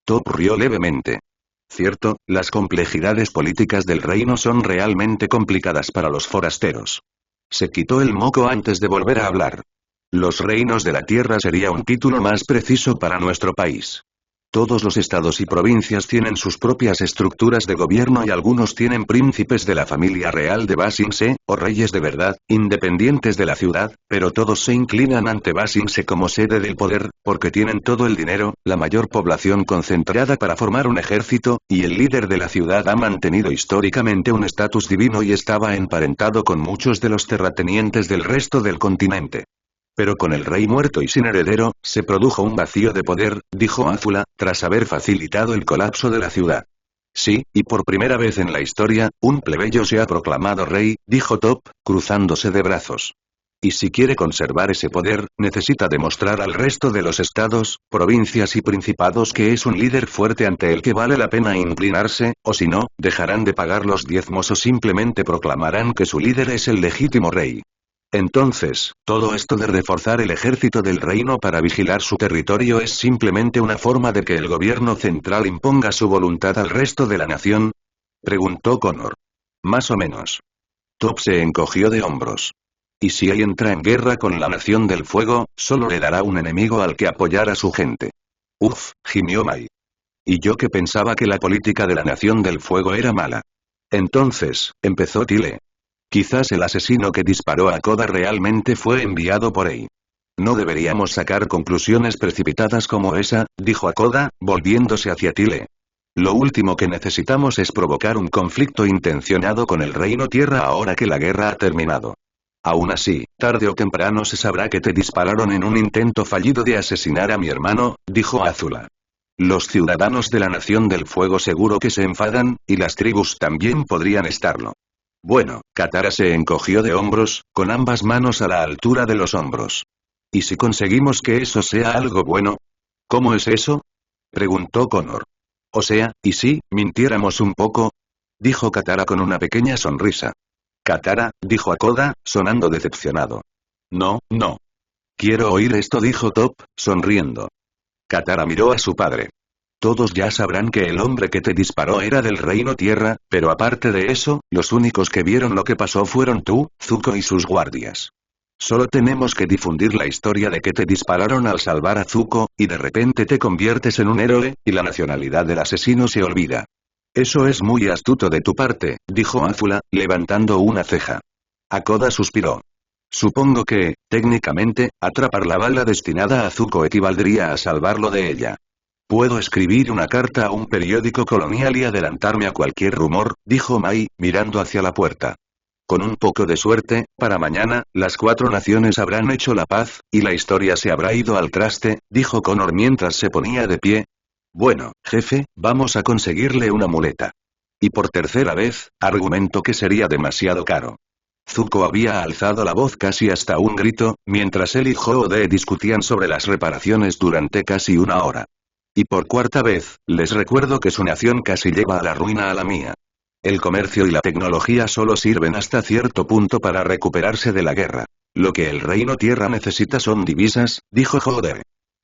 Top rió levemente. Cierto, las complejidades políticas del reino son realmente complicadas para los forasteros. Se quitó el moco antes de volver a hablar. Los reinos de la tierra sería un título más preciso para nuestro país. Todos los estados y provincias tienen sus propias estructuras de gobierno y algunos tienen príncipes de la familia real de Ba Sing Se, o reyes de verdad, independientes de la ciudad, pero todos se inclinan ante Ba Sing Se como sede del poder, porque tienen todo el dinero, la mayor población concentrada para formar un ejército, y el líder de la ciudad ha mantenido históricamente un estatus divino y estaba emparentado con muchos de los terratenientes del resto del continente. Pero con el rey muerto y sin heredero, se produjo un vacío de poder, dijo Azula, tras haber facilitado el colapso de la ciudad. Sí, y por primera vez en la historia, un plebeyo se ha proclamado rey, dijo Top, cruzándose de brazos. Y si quiere conservar ese poder, necesita demostrar al resto de los estados, provincias y principados que es un líder fuerte ante el que vale la pena inclinarse, o si no, dejarán de pagar los diezmos o simplemente proclamarán que su líder es el legítimo rey. Entonces, todo esto de reforzar el ejército del reino para vigilar su territorio es simplemente una forma de que el gobierno central imponga su voluntad al resto de la nación, preguntó Connor. Más o menos. Top se encogió de hombros. Y si él entra en guerra con la Nación del Fuego, solo le dará un enemigo al que apoyar a su gente. Uf, gimió Mai. Y yo que pensaba que la política de la Nación del Fuego era mala. Entonces, empezó Tile. Quizás el asesino que disparó a Koda realmente fue enviado por Ei. No deberíamos sacar conclusiones precipitadas como esa, dijo Akoda, volviéndose hacia Tile. Lo último que necesitamos es provocar un conflicto intencionado con el Reino Tierra ahora que la guerra ha terminado. Aún así, tarde o temprano se sabrá que te dispararon en un intento fallido de asesinar a mi hermano, dijo Azula. Los ciudadanos de la Nación del Fuego seguro que se enfadan, y las tribus también podrían estarlo. Bueno, Katara se encogió de hombros, con ambas manos a la altura de los hombros. ¿Y si conseguimos que eso sea algo bueno? ¿Cómo es eso? Preguntó Connor. O sea, ¿y si mintiéramos un poco? Dijo Katara con una pequeña sonrisa. Katara, dijo Akoda, sonando decepcionado. No, no. Quiero oír esto, dijo Top, sonriendo. Katara miró a su padre. Todos ya sabrán que el hombre que te disparó era del Reino Tierra, pero aparte de eso, los únicos que vieron lo que pasó fueron tú, Zuko y sus guardias. Solo tenemos que difundir la historia de que te dispararon al salvar a Zuko, y de repente te conviertes en un héroe, y la nacionalidad del asesino se olvida. Eso es muy astuto de tu parte, dijo Azula, levantando una ceja. Akoda suspiró. Supongo que, técnicamente, atrapar la bala destinada a Zuko equivaldría a salvarlo de ella. Puedo escribir una carta a un periódico colonial y adelantarme a cualquier rumor, dijo Mai, mirando hacia la puerta. Con un poco de suerte, para mañana, las 4 naciones habrán hecho la paz, y la historia se habrá ido al traste, dijo Connor mientras se ponía de pie. Bueno, jefe, vamos a conseguirle una muleta. Y por tercera vez, argumentó que sería demasiado caro. Zuko había alzado la voz casi hasta un grito, mientras él y Jode discutían sobre las reparaciones durante casi una hora. Y por cuarta vez, les recuerdo que su nación casi lleva a la ruina a la mía. El comercio y la tecnología solo sirven hasta cierto punto para recuperarse de la guerra. Lo que el Reino Tierra necesita son divisas, dijo Jode.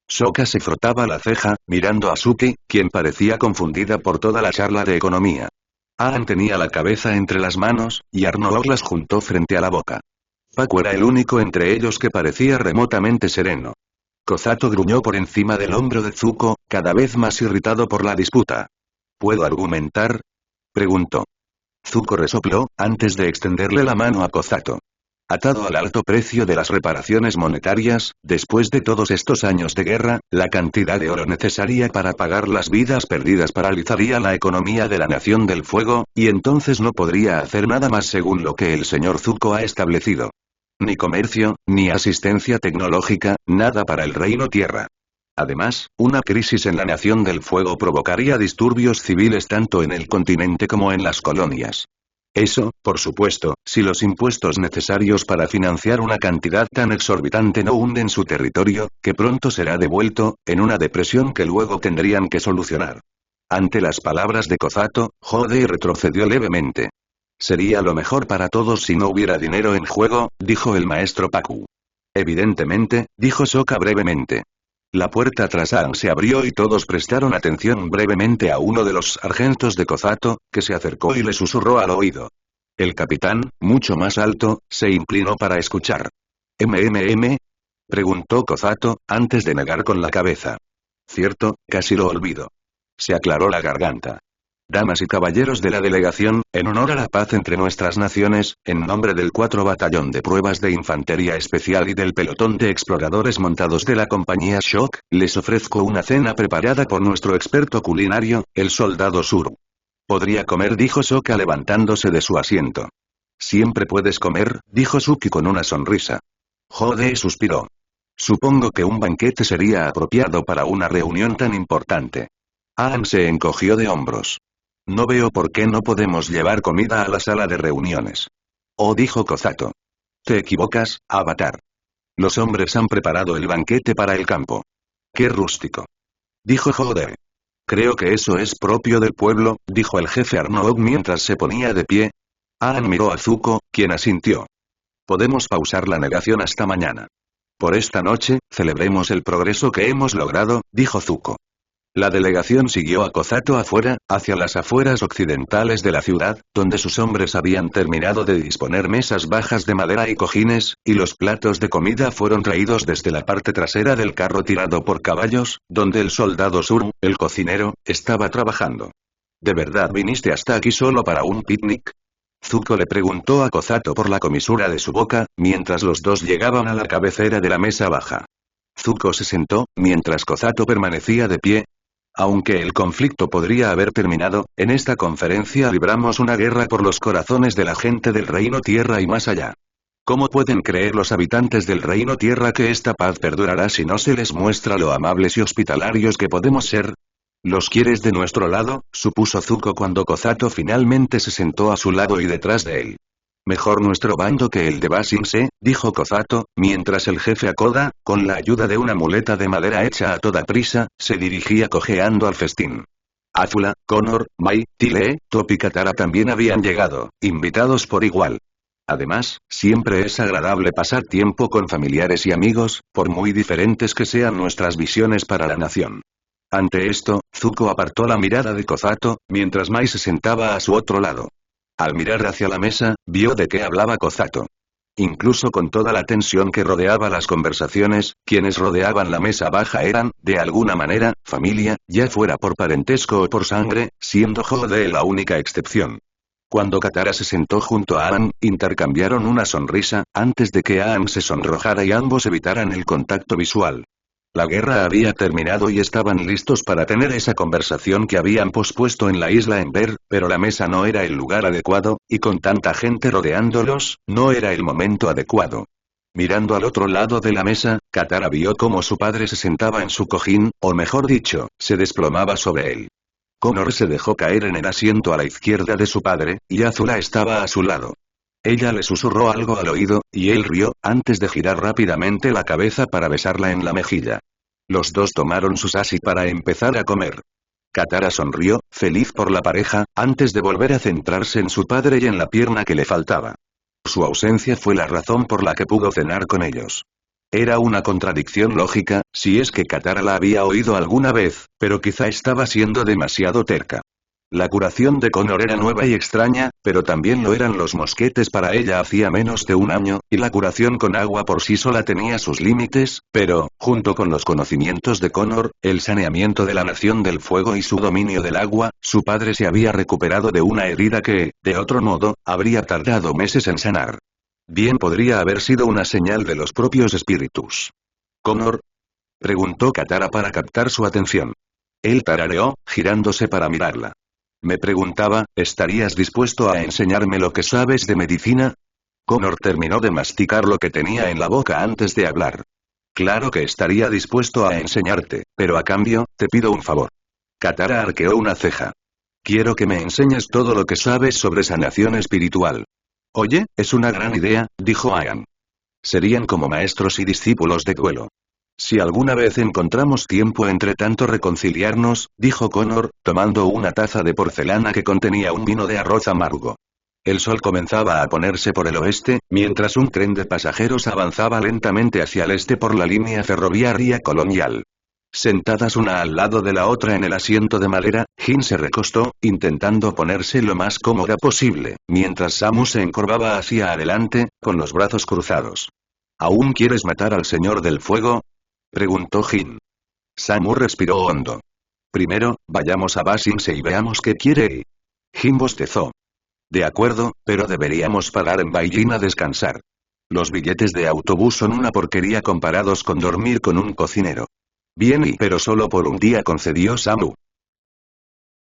Sokka se frotaba la ceja, mirando a Suki, quien parecía confundida por toda la charla de economía. Aang tenía la cabeza entre las manos, y Arnold las juntó frente a la boca. Pacu era el único entre ellos que parecía remotamente sereno. Kozato gruñó por encima del hombro de Zuko, cada vez más irritado por la disputa. ¿Puedo argumentar?, preguntó. Zuko resopló, antes de extenderle la mano a Kozato. Atado al alto precio de las reparaciones monetarias, después de todos estos años de guerra, la cantidad de oro necesaria para pagar las vidas perdidas paralizaría la economía de la Nación del Fuego, y entonces no podría hacer nada más según lo que el señor Zuko ha establecido. Ni comercio, ni asistencia tecnológica, nada para el Reino Tierra. Además, una crisis en la Nación del Fuego provocaría disturbios civiles tanto en el continente como en las colonias. Eso, por supuesto, si los impuestos necesarios para financiar una cantidad tan exorbitante no hunden su territorio, que pronto será devuelto, en una depresión que luego tendrían que solucionar. Ante las palabras de Kozato, Jode retrocedió levemente. Sería lo mejor para todos si no hubiera dinero en juego, dijo el maestro Pacu. Evidentemente, dijo Sokka brevemente. La puerta tras Aang se abrió y todos prestaron atención brevemente a uno de los sargentos de Kozato, que se acercó y le susurró al oído. El capitán, mucho más alto, se inclinó para escuchar. «¿MMM?» preguntó Kozato, antes de negar con la cabeza. Cierto, casi lo olvido. Se aclaró la garganta. Damas y caballeros de la delegación, en honor a la paz entre nuestras naciones, en nombre del 4 Batallón de Pruebas de Infantería Especial y del pelotón de exploradores montados de la compañía Shock, les ofrezco una cena preparada por nuestro experto culinario, el soldado Zuru. Podría comer, dijo Sokka levantándose de su asiento. Siempre puedes comer, dijo Suki con una sonrisa. Jode suspiró. Supongo que un banquete sería apropiado para una reunión tan importante. Aang se encogió de hombros. No veo por qué no podemos llevar comida a la sala de reuniones. Oh, dijo Kozato. Te equivocas, Avatar. Los hombres han preparado el banquete para el campo. Qué rústico. Dijo Jode. Creo que eso es propio del pueblo, dijo el jefe Arnold mientras se ponía de pie. Aang miró a Zuko, quien asintió. Podemos pausar la negación hasta mañana. Por esta noche, celebremos el progreso que hemos logrado, dijo Zuko. La delegación siguió a Kozato afuera, hacia las afueras occidentales de la ciudad, donde sus hombres habían terminado de disponer mesas bajas de madera y cojines, y los platos de comida fueron traídos desde la parte trasera del carro tirado por caballos, donde el soldado Zuru, el cocinero, estaba trabajando. ¿De verdad viniste hasta aquí solo para un picnic? Zuko le preguntó a Kozato por la comisura de su boca, mientras los dos llegaban a la cabecera de la mesa baja. Zuko se sentó, mientras Kozato permanecía de pie. Aunque el conflicto podría haber terminado, en esta conferencia libramos una guerra por los corazones de la gente del Reino Tierra y más allá. ¿Cómo pueden creer los habitantes del Reino Tierra que esta paz perdurará si no se les muestra lo amables y hospitalarios que podemos ser? ¿Los quieres de nuestro lado?, supuso Zuko cuando Kozato finalmente se sentó a su lado y detrás de él. Mejor nuestro bando que el de Ba Sing Se, dijo Kozato, mientras el jefe Akoda, con la ayuda de una muleta de madera hecha a toda prisa, se dirigía cojeando al festín. Azula, Connor, Mai, Tile, Top y Katara también habían llegado, invitados por igual. Además, siempre es agradable pasar tiempo con familiares y amigos, por muy diferentes que sean nuestras visiones para la nación. Ante esto, Zuko apartó la mirada de Kozato, mientras Mai se sentaba a su otro lado. Al mirar hacia la mesa, vio de qué hablaba Kozato. Incluso con toda la tensión que rodeaba las conversaciones, quienes rodeaban la mesa baja eran, de alguna manera, familia, ya fuera por parentesco o por sangre, siendo Jode la única excepción. Cuando Katara se sentó junto a Aang, intercambiaron una sonrisa, antes de que Aang se sonrojara y ambos evitaran el contacto visual. La guerra había terminado y estaban listos para tener esa conversación que habían pospuesto en la isla Ember, pero la mesa no era el lugar adecuado, y con tanta gente rodeándolos, no era el momento adecuado. Mirando al otro lado de la mesa, Katara vio cómo su padre se sentaba en su cojín, o mejor dicho, se desplomaba sobre él. Connor se dejó caer en el asiento a la izquierda de su padre, y Azula estaba a su lado. Ella le susurró algo al oído, y él rió, antes de girar rápidamente la cabeza para besarla en la mejilla. Los dos tomaron su sashimi para empezar a comer. Katara sonrió, feliz por la pareja, antes de volver a centrarse en su padre y en la pierna que le faltaba. Su ausencia fue la razón por la que pudo cenar con ellos. Era una contradicción lógica, si es que Katara la había oído alguna vez, pero quizá estaba siendo demasiado terca. La curación de Connor era nueva y extraña, pero también lo eran los mosquetes para ella hacía menos de un año, y la curación con agua por sí sola tenía sus límites, pero, junto con los conocimientos de Connor, el saneamiento de la Nación del Fuego y su dominio del agua, su padre se había recuperado de una herida que, de otro modo, habría tardado meses en sanar. Bien podría haber sido una señal de los propios espíritus. ¿Connor? Preguntó Katara para captar su atención. Él tarareó, girándose para mirarla. Me preguntaba, ¿estarías dispuesto a enseñarme lo que sabes de medicina? Connor terminó de masticar lo que tenía en la boca antes de hablar. Claro que estaría dispuesto a enseñarte, pero a cambio, te pido un favor. Katara arqueó una ceja. Quiero que me enseñes todo lo que sabes sobre sanación espiritual. Oye, es una gran idea, dijo Aang. Serían como maestros y discípulos de duelo. Si alguna vez encontramos tiempo entre tanto reconciliarnos, dijo Connor, tomando una taza de porcelana que contenía un vino de arroz amargo. El sol comenzaba a ponerse por el oeste, mientras un tren de pasajeros avanzaba lentamente hacia el este por la línea ferroviaria colonial. Sentadas una al lado de la otra en el asiento de madera, Jin se recostó, intentando ponerse lo más cómoda posible, mientras Samu se encorvaba hacia adelante, con los brazos cruzados. ¿Aún quieres matar al Señor del Fuego? Preguntó Jin. Samu respiró hondo. Primero, vayamos a Ba Sing Se y veamos qué quiere. Jin bostezó. De acuerdo, pero deberíamos parar en Bailin a descansar. Los billetes de autobús son una porquería comparados con dormir con un cocinero. Bien pero solo por un día, concedió Samu.